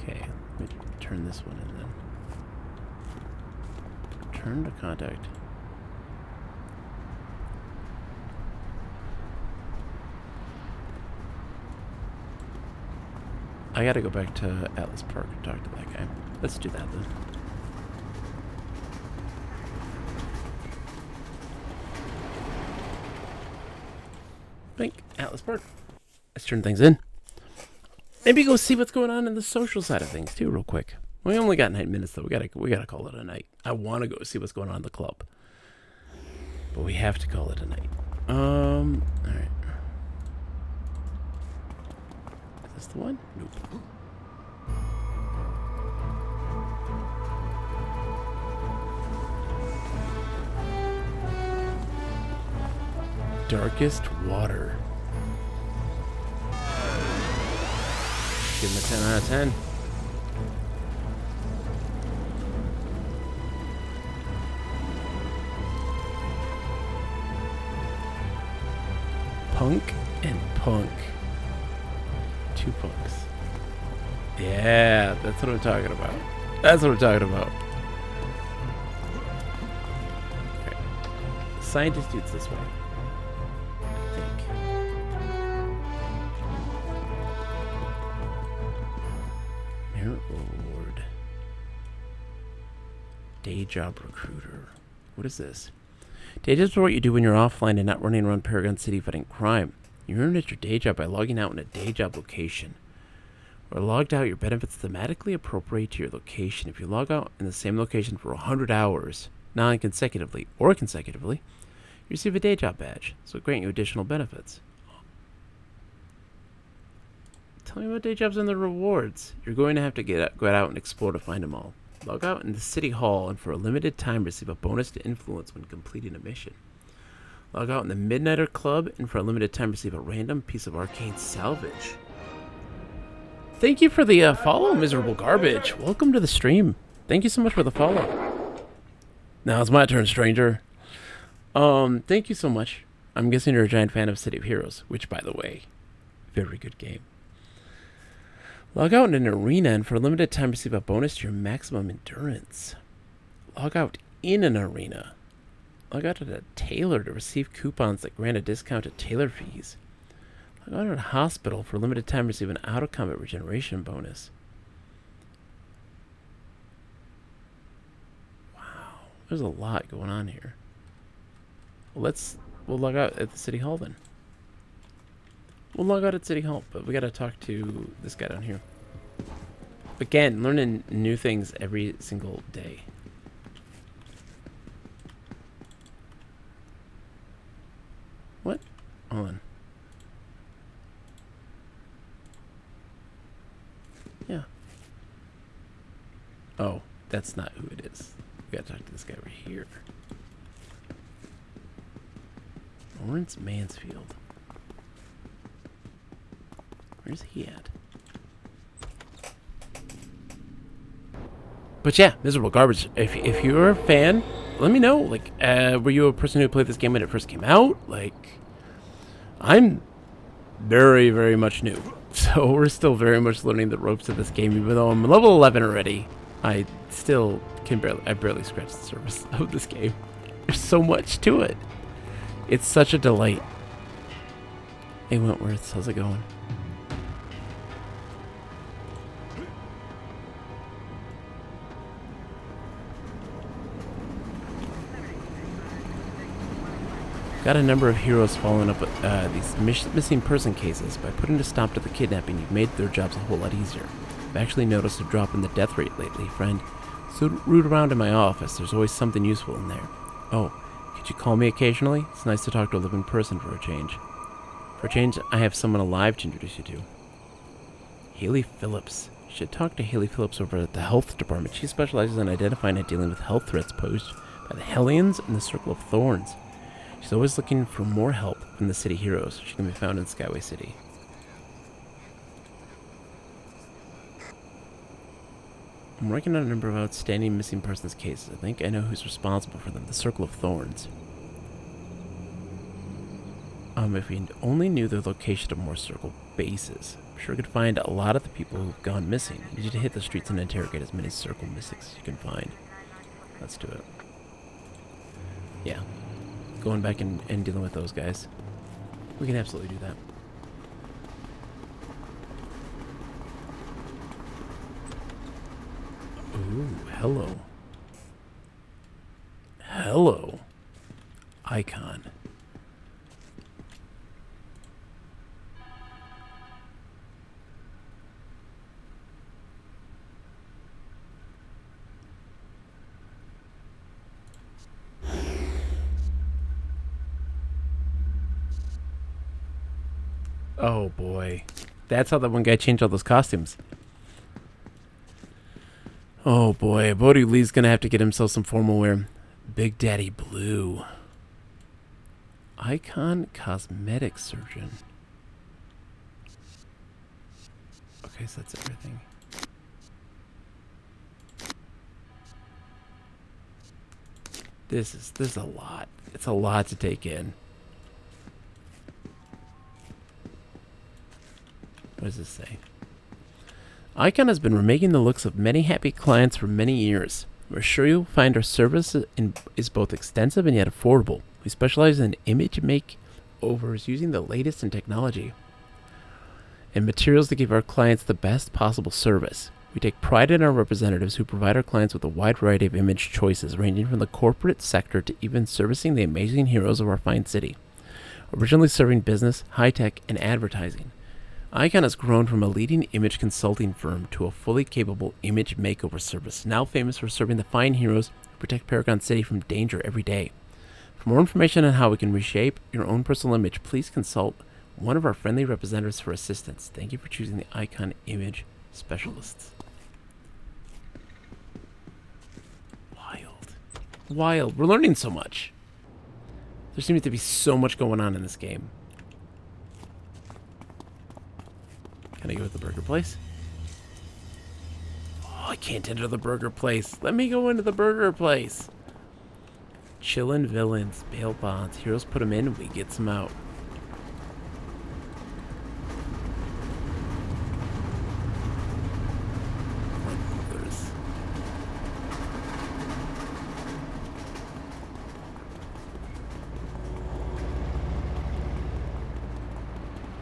Okay. Let me turn this one in then. Turn to contact. I gotta go back to Atlas Park and talk to that guy. Let's do that then. Blink, Atlas Park. Let's turn things in. Maybe go see what's going on in the social side of things too, real quick. We only got 9 minutes though. We gotta call it a night. I want to go see what's going on in the club, but we have to call it a night. All right. Is this the one? Nope. Darkest water. Give him a 10 out of 10. Punk and punk. 2 punks. Yeah, that's what I'm talking about. That's what I'm talking about. Okay. Scientist dude's this way. I think. Merit reward. Day job recruiter. What is this? Day jobs are what you do when you're offline and not running around Paragon City fighting crime. You earn at your day job by logging out in a day job location. Or logged out, your benefits thematically appropriate to your location. If you log out in the same location for 100 hours, non-consecutively or consecutively, you receive a day job badge, so grant you additional benefits. Tell me about day jobs and the rewards. You're going to have to go out and explore to find them all. Log out in the City Hall and for a limited time receive a bonus to influence when completing a mission. Log out in the Midnighter Club and for a limited time receive a random piece of arcane salvage. Thank you for the follow, Miserable Garbage. Welcome to the stream. Thank you so much for the follow. Now it's my turn, stranger. Thank you so much. I'm guessing you're a giant fan of City of Heroes, which, by the way, very good game. Log out in an arena and for a limited time receive a bonus to your maximum endurance. Log out in an arena. Log out at a tailor to receive coupons that grant a discount to tailor fees. Log out at a hospital for a limited time receive an auto-combat regeneration bonus. Wow, there's a lot going on here. Well, we'll log out at the City Hall then. We'll log out at City Hall, but we gotta talk to this guy down here. Again, learning new things every single day. What? Hold on. Yeah. Oh, that's not who it is. We gotta talk to this guy over here. Lawrence Mansfield. Where's he at? But yeah, Miserable Garbage. If you're a fan, let me know. Like, were you a person who played this game when it first came out? Like, I'm very, very much new. So we're still very much learning the ropes of this game. Even though I'm level 11 already, I still I barely scratch the surface of this game. There's so much to it. It's such a delight. Hey Wentworth, how's it going? Got a number of heroes following up these missing person cases. By putting a stop to the kidnapping, you've made their jobs a whole lot easier. I've actually noticed a drop in the death rate lately, friend. So root around in my office. There's always something useful in there. Oh, could you call me occasionally? It's nice to talk to a living person for a change. For a change, I have someone alive to introduce you to. Haley Phillips. You should talk to Haley Phillips over at the health department. She specializes in identifying and dealing with health threats posed by the Hellions and the Circle of Thorns. She's always looking for more help from the city heroes. She can be found in Skyway City. I'm working on a number of outstanding missing persons cases. I think I know who's responsible for them. The Circle of Thorns. If we only knew the location of more Circle bases, I'm sure we could find a lot of the people who've gone missing. You need to hit the streets and interrogate as many Circle mystics as you can find. Let's do it. Yeah. Going back and dealing with those guys. We can absolutely do that. Ooh, hello. Hello. Icon. Oh boy. That's how that one guy changed all those costumes. Oh boy, Bodhi Lee's gonna have to get himself some formal wear. Big Daddy Blue. Icon Cosmetic Surgeon. Okay, so that's everything. This is a lot. It's a lot to take in. What does this say? Icon has been remaking the looks of many happy clients for many years. We're sure you'll find our service is both extensive and yet affordable. We specialize in image makeovers using the latest in technology and materials to give our clients the best possible service. We take pride in our representatives who provide our clients with a wide variety of image choices, ranging from the corporate sector to even servicing the amazing heroes of our fine city. Originally serving business, high-tech, and advertising, Icon has grown from a leading image consulting firm to a fully capable image makeover service, now famous for serving the fine heroes who protect Paragon City from danger every day. For more information on how we can reshape your own personal image, please consult one of our friendly representatives for assistance. Thank you for choosing the Icon Image Specialists. Wild. We're learning so much. There seems to be so much going on in this game. Can I go to the burger place? Oh, I can't enter the burger place. Let me go into the burger place. Chillin' villains, bail bonds. Heroes put them in, we get some out.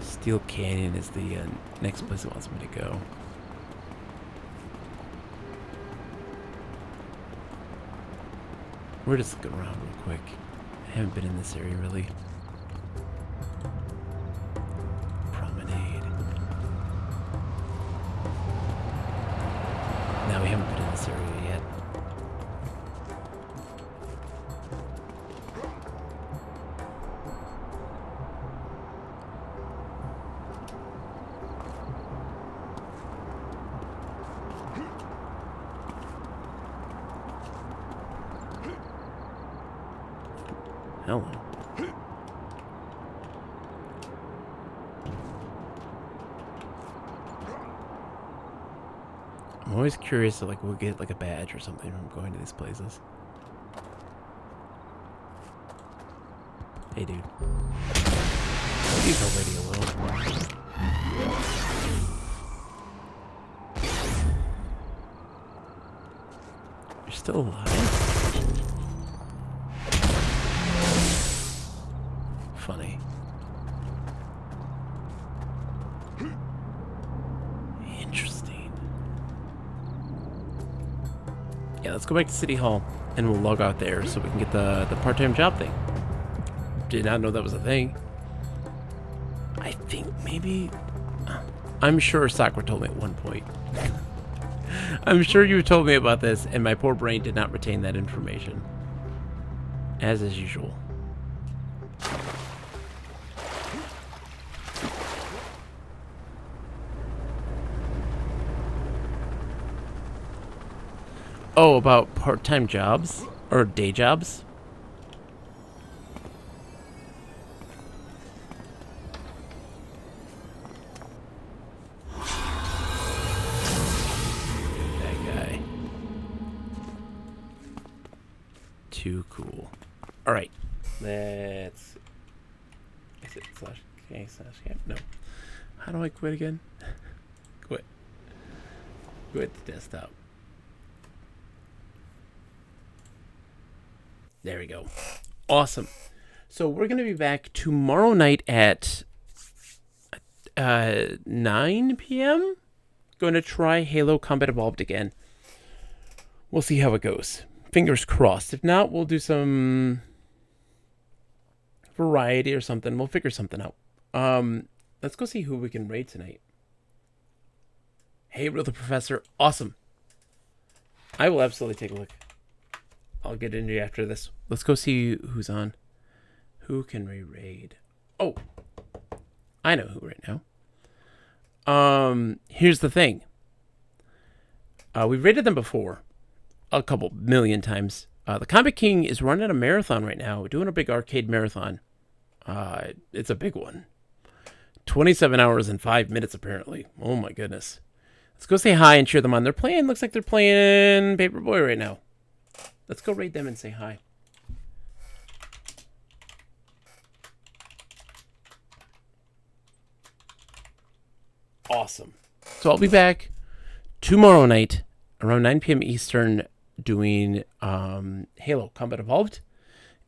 Steel Canyon is the next place it wants me to go. We're just looking around real quick. I haven't been in this area really. Promenade. No, we haven't been in this area yet. Hello. I'm always curious to we'll get a badge or something from going to these places. Hey dude. Leave her lady alone. You're still alive? Funny. Interesting. Yeah, let's go back to City Hall and we'll log out there so we can get the part-time job thing. did not know that was a thing. I think maybe... I'm sure Sakura told me at one point. I'm sure you told me about this, and my poor brain did not retain that information. As is usual. Oh, about part-time jobs? Or day jobs? Too cool. All right, let's. Is it /k/cap? No. How do I quit again? Quit. Quit the desktop. There we go. Awesome. So we're gonna be back tomorrow night at 9 p.m. Going to try Halo Combat Evolved again. We'll see how it goes. Fingers crossed. If not, we'll do some variety or something. We'll figure something out. Let's go see who we can raid tonight. Hey, Real the Professor. Awesome. I will absolutely take a look. I'll get into you after this. Let's go see who's on. Who can we raid? Oh, I know who right now. Here's the thing. We've raided them before. A couple million times. The Comic King is running a marathon right now. We're doing a big arcade marathon. It's a big one. 27 hours and 5 minutes, apparently. Oh, my goodness. Let's go say hi and cheer them on. They're playing, looks like they're playing Paperboy right now. Let's go raid them and say hi. Awesome. So I'll be back tomorrow night around 9 p.m. Eastern doing Halo Combat Evolved.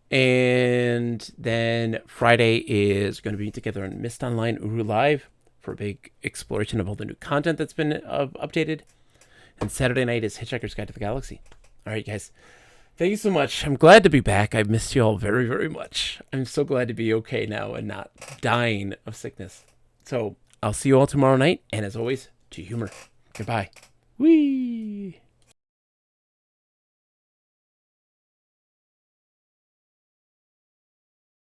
And then Friday is going to be together on Mist Online Uru Live for a big exploration of all the new content that's been updated. And Saturday night is Hitchhiker's Guide to the Galaxy. All right, guys. Thank you so much. I'm glad to be back. I missed you all very, very much. I'm so glad to be okay now and not dying of sickness. So I'll see you all tomorrow night. And as always, to humor. Goodbye. Whee!